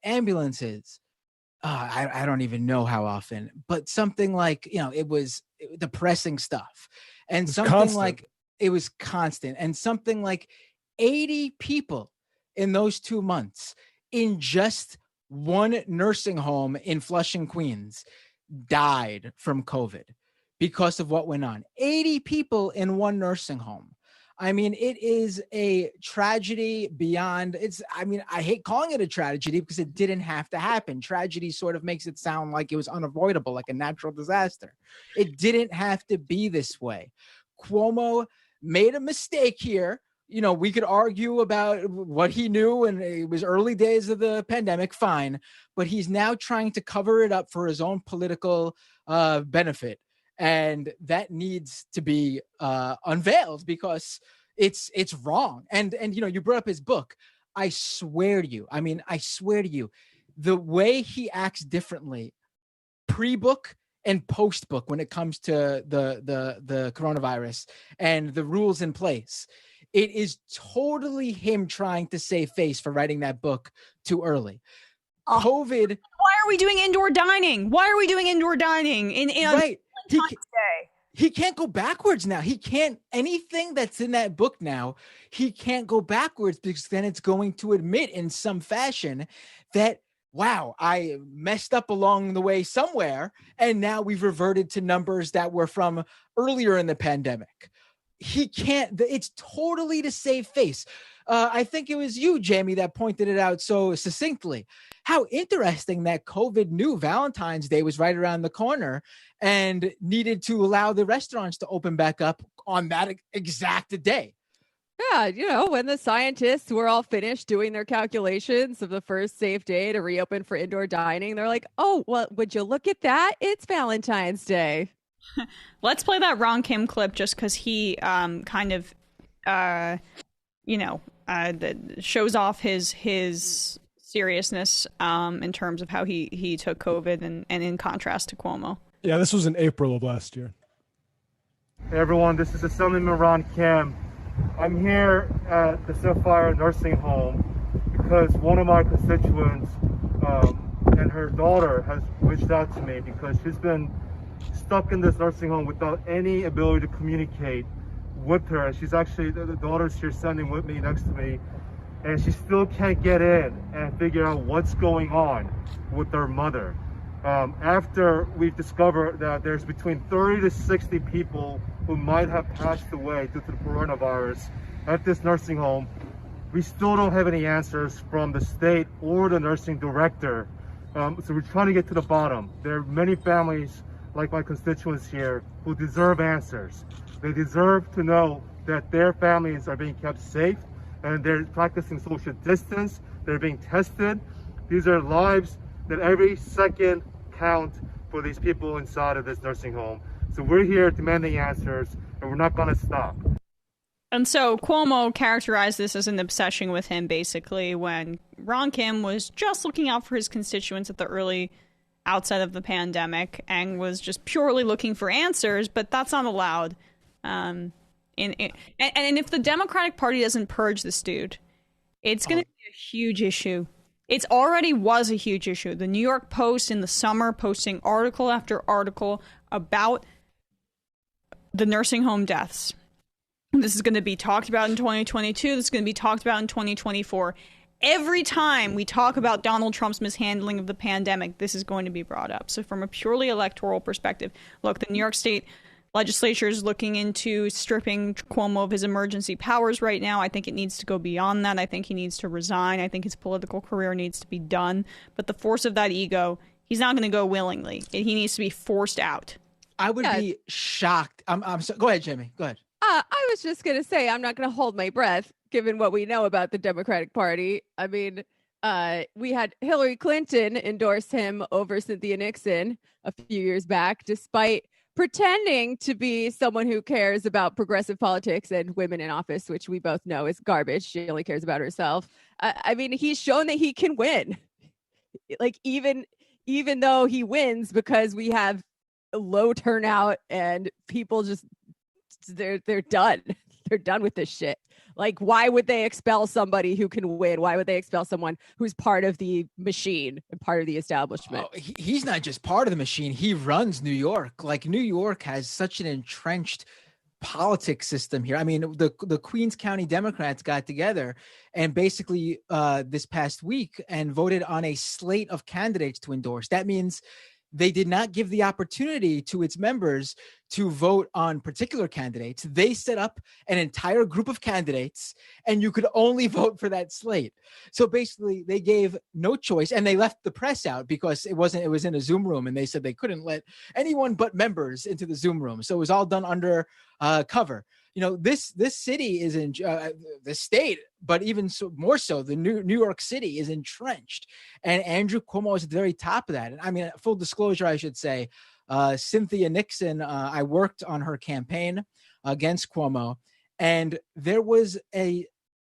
ambulances, I don't even know how often, but something like, it was depressing stuff. And something constant. Like, it was constant, and something like 80 people in those 2 months in just one nursing home in Flushing, Queens, died from COVID because of what went on. 80 people in one nursing home. I mean, it is a tragedy beyond I hate calling it a tragedy because it didn't have to happen. Tragedy sort of makes it sound like it was unavoidable, like a natural disaster. It didn't have to be this way. Cuomo made a mistake here. We could argue about what he knew, and it was early days of the pandemic, fine, but he's now trying to cover it up for his own political benefit. And that needs to be unveiled because it's wrong. And you brought up his book. I swear to you, the way he acts differently pre-book and post-book when it comes to the coronavirus and the rules in place, it is totally him trying to save face for writing that book too early. COVID. Why are we doing indoor dining? In right. He can't go backwards now. He can't, anything that's in that book now, he can't go backwards because then it's going to admit in some fashion that, wow, I messed up along the way somewhere, and now we've reverted to numbers that were from earlier in the pandemic. He can't, it's totally to save face. I think it was you, Jamie, that pointed it out so succinctly. How interesting that COVID knew Valentine's Day was right around the corner and needed to allow the restaurants to open back up on that exact day. Yeah, when the scientists were all finished doing their calculations of the first safe day to reopen for indoor dining, they're like, oh, well, would you look at that? It's Valentine's Day. Let's play that Ron Kim clip just because he shows off his seriousness in terms of how he took COVID and in contrast to Cuomo. Yeah, this was in April of last year. Hey everyone, this is Assemblyman Ron Kim. I'm here at the Sapphire Nursing Home because one of my constituents and her daughter has reached out to me because she's been stuck in this nursing home without any ability to communicate with her. She's actually, the daughter's here standing with me, next to me, and she still can't get in and figure out what's going on with her mother. After we've discovered that there's between 30 to 60 people who might have passed away due to the coronavirus at this nursing home, we still don't have any answers from the state or the nursing director. So we're trying to get to the bottom. There are many families like my constituents here who deserve answers. They deserve to know that their families are being kept safe and they're practicing social distance, they're being tested. These are lives that every second count for these people inside of this nursing home. So we're here demanding answers, and we're not going to stop. And so Cuomo characterized this as an obsession with him, basically, when Ron Kim was just looking out for his constituents at the early outset of the pandemic and was just purely looking for answers, but that's not allowed. And if the Democratic Party doesn't purge this dude, it's going to be a huge issue. It already was a huge issue. The New York Post in the summer posting article after article about the nursing home deaths. This is going to be talked about in 2022. This is going to be talked about in 2024. Every time we talk about Donald Trump's mishandling of the pandemic, this is going to be brought up. So from a purely electoral perspective, look, the New York State legislature is looking into stripping Cuomo of his emergency powers right now. I think it needs to go beyond that. I think he needs to resign. I think his political career needs to be done. But the force of that ego, he's not going to go willingly. He needs to be forced out. I would be shocked. Go ahead, Jimmy. Go ahead. I was just going to say, I'm not going to hold my breath, given what we know about the Democratic Party. I mean, we had Hillary Clinton endorse him over Cynthia Nixon a few years back, despite pretending to be someone who cares about progressive politics and women in office, which we both know is garbage. She only cares about herself. I mean, he's shown that he can win. Like, even though he wins because we have low turnout and people just, they're done. They're done with this shit. Like, why would they expel somebody who can win? Why would they expel someone who's part of the machine and part of the establishment? Oh, he's not just part of the machine. He runs New York. Like, New York has such an entrenched politics system here. I mean, the Queens County Democrats got together and basically this past week and voted on a slate of candidates to endorse. That means they did not give the opportunity to its members to vote on particular candidates. They set up an entire group of candidates, and you could only vote for that slate. So basically, they gave no choice, and they left the press out because it was in a Zoom room, and they said they couldn't let anyone but members into the Zoom room. So it was all done under cover. You know, this city is in the state, but even more so, the New York City is entrenched, and Andrew Cuomo is at the very top of that. And I mean, full disclosure, I should say, Cynthia Nixon, I worked on her campaign against Cuomo, and there was a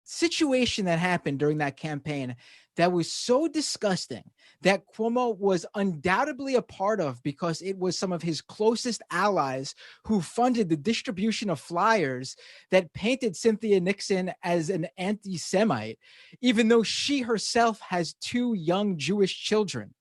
situation that happened during that campaign that was so disgusting that Cuomo was undoubtedly a part of, because it was some of his closest allies who funded the distribution of flyers that painted Cynthia Nixon as an anti-Semite, even though she herself has 2 young Jewish children.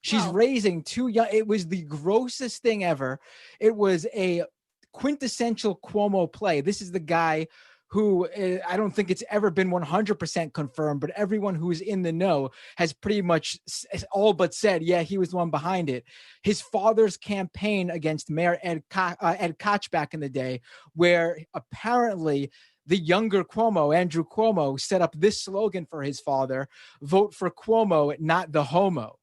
She's raising 2 young. It was the grossest thing ever. It was a quintessential Cuomo play. This is the guy who I don't think it's ever been 100% confirmed, but everyone who's in the know has pretty much all but said, yeah, he was the one behind it. His father's campaign against Mayor Ed Koch back in the day, where apparently the younger Cuomo, Andrew Cuomo, set up this slogan for his father: vote for Cuomo, not the homo.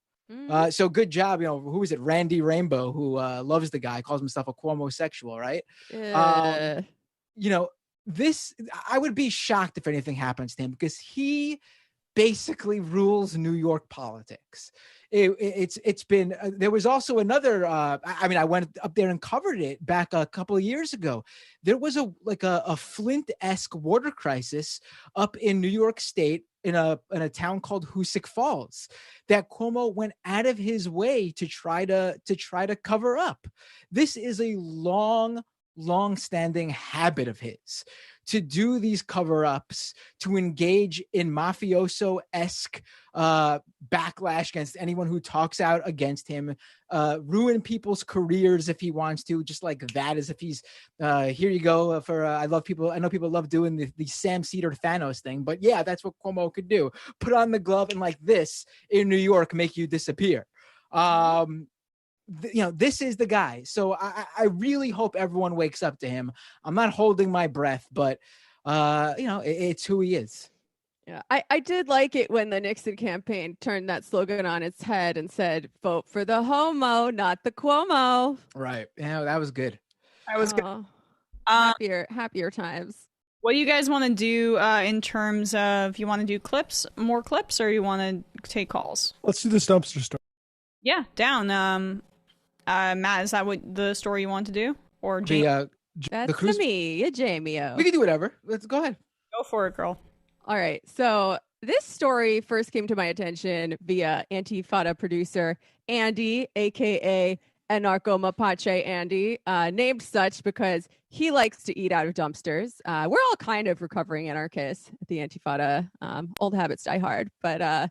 So good job. You know, who is it? Randy Rainbow, who loves the guy, calls himself a Cuomo-sexual, right? You know, I would be shocked if anything happens to him, because he basically rules New York politics. It's been there was also another I mean, I went up there and covered it back a couple of years ago. There was a Flint-esque water crisis up in New York State in a town called Hoosick Falls that Cuomo went out of his way to try to cover up. This is a long-standing habit of his to do these cover-ups, to engage in mafioso-esque backlash against anyone who talks out against him, ruin people's careers if he wants to, just like that, as if he's here you go for I know people love doing the Sam Seder Thanos thing, but yeah, that's what Cuomo could do. Put on the glove and like this in New York, make you disappear. You know, this is the guy. So I really hope everyone wakes up to him. I'm not holding my breath, but you know, it's who he is. Yeah, I did like it when the Nixon campaign turned that slogan on its head and said, vote for the homo, not the Cuomo. Right. Yeah, that was good. That was good. Happier times. What do you guys want to do in terms of, you want to do more clips, or you want to take calls? Let's do this dumpster story. Yeah, down. Matt, is that what the story you want to do? Or Jamie? That's to me, Jamie-o. We can do whatever. Let's go ahead. Go for it, girl. All right. So this story first came to my attention via Antifada producer Andy, aka Anarcho Mapache Andy, named such because he likes to eat out of dumpsters. We're all kind of recovering anarchists at the Antifada. Old habits die hard. But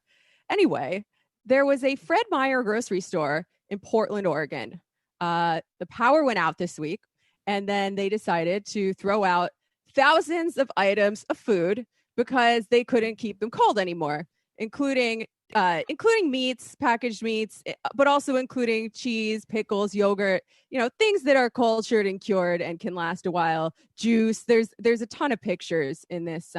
anyway, there was a Fred Meyer grocery store in Portland, Oregon. The power went out this week, and then they decided to throw out thousands of items of food because they couldn't keep them cold anymore, including meats, packaged meats, but also including cheese, pickles, yogurt, things that are cultured and cured and can last a while. Juice. There's a ton of pictures in this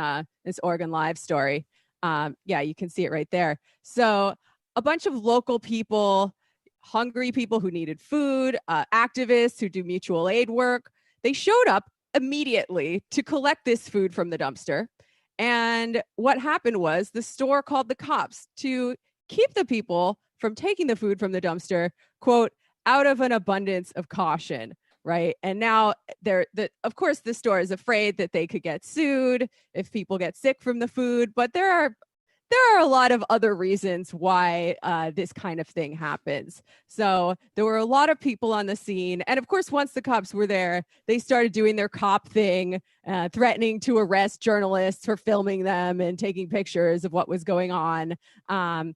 Oregon Live story. Yeah, you can see it right there. So a bunch of local people, hungry people who needed food, activists who do mutual aid work, they showed up immediately to collect this food from the dumpster. And what happened was the store called the cops to keep the people from taking the food from the dumpster, quote, out of an abundance of caution, right? And now of course, the store is afraid that they could get sued if people get sick from the food, but there are a lot of other reasons why this kind of thing happens. So there were a lot of people on the scene. And of course, once the cops were there, they started doing their cop thing, threatening to arrest journalists for filming them and taking pictures of what was going on. And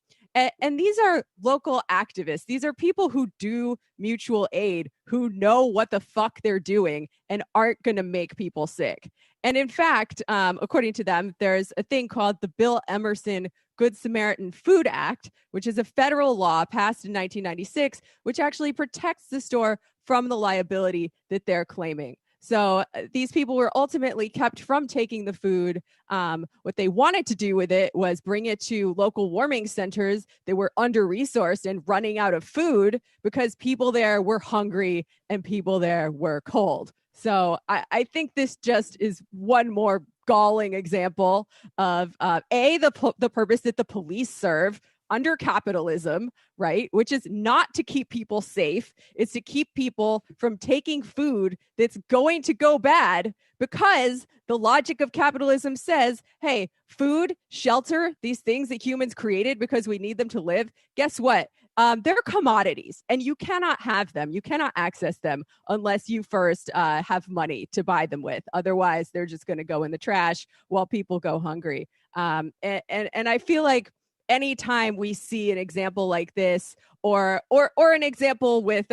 these are local activists. These are people who do mutual aid, who know what the fuck they're doing and aren't going to make people sick. And in fact, according to them, there's a thing called the Bill Emerson Good Samaritan Food Act, which is a federal law passed in 1996, which actually protects the store from the liability that they're claiming. So these people were ultimately kept from taking the food. What they wanted to do with it was bring it to local warming centers that were under-resourced and running out of food because people there were hungry and people there were cold. So I think this just is one more galling example of the purpose that the police serve under capitalism, right? Which is not to keep people safe. It's to keep people from taking food that's going to go bad because the logic of capitalism says, hey, food, shelter, these things that humans created because we need them to live, guess what? They're commodities and you cannot have them. You cannot access them unless you first have money to buy them with. Otherwise, they're just going to go in the trash while people go hungry. And I feel like anytime we see an example like this or an example with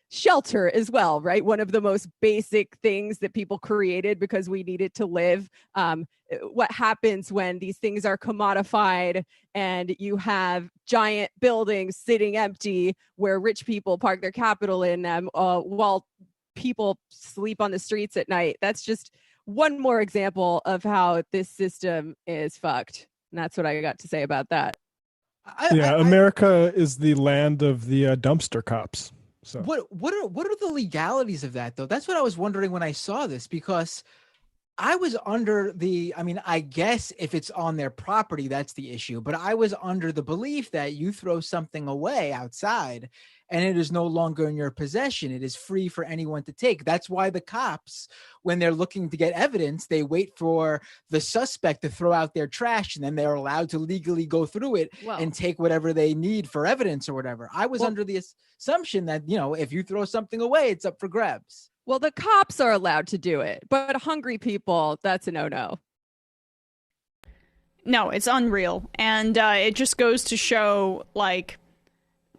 shelter as well, right? One of the most basic things that people created because we needed to live. What happens when these things are commodified and you have giant buildings sitting empty where rich people park their capital in them while people sleep on the streets at night? That's just one more example of how this system is fucked. And that's what I got to say about that. America is the land of the dumpster cops. So what are the legalities of that though? That's what I was wondering when I saw this, because I was under I guess if it's on their property, that's the issue. But I was under the belief that you throw something away outside and it is no longer in your possession. It is free for anyone to take. That's why the cops, when they're looking to get evidence, they wait for the suspect to throw out their trash and then they're allowed to legally go through it and take whatever they need for evidence or whatever. I was under the assumption that, if you throw something away, it's up for grabs. Well, the cops are allowed to do it, but hungry people, that's a no-no. No, it's unreal. And it just goes to show, like,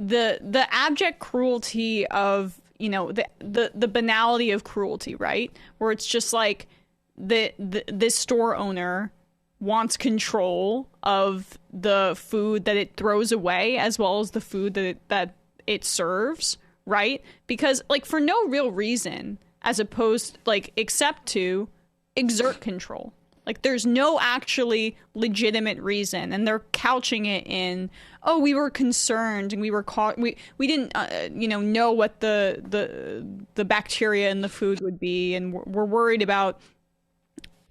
the abject cruelty of, the banality of cruelty, right? Where it's just like this store owner wants control of the food that it throws away as well as the food that it serves. Right? Because, like, for no real reason, as opposed, like, except to exert control. Like, there's no actually legitimate reason. And they're couching it in, oh, we were concerned and we were caught. We didn't, know what the bacteria in the food would be. And we're worried about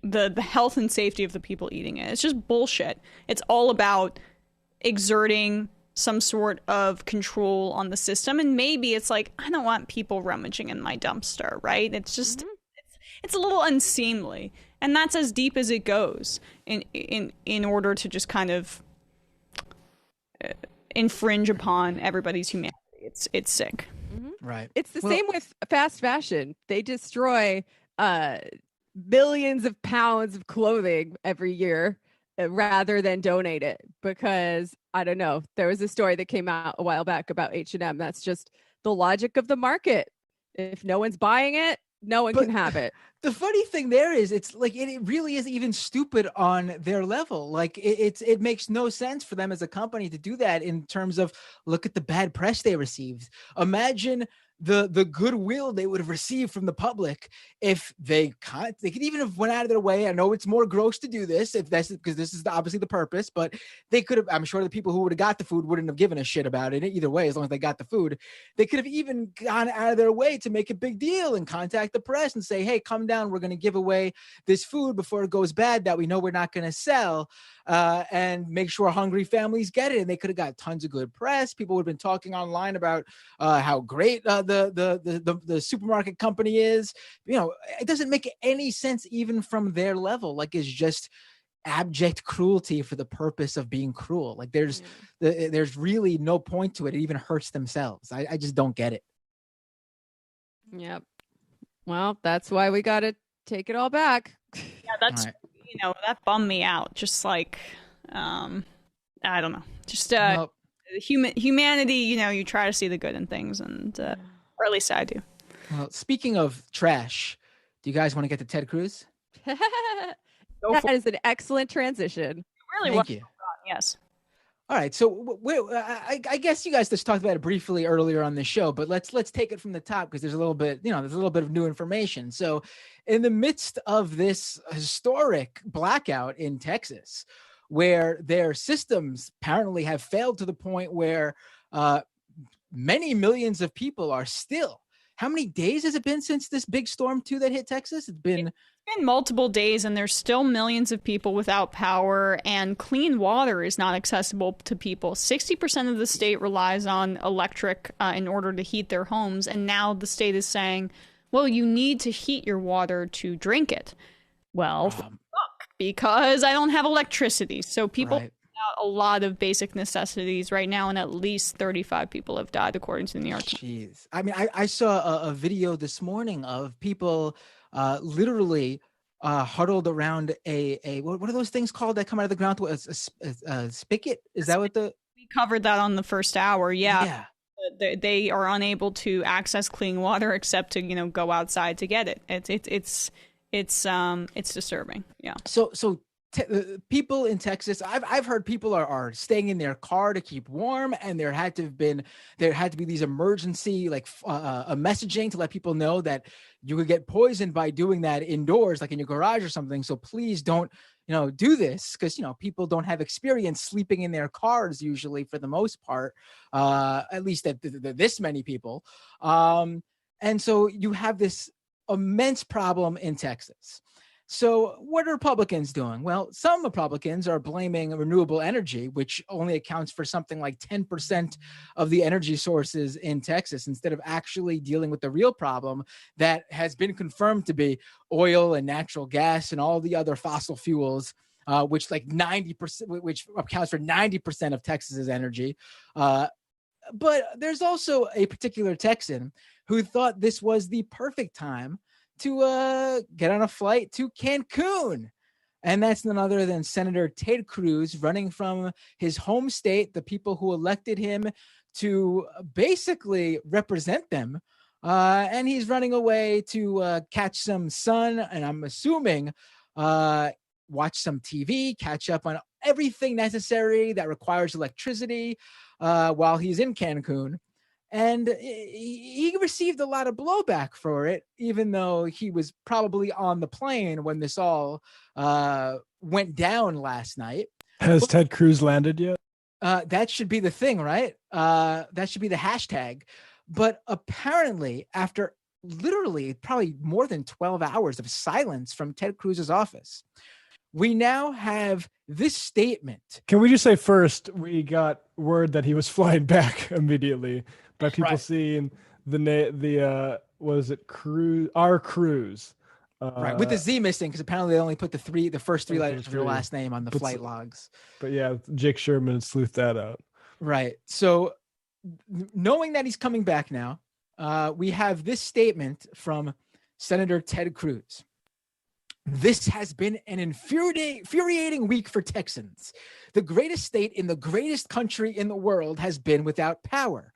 the health and safety of the people eating it. It's just bullshit. It's all about exerting some sort of control on the system. And maybe it's like, I don't want people rummaging in my dumpster, right? It's just, it's a little unseemly. And that's as deep as it goes in order to just kind of infringe upon everybody's humanity. It's sick. Right. It's the same with fast fashion. They destroy billions of pounds of clothing every year rather than donate it, because I don't know. There was a story that came out a while back about H&M. That's just the logic of the market. If no one's buying it, no one can have it. The funny thing there is, it's like it really is even stupid on their level. Like it makes no sense for them as a company to do that in terms of, look at the bad press they received. Imagine the goodwill they would have received from the public if they could even have went out of their way. I know it's more gross to do this, if that's because this is obviously the purpose, but they could have, I'm sure the people who would have got the food wouldn't have given a shit about it either way, as long as they got the food. They could have even gone out of their way to make a big deal and contact the press and say, hey, come down, we're going to give away this food before it goes bad that we know we're not going to sell, and make sure hungry families get it. And they could have got tons of good press. People would have been talking online about how great the supermarket company is. You know, it doesn't make any sense even from their level. Like, it's just abject cruelty for the purpose of being cruel. Like, there's really no point to it. It even hurts themselves. I just don't get it. Yep. Well, that's why we got to take it all back. Yeah, that's right. You know, that bummed me out. Just like, I don't know. Just humanity. You know, you try to see the good in things, and or at least I do. Well, speaking of trash, do you guys want to get to Ted Cruz? That is an excellent transition. Really, thank you. Yes. All right, so I guess you guys just talked about it briefly earlier on the show, but let's take it from the top, because there's a little bit of new information. So, in the midst of this historic blackout in Texas, where their systems apparently have failed to the point where many millions of people are still. How many days has it been since this big storm 2 that hit Texas? It's been multiple days, and there's still millions of people without power, and clean water is not accessible to people. 60% of the state relies on electric in order to heat their homes, and now the state is saying, well, you need to heat your water to drink it. Well, fuck, because I don't have electricity. So people have a lot of basic necessities right now, and at least 35 people have died, according to the New York Times. Jeez. I mean, I saw a video this morning of people literally huddled around a what are those things called that come out of the ground? A spigot? Is that what we covered that on the first hour? Yeah. They are unable to access clean water except to go outside to get it. It's disturbing. Yeah. So people in Texas, I've heard people are staying in their car to keep warm, and there had to be these emergency messaging to let people know that you could get poisoned by doing that indoors, like in your garage or something. So please don't do this, because people don't have experience sleeping in their cars usually, for the most part, at least this many people, and so you have this immense problem in Texas. So what are Republicans doing? Well, some Republicans are blaming renewable energy, which only accounts for something like 10% of the energy sources in Texas, instead of actually dealing with the real problem that has been confirmed to be oil and natural gas and all the other fossil fuels, which accounts for 90% of Texas's energy. But there's also a particular Texan who thought this was the perfect time to get on a flight to Cancun. And that's none other than Senator Ted Cruz, running from his home state, the people who elected him to basically represent them. And he's running away to catch some sun, and I'm assuming watch some TV, catch up on everything necessary that requires electricity while he's in Cancun. And he received a lot of blowback for it, even though he was probably on the plane when this all went down last night. Has Ted Cruz landed yet? That should be the thing, right? That should be the hashtag. But apparently, after literally probably more than 12 hours of silence from Ted Cruz's office, we now have this statement. Can we just say first, we got word that he was flying back immediately by people seeing was it Cruz? Our Cruz. Right, with the Z missing, because apparently they only put the first three letters of your last name on the flight logs. But yeah, Jake Sherman sleuthed that out. Right. So knowing that he's coming back now, we have this statement from Senator Ted Cruz. This has been an infuriating week for Texans. The greatest state in the greatest country in the world has been without power.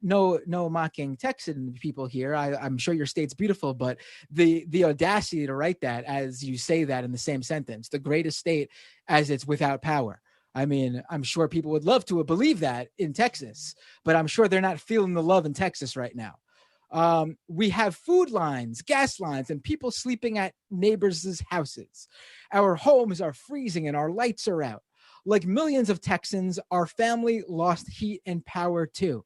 No mocking Texan people here. I'm sure your state's beautiful, but the audacity to write that as you say that in the same sentence, the greatest state as it's without power. I mean, I'm sure people would love to believe that in Texas, but I'm sure they're not feeling the love in Texas right now. We have food lines, gas lines, and people sleeping at neighbors' houses. Our homes are freezing and our lights are out. Like millions of Texans, our family lost heat and power too.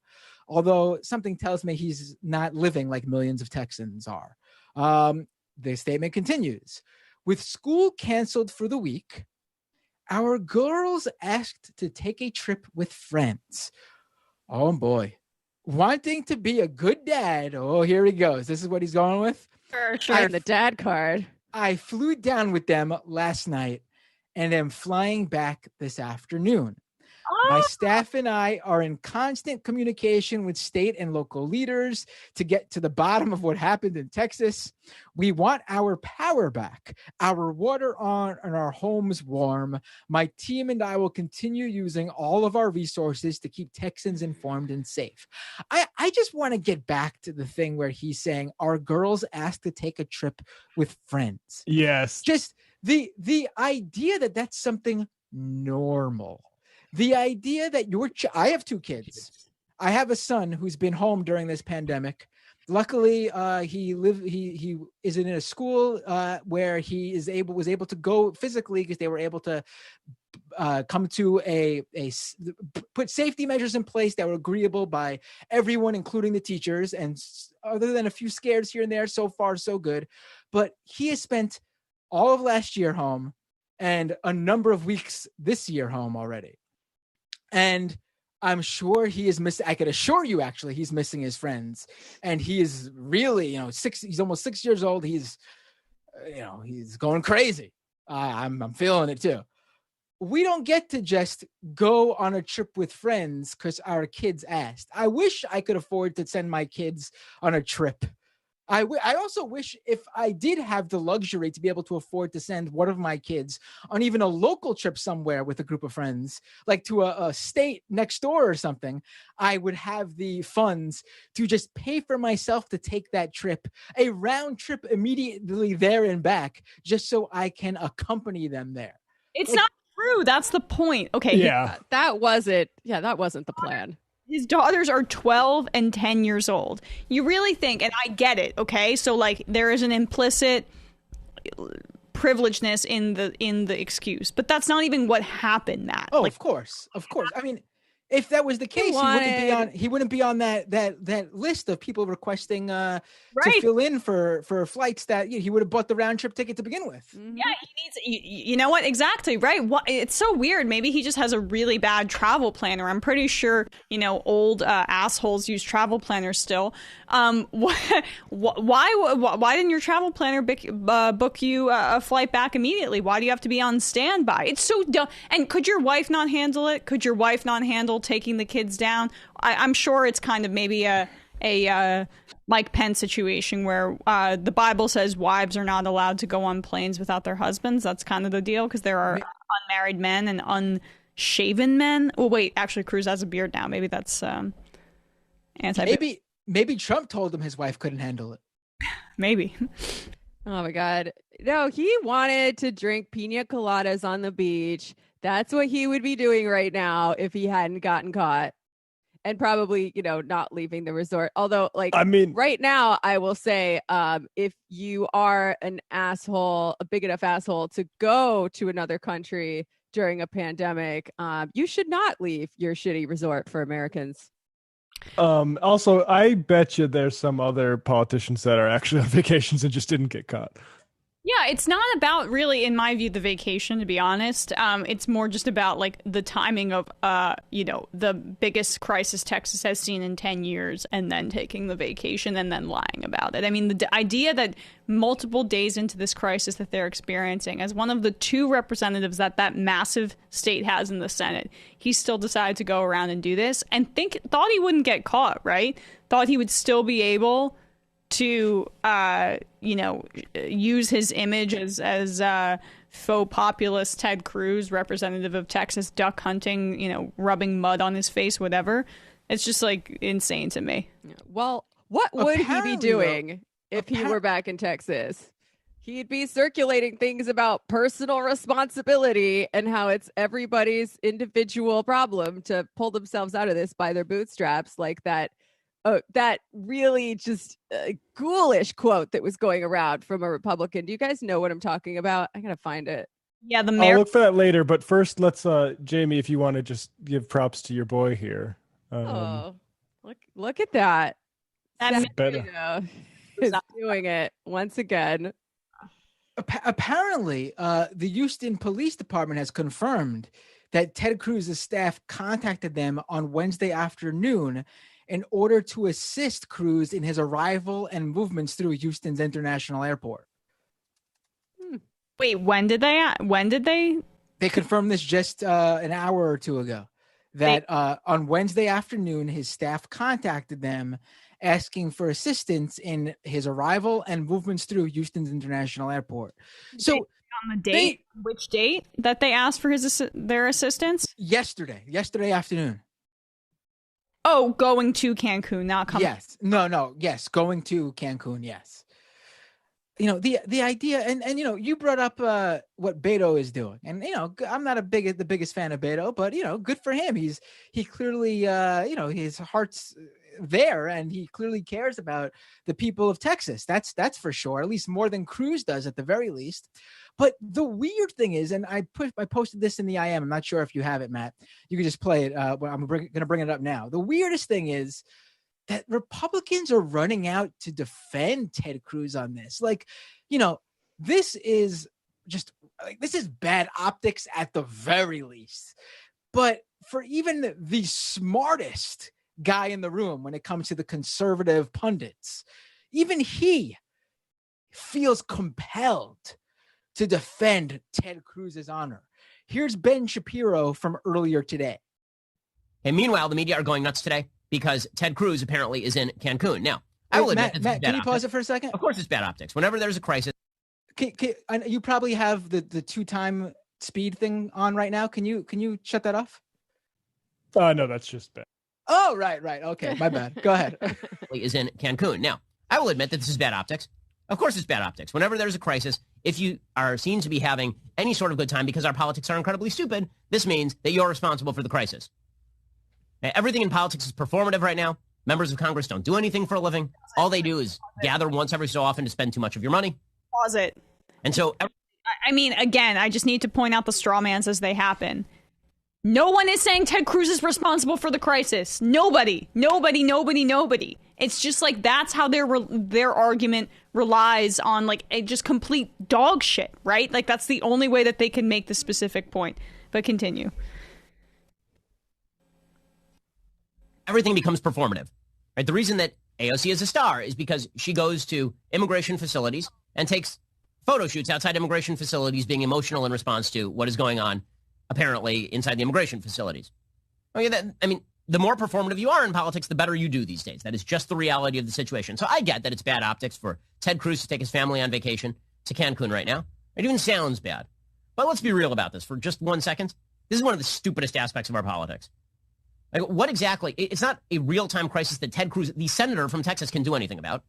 Although something tells me he's not living like millions of Texans are. The statement continues. With school canceled for the week, our girls asked to take a trip with friends. Oh boy. Wanting to be a good dad. Oh, here he goes. This is what he's going with. Sure. The dad card. I flew down with them last night and am flying back this afternoon. My staff and I are in constant communication with state and local leaders to get to the bottom of what happened in Texas. We want our power back, our water on, and our homes warm. My team and I will continue using all of our resources to keep Texans informed and safe. I just want to get back to the thing where he's saying our girls asked to take a trip with friends. Yes. Just the idea that that's something normal. The idea that I have two kids. I have a son who's been home during this pandemic. Luckily, he is in a school where he was able to go physically because they were able to come to put safety measures in place that were agreeable by everyone, including the teachers. And other than a few scares here and there, so far so good. But he has spent all of last year home and a number of weeks this year home already. And I'm sure he is missing. I could assure you, actually, he's missing his friends, and he is really, he's almost 6 years old. He's going crazy. I'm feeling it too. We don't get to just go on a trip with friends because our kids asked. I wish I could afford to send my kids on a trip. I also wish if I did have the luxury to be able to afford to send one of my kids on even a local trip somewhere with a group of friends, like to a state next door or something, I would have the funds to just pay for myself to take that trip, a round trip immediately there and back, just so I can accompany them there. It's not true. That's the point. Okay. Yeah. That wasn't the plan. His daughters are 12 and 10 years old. You really think, and I get it, okay? So like there is an implicit privilegedness in the excuse, but that's not even what happened, Matt. Oh, of course. I mean, if that was the case, he wouldn't be on that list of people requesting to fill in for flights that he would have bought the round trip ticket to begin with. Yeah, he needs. You know what? Exactly right. It's so weird. Maybe he just has a really bad travel planner. I'm pretty sure old assholes use travel planners still. Why didn't your travel planner book you a flight back immediately? Why do you have to be on standby? It's so dumb. And could your wife not handle it? Could your wife not handle taking the kids down? I'm sure it's kind of maybe a Mike Pence situation where the Bible says wives are not allowed to go on planes without their husbands. That's kind of the deal because there are unmarried men and unshaven men. Oh wait, actually Cruz has a beard now. Maybe that's Maybe Trump told him his wife couldn't handle it. Maybe. Oh my God. No, he wanted to drink pina coladas on the beach. That's what he would be doing right now if he hadn't gotten caught. And probably, not leaving the resort. Although, right now, I will say, if you are an asshole, a big enough asshole to go to another country during a pandemic, you should not leave your shitty resort for Americans. Also, I bet you there's some other politicians that are actually on vacations and just didn't get caught. Yeah, it's not about really, in my view, the vacation, to be honest. It's more just about like the timing of, the biggest crisis Texas has seen in 10 years and then taking the vacation and then lying about it. I mean, the idea that multiple days into this crisis that they're experiencing, as one of the 2 representatives that massive state has in the Senate, he still decided to go around and do this and thought he wouldn't get caught, right? Thought he would still be able to use his image as faux populist Ted Cruz, representative of Texas, duck hunting, rubbing mud on his face, whatever. It's just like insane to me. Well, what would he be doing if he were back in Texas? He'd be circulating things about personal responsibility and how it's everybody's individual problem to pull themselves out of this by their bootstraps, like that. That really just ghoulish quote that was going around from a Republican. Do you guys know what I'm talking about? I gotta find it. Yeah, the mayor. I'll look for that later, but first let's, Jamie, if you want to just give props to your boy here. Look at that. That better. Is doing it once again. Apparently, the Houston Police Department has confirmed that Ted Cruz's staff contacted them on Wednesday afternoon in order to assist Cruz in his arrival and movements through Houston's International Airport. Wait, when did they? They confirmed this just an hour or 2 ago. That on Wednesday afternoon, his staff contacted them asking for assistance in his arrival and movements through Houston's International Airport. So on the date, which date that they asked for their assistance? Yesterday afternoon. Oh, going to Cancun, not coming. Yes. No. Yes. Going to Cancun. Yes. The idea, and you brought up what Beto is doing, and I'm not the biggest fan of Beto, but good for him. He clearly his heart's there, and he clearly cares about the people of Texas. That's for sure. At least more than Cruz does, at the very least. But the weird thing is, and I posted this in the IM. I'm not sure if you have it, Matt. You can just play it. But I'm going to bring it up now. The weirdest thing is that Republicans are running out to defend Ted Cruz on this. This is bad optics at the very least. But for even the smartest guy in the room, when it comes to the conservative pundits, even he feels compelled to defend Ted Cruz's honor. Here's Ben Shapiro from earlier today. And meanwhile, the media are going nuts today because Ted Cruz apparently is in Cancun. Now, I will admit, Matt, can you pause it for a second? Of course it's bad optics. Whenever there's a crisis. You probably have the 2-time speed thing on right now. Can you shut that off? No, that's just bad. Oh, right. Okay, my bad. Go ahead. Is in Cancun. Now, I will admit that this is bad optics. Of course it's bad optics. Whenever there's a crisis, if you are seen to be having any sort of good time because our politics are incredibly stupid, this means that you're responsible for the crisis. Everything in politics is performative right now. Members of Congress don't do anything for a living. All they do is gather once every so often to spend too much of your money. Pause it. And so... again, I just need to point out the straw mans as they happen. No one is saying Ted Cruz is responsible for the crisis. Nobody. It's just like that's how their argument relies on just complete dog shit, right? Like that's the only way that they can make the specific point. But continue. Everything becomes performative, right? The reason that AOC is a star is because she goes to immigration facilities and takes photo shoots outside immigration facilities being emotional in response to what is going on apparently inside the immigration facilities. The more performative you are in politics, the better you do these days. That is just the reality of the situation. So I get that it's bad optics for Ted Cruz to take his family on vacation to Cancun right now. It even sounds bad. But let's be real about this for just 1 second. This is one of the stupidest aspects of our politics. What exactly? It's not a real-time crisis that Ted Cruz, the senator from Texas, can do anything about.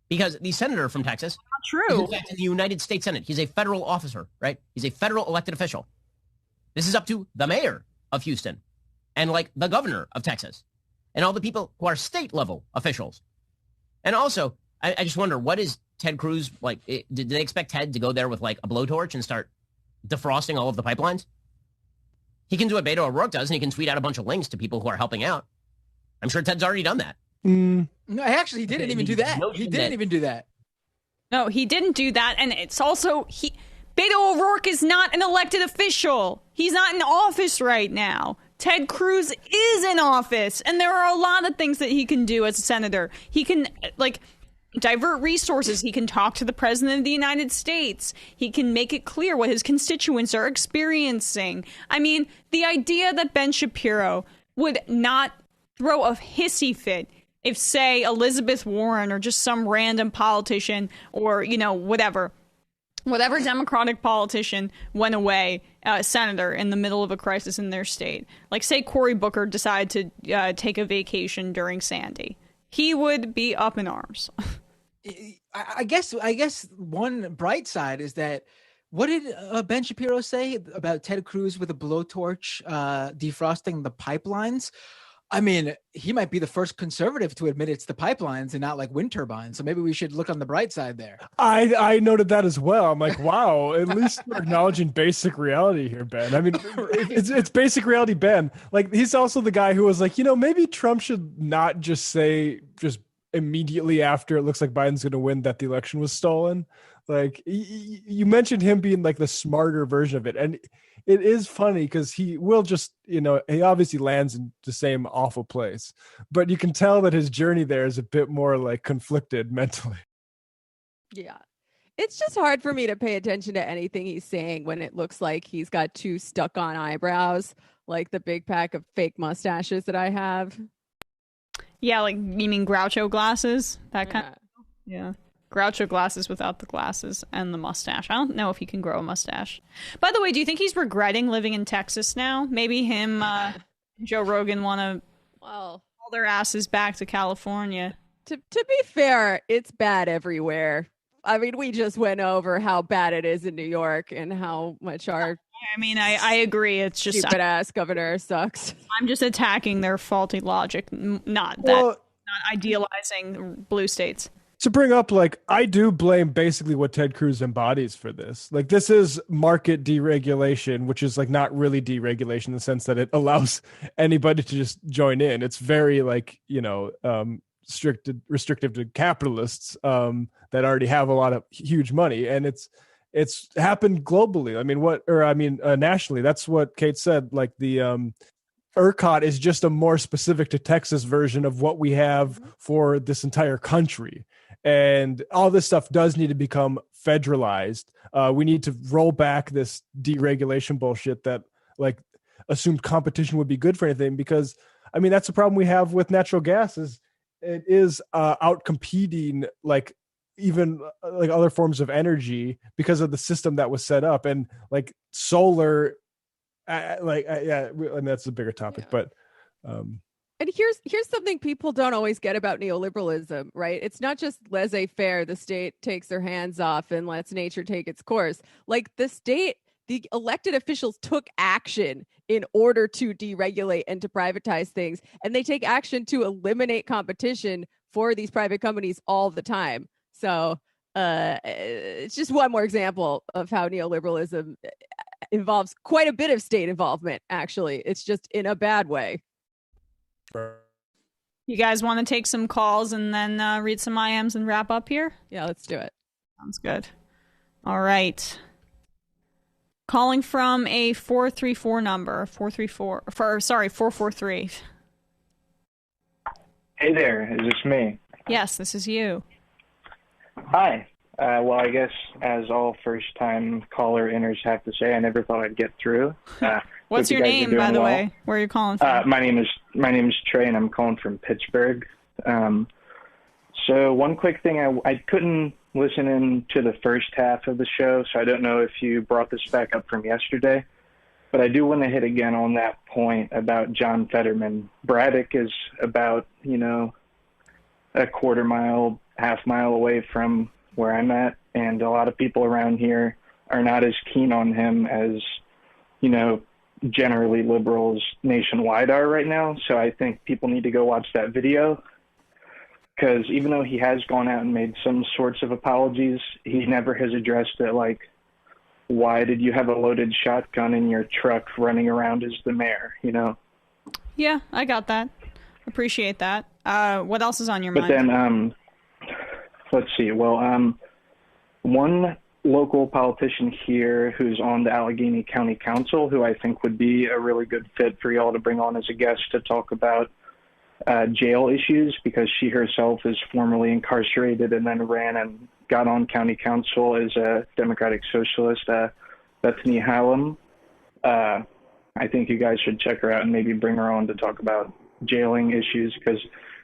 Because the senator from Texas... Not true. Is in fact in the United States Senate. He's a federal officer, right? He's a federal elected official. This is up to the mayor of Houston and the governor of Texas and all the people who are state level officials. And also, I just wonder, what is Ted Cruz like? Did they expect Ted to go there with a blowtorch and start defrosting all of the pipelines? He can do what Beto O'Rourke does, and he can tweet out a bunch of links to people who are helping out. I'm sure Ted's already done that. No, actually, he didn't even do that. He didn't even do that. No, he didn't do that. And it's also, Beto O'Rourke is not an elected official. He's not in office right now. Ted Cruz is in office. And there are a lot of things that he can do as a senator. He can, divert resources. He can talk to the president of the United States. He can make it clear what his constituents are experiencing. I mean, the idea that Ben Shapiro would not throw a hissy fit if, say, Elizabeth Warren or just some random politician or, whatever Democratic politician went away, senator, in the middle of a crisis in their state. Like, say, Cory Booker decided to take a vacation during Sandy. He would be up in arms. I guess one bright side is that, what did Ben Shapiro say about Ted Cruz with a blowtorch defrosting the pipelines? I mean, he might be the first conservative to admit it's the pipelines and not like wind turbines. So maybe we should look on the bright side there. I noted that as well. I'm like, wow, at least we're acknowledging basic reality here, Ben. I mean, it's basic reality, Ben. Like, he's also the guy who was like, maybe Trump should not just say just immediately after it looks like Biden's going to win that the election was stolen. Like, you mentioned him being like the smarter version of it. And it is funny because he will just, he obviously lands in the same awful place, but you can tell that his journey there is a bit more like conflicted mentally. Yeah. It's just hard for me to pay attention to anything he's saying when it looks like he's got two stuck on eyebrows, like the big pack of fake mustaches that I have. Yeah, like, you mean Groucho glasses? That kind of... Yeah. Groucho glasses without the glasses and the mustache. I don't know if he can grow a mustache. By the way, do you think he's regretting living in Texas now? Maybe him, Joe Rogan want to haul their asses back to California. To be fair, it's bad everywhere. I mean, we just went over how bad it is in New York and how much our... I mean, I agree. It's just stupid ass governor sucks. I'm just attacking their faulty logic, not idealizing blue states. To bring up, like, I do blame basically what Ted Cruz embodies for this. Like, this is market deregulation, which is like not really deregulation in the sense that it allows anybody to just join in. It's very like, restrictive to capitalists that already have a lot of huge money, and it's happened globally. Nationally. That's what Kate said. Like, the ERCOT is just a more specific to Texas version of what we have for this entire country. And all this stuff does need to become federalized. We need to roll back this deregulation bullshit that like assumed competition would be good for anything, because I mean, that's the problem we have with natural gas is it is out competing like even like other forms of energy because of the system that was set up. And like solar, that's a bigger topic, but and here's something people don't always get about neoliberalism, right? It's not just laissez-faire. The state takes their hands off and lets nature take its course. Like, the elected officials took action in order to deregulate and to privatize things, and they take action to eliminate competition for these private companies all the time. So it's just one more example of how neoliberalism involves quite a bit of state involvement, actually. It's just in a bad way. You guys want to take some calls and then read some IMs and wrap up here? Yeah, let's do it. Sounds good. All right. Calling from a 434 number. 443. Hey there, is this me? Yes, this is you. Hi. Well, I guess as all first-time caller inners have to say, I never thought I'd get through. What's your name, by the way? Where are you calling from? My name is Trey, and I'm calling from Pittsburgh. So one quick thing, I couldn't listen in to the first half of the show, so I don't know if you brought this back up from yesterday. But I do want to hit again on that point about John Fetterman. Braddock is about, a quarter mile, half mile away from where I'm at, and a lot of people around here are not as keen on him as, generally liberals nationwide are right now. So I think people need to go watch that video, because even though he has gone out and made some sorts of apologies, he never has addressed it, like, why did you have a loaded shotgun in your truck running around as the mayor, Yeah, I got that. Appreciate that. What else is on your mind? But then, let's see. Well, one local politician here who's on the Allegheny County Council, who I think would be a really good fit for y'all to bring on as a guest to talk about jail issues, because she herself is formerly incarcerated and then ran and got on county council as a Democratic Socialist, Bethany Hallam. I think you guys should check her out and maybe bring her on to talk about jailing issues, because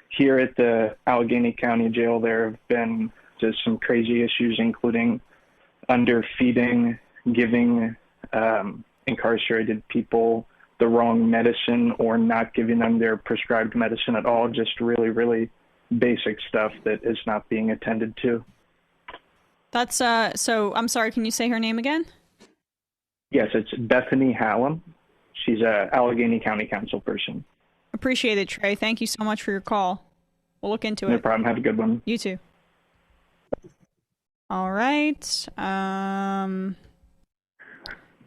here at the Allegheny County Jail there have been just some crazy issues, including underfeeding, giving incarcerated people the wrong medicine or not giving them their prescribed medicine at all, just really, really basic stuff that is not being attended to. That's so I'm sorry, can you say her name again? Yes, it's Bethany Hallam. She's a Allegheny County Council person. Appreciate it, Trey. Thank you so much for your call. We'll look into it. No problem. Have a good one. You too. All right.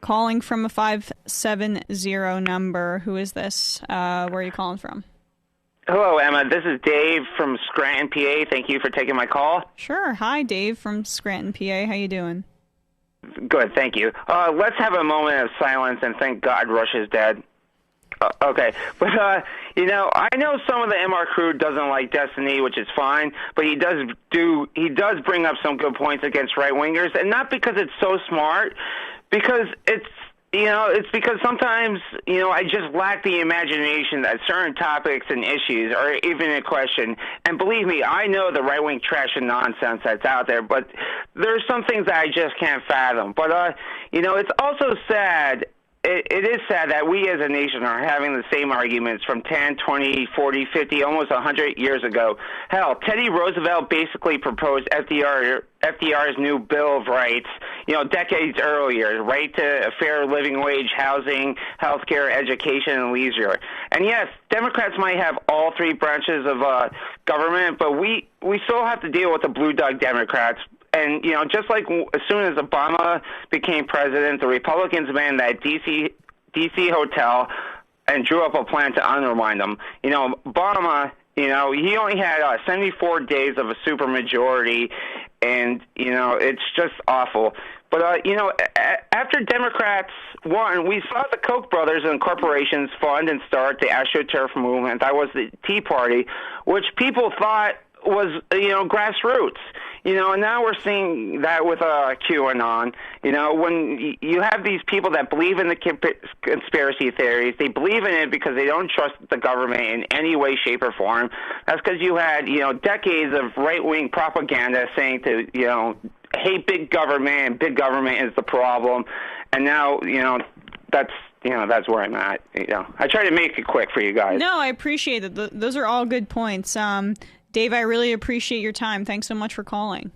Calling from a 570 number. Who is this? Where are you calling from? Hello, Emma. This is Dave from Scranton, PA. Thank you for taking my call. Sure. Hi, Dave from Scranton, PA. How you doing? Good, thank you. Let's have a moment of silence and thank God Rush is dead. Okay, but I know some of the MR crew doesn't like Destiny, which is fine, but he does bring up some good points against right wingers, and not because it's so smart, because it's because sometimes I just lack the imagination that certain topics and issues are even in question. And believe me, I know the right wing trash and nonsense that's out there, but there's some things that I just can't fathom. But it's also sad. It is sad that we as a nation are having the same arguments from 10, 20, 40, 50, almost 100 years ago. Hell, Teddy Roosevelt basically proposed FDR's new Bill of Rights, decades earlier, right to a fair living wage, housing, healthcare, education, and leisure. And yes, Democrats might have all three branches of government, but we still have to deal with the blue dog Democrats. And, just like as soon as Obama became president, the Republicans manned that D.C. hotel and drew up a plan to undermine them. Obama, he only had 74 days of a supermajority, and, it's just awful. But, after Democrats won, we saw the Koch brothers and corporations fund and start the AstroTurf movement. That was the Tea Party, which people thought was, grassroots. And now we're seeing that with QAnon. When you have these people that believe in the conspiracy theories, they believe in it because they don't trust the government in any way, shape, or form. That's because you had, decades of right-wing propaganda saying to, hate big government, and big government is the problem. And now, that's where I'm at. I try to make it quick for you guys. No, I appreciate it. Those are all good points. Dave, I really appreciate your time. Thanks so much for calling.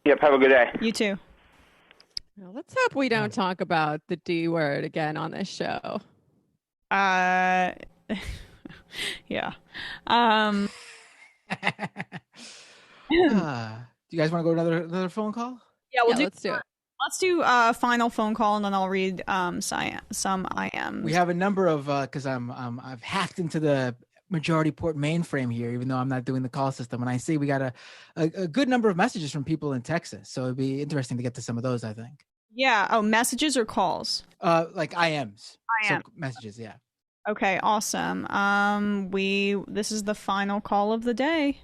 Yep, have a good day. You too. Well, let's hope we don't talk about the D word again on this show. Yeah. Do you guys want to go to another phone call? Yeah, let's do it. Let's do a final phone call, and then I'll read some IMs. We have a number of because I've hacked into the majority port mainframe here, even though I'm not doing the call system. And I see we got a good number of messages from people in Texas. So it'd be interesting to get to some of those, I think. Yeah. Oh, messages or calls? Like IMs. IM. So messages, yeah. Okay, awesome. This is the final call of the day.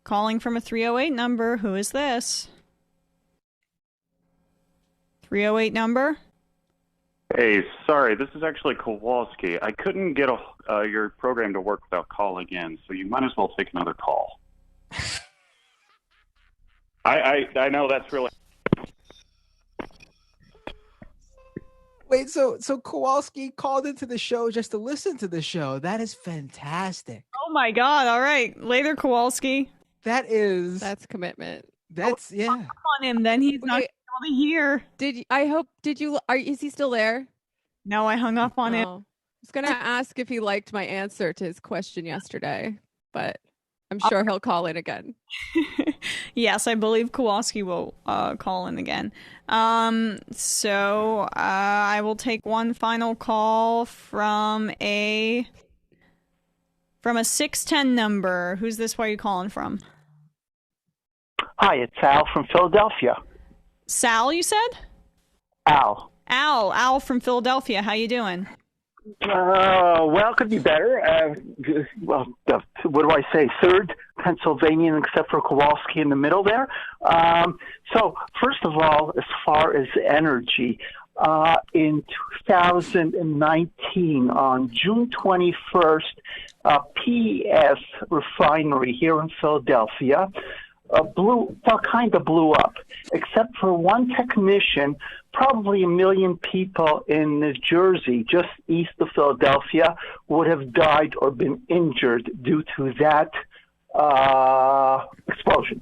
Calling from a 308 number. Who is this? 308 number? Hey, sorry, this is actually Kowalski. I couldn't get your program to work without calling in, so you might as well take another call. I know that's really... Wait, so Kowalski called into the show just to listen to the show. That is fantastic. Oh my God! All right, later, Kowalski. That's commitment. Yeah. Come on him, then he's not able to hear. Is he still there? No, I hung up on him. I was gonna ask if he liked my answer to his question yesterday, but I'm sure he'll call in again. Yes, I believe Kowalski will call in again. So I will take one final call from a 610 number. Who's this? Where are you calling from? Hi, it's Al from Philadelphia. Sal, you said? Al from Philadelphia. How you doing? Well, could be better. What do I say? Third Pennsylvanian, except for Kowalski in the middle there. So, first of all, as far as energy, in 2019, on June 21st, PES refinery here in Philadelphia blew up, except for one technician. Probably 1 million people in New Jersey, just east of Philadelphia, would have died or been injured due to that explosion.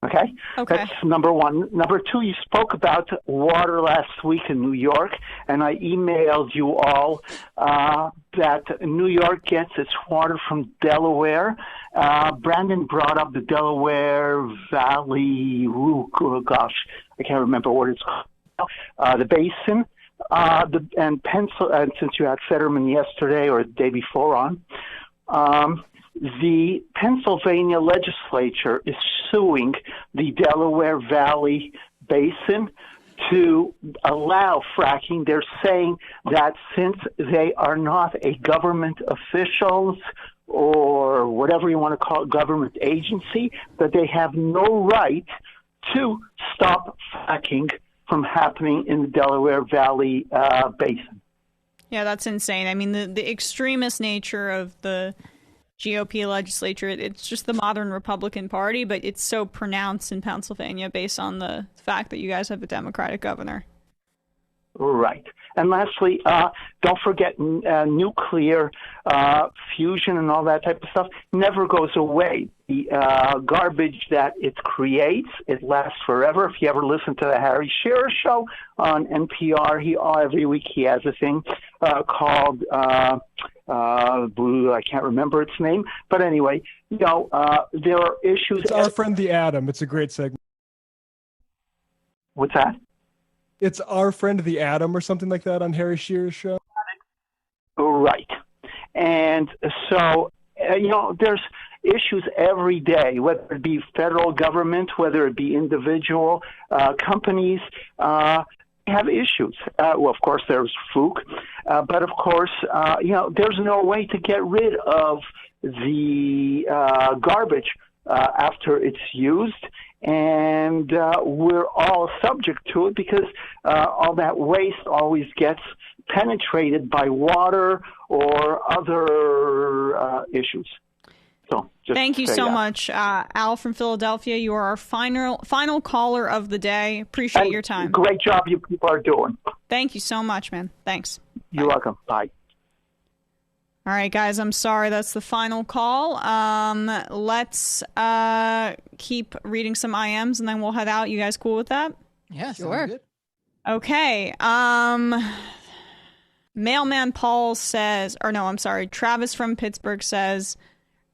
Okay? That's number one. Number two, you spoke about water last week in New York, and I emailed you all that New York gets its water from Delaware. Brandon brought up the Delaware Valley, I can't remember what it's called, the basin, and since you had Fetterman yesterday or the day before on, the Pennsylvania legislature is suing the Delaware Valley Basin to allow fracking. They're saying that since they are not a government officials or whatever you want to call it, government agency, that they have no right to stop fracking from happening in the Delaware Valley Basin. Yeah, that's insane. I mean, the extremist nature of the GOP legislature, it's just the modern Republican Party, but it's so pronounced in Pennsylvania based on the fact that you guys have a Democratic governor. Right. And lastly, don't forget nuclear fusion and all that type of stuff never goes away. The garbage that it creates, it lasts forever. If you ever listen to the Harry Shearer show on NPR, every week he has a thing called Blue. I can't remember its name, but anyway, there are issues. It's Our Friend the Atom. It's a great segment. What's that? It's Our Friend the Atom or something like that on Harry Shearer's show. Right. And so, there's issues every day, whether it be federal government, whether it be individual companies, have issues. Well, of course, there's Fook, but of course, there's no way to get rid of the garbage after it's used, and we're all subject to it because all that waste always gets penetrated by water or other issues. So, thank you so much, Al from Philadelphia. You are our final caller of the day. Appreciate your time. Great job you people are doing. Thank you so much, man. Thanks. You're welcome. Bye. All right, guys, I'm sorry. That's the final call. Let's keep reading some IMs, and then we'll head out. You guys cool with that? Yeah, sure. Good. Okay. Mailman Paul says, Travis from Pittsburgh says,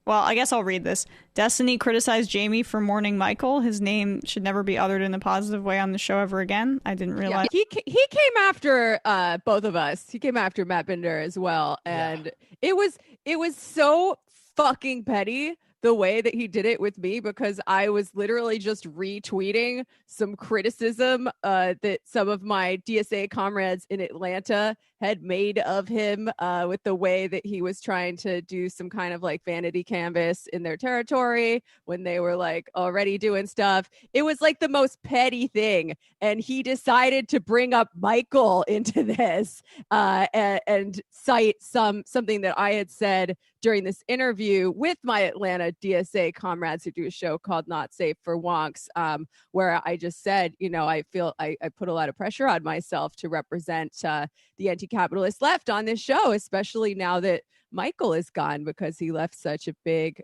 well, I guess I'll read this. Destiny criticized Jamie for mourning Michael. His name should never be uttered in a positive way on the show ever again. I didn't realize. Yeah, he came after both of us. He came after Matt Binder as well, and it was so fucking petty the way that he did it with me, because I was literally just retweeting some criticism that some of my DSA comrades in Atlanta had made of him with the way that he was trying to do some kind of like vanity canvas in their territory when they were like already doing stuff. It was like the most petty thing. And he decided to bring up Michael into this and cite something that I had said during this interview with my Atlanta DSA comrades who do a show called Not Safe for Wonks, where I just said, I feel I put a lot of pressure on myself to represent the anti-capitalist left on this show, especially now that Michael is gone, because he left such a big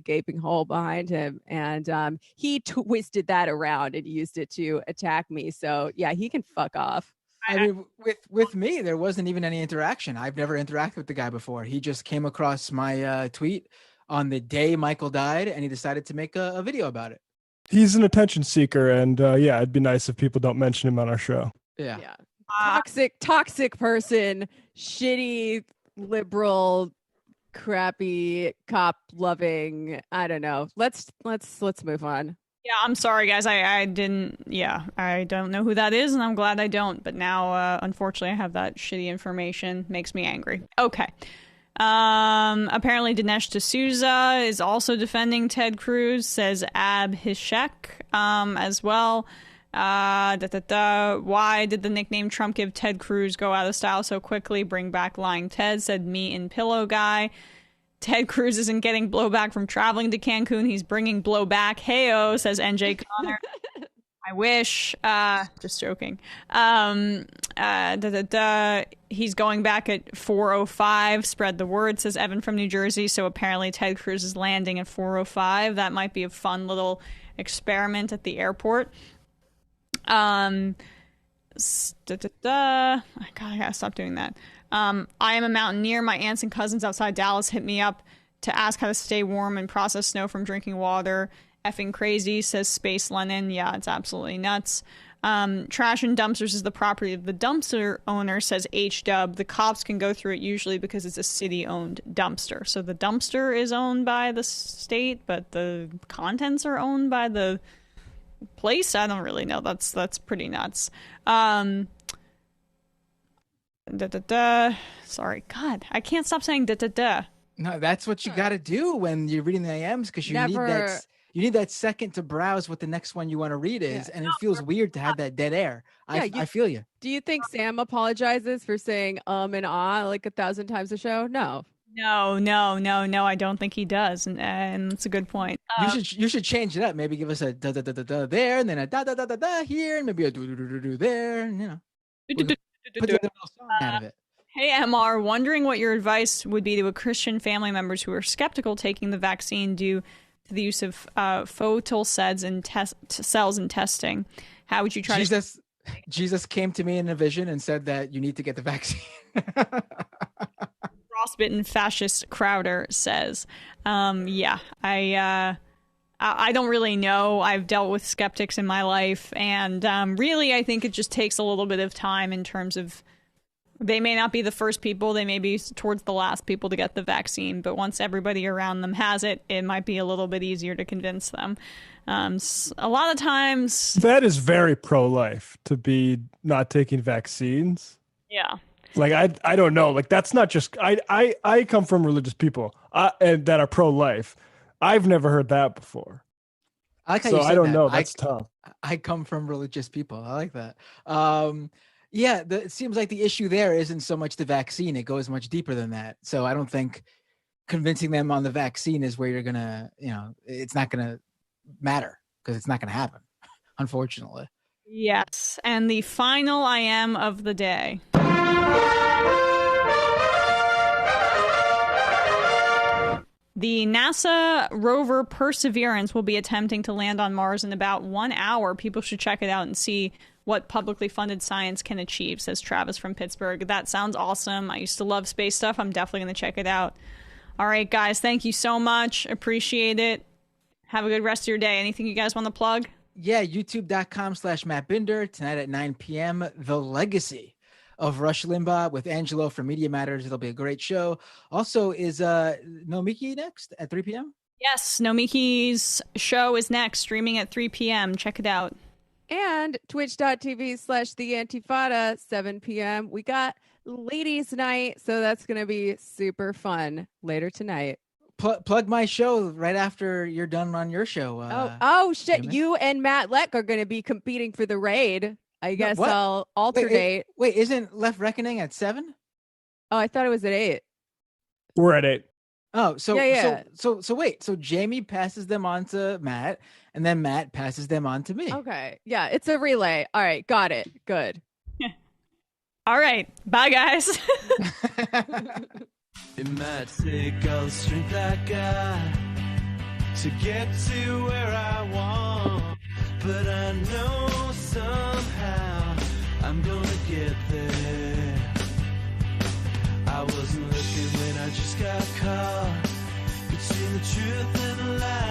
gaping hole behind him. And he twisted that around and used it to attack me. So yeah, he can fuck off. I mean, with me, there wasn't even any interaction. I've never interacted with the guy before. He just came across my tweet on the day Michael died, and he decided to make a video about it. He's an attention seeker, and it'd be nice if people don't mention him on our show. Yeah. Toxic person, shitty, liberal, crappy, cop loving. I don't know. Let's move on. Yeah, I'm sorry, guys. I didn't. Yeah, I don't know who that is, and I'm glad I don't. But now, unfortunately, I have that shitty information. Makes me angry. Okay. Apparently, Dinesh D'Souza is also defending Ted Cruz. Says Ab Hishek as well. Why did the nickname Trump give Ted Cruz go out of style so quickly? Bring back lying Ted, said Me and Pillow Guy. Ted Cruz isn't getting blowback from traveling to Cancun. He's bringing blowback. Heyo, says NJ Connor. I wish. Just joking. He's going back at 4:05. Spread the word, says Evan from New Jersey. So apparently Ted Cruz is landing at 4:05. That might be a fun little experiment at the airport. God, I gotta stop doing that. I am a mountaineer. My aunts and cousins outside Dallas hit me up to ask how to stay warm and process snow from drinking water. Effing crazy, says Space Lennon. Yeah, it's absolutely nuts. Trash and dumpsters is the property of the dumpster owner, says H-Dub. The cops can go through it usually because it's a city-owned dumpster. So the dumpster is owned by the state, but the contents are owned by the place. I don't really know. That's pretty nuts. Sorry, God, I can't stop saying da. No, that's what you got to do when you're reading the AMs, because you need that second to browse what the next one you want to read is, and it feels weird to have that dead air. I feel you. Do you think Sam apologizes for saying and like 1,000 times a show? No. No, I don't think he does, and it's a good point. You should change it up. Maybe give us a da da da da da there, and then a da da da da da here, and maybe a do do do do there, and put the little song out of it. Hey, MR, wondering what your advice would be to a Christian family members who are skeptical taking the vaccine due to the use of photal cells and testing. How would you try Jesus came to me in a vision and said that you need to get the vaccine. Frostbitten fascist Crowder says, I don't really know. I've dealt with skeptics in my life, and really I think it just takes a little bit of time in terms of they may not be the first people, they may be towards the last people to get the vaccine, but once everybody around them has it, it might be a little bit easier to convince them. A lot of times... That is very pro-life, to be not taking vaccines. Yeah. Like, I don't know. Like, that's not just... I come from religious people and that are pro-life. I've never heard that before. I don't know. That's tough. I come from religious people. I like that. It seems like the issue there isn't so much the vaccine. It goes much deeper than that. So I don't think convincing them on the vaccine is where you're going to, it's not going to matter because it's not going to happen, unfortunately. Yes. And the final I am of the day. The NASA rover Perseverance will be attempting to land on Mars in about 1 hour. People should check it out and see what publicly funded science can achieve, says Travis from Pittsburgh. That sounds awesome. I used to love space stuff. I'm definitely going to check it out. All right, guys, thank you so much. Appreciate it. Have a good rest of your day. Anything you guys want to plug? Yeah, youtube.com/Matt Binder. Tonight at 9 p.m., The Legacy of Rush Limbaugh with Angelo from Media Matters. It'll be a great show. Also, is Nomiki next at 3 p.m.? Yes, Nomiki's show is next, streaming at 3 p.m. Check it out. And twitch.tv/the-Antifada, 7 p.m. We got ladies night, so that's going to be super fun later tonight. Plug my show right after you're done on your show. Oh shit. Damon. You and Matt Leck are going to be competing for the raid. I guess I'll alternate. Wait, isn't Left Reckoning at 7? Oh, I thought it was at 8. We're at 8. Oh, so yeah. So wait. So Jamie passes them on to Matt, and then Matt passes them on to me. Okay. Yeah, it's a relay. All right, got it. Good. All right. Bye, guys. It might take all the strength I got to get to where I want, but I know somehow I'm gonna get there. I wasn't looking when I just got caught between the truth and the lie.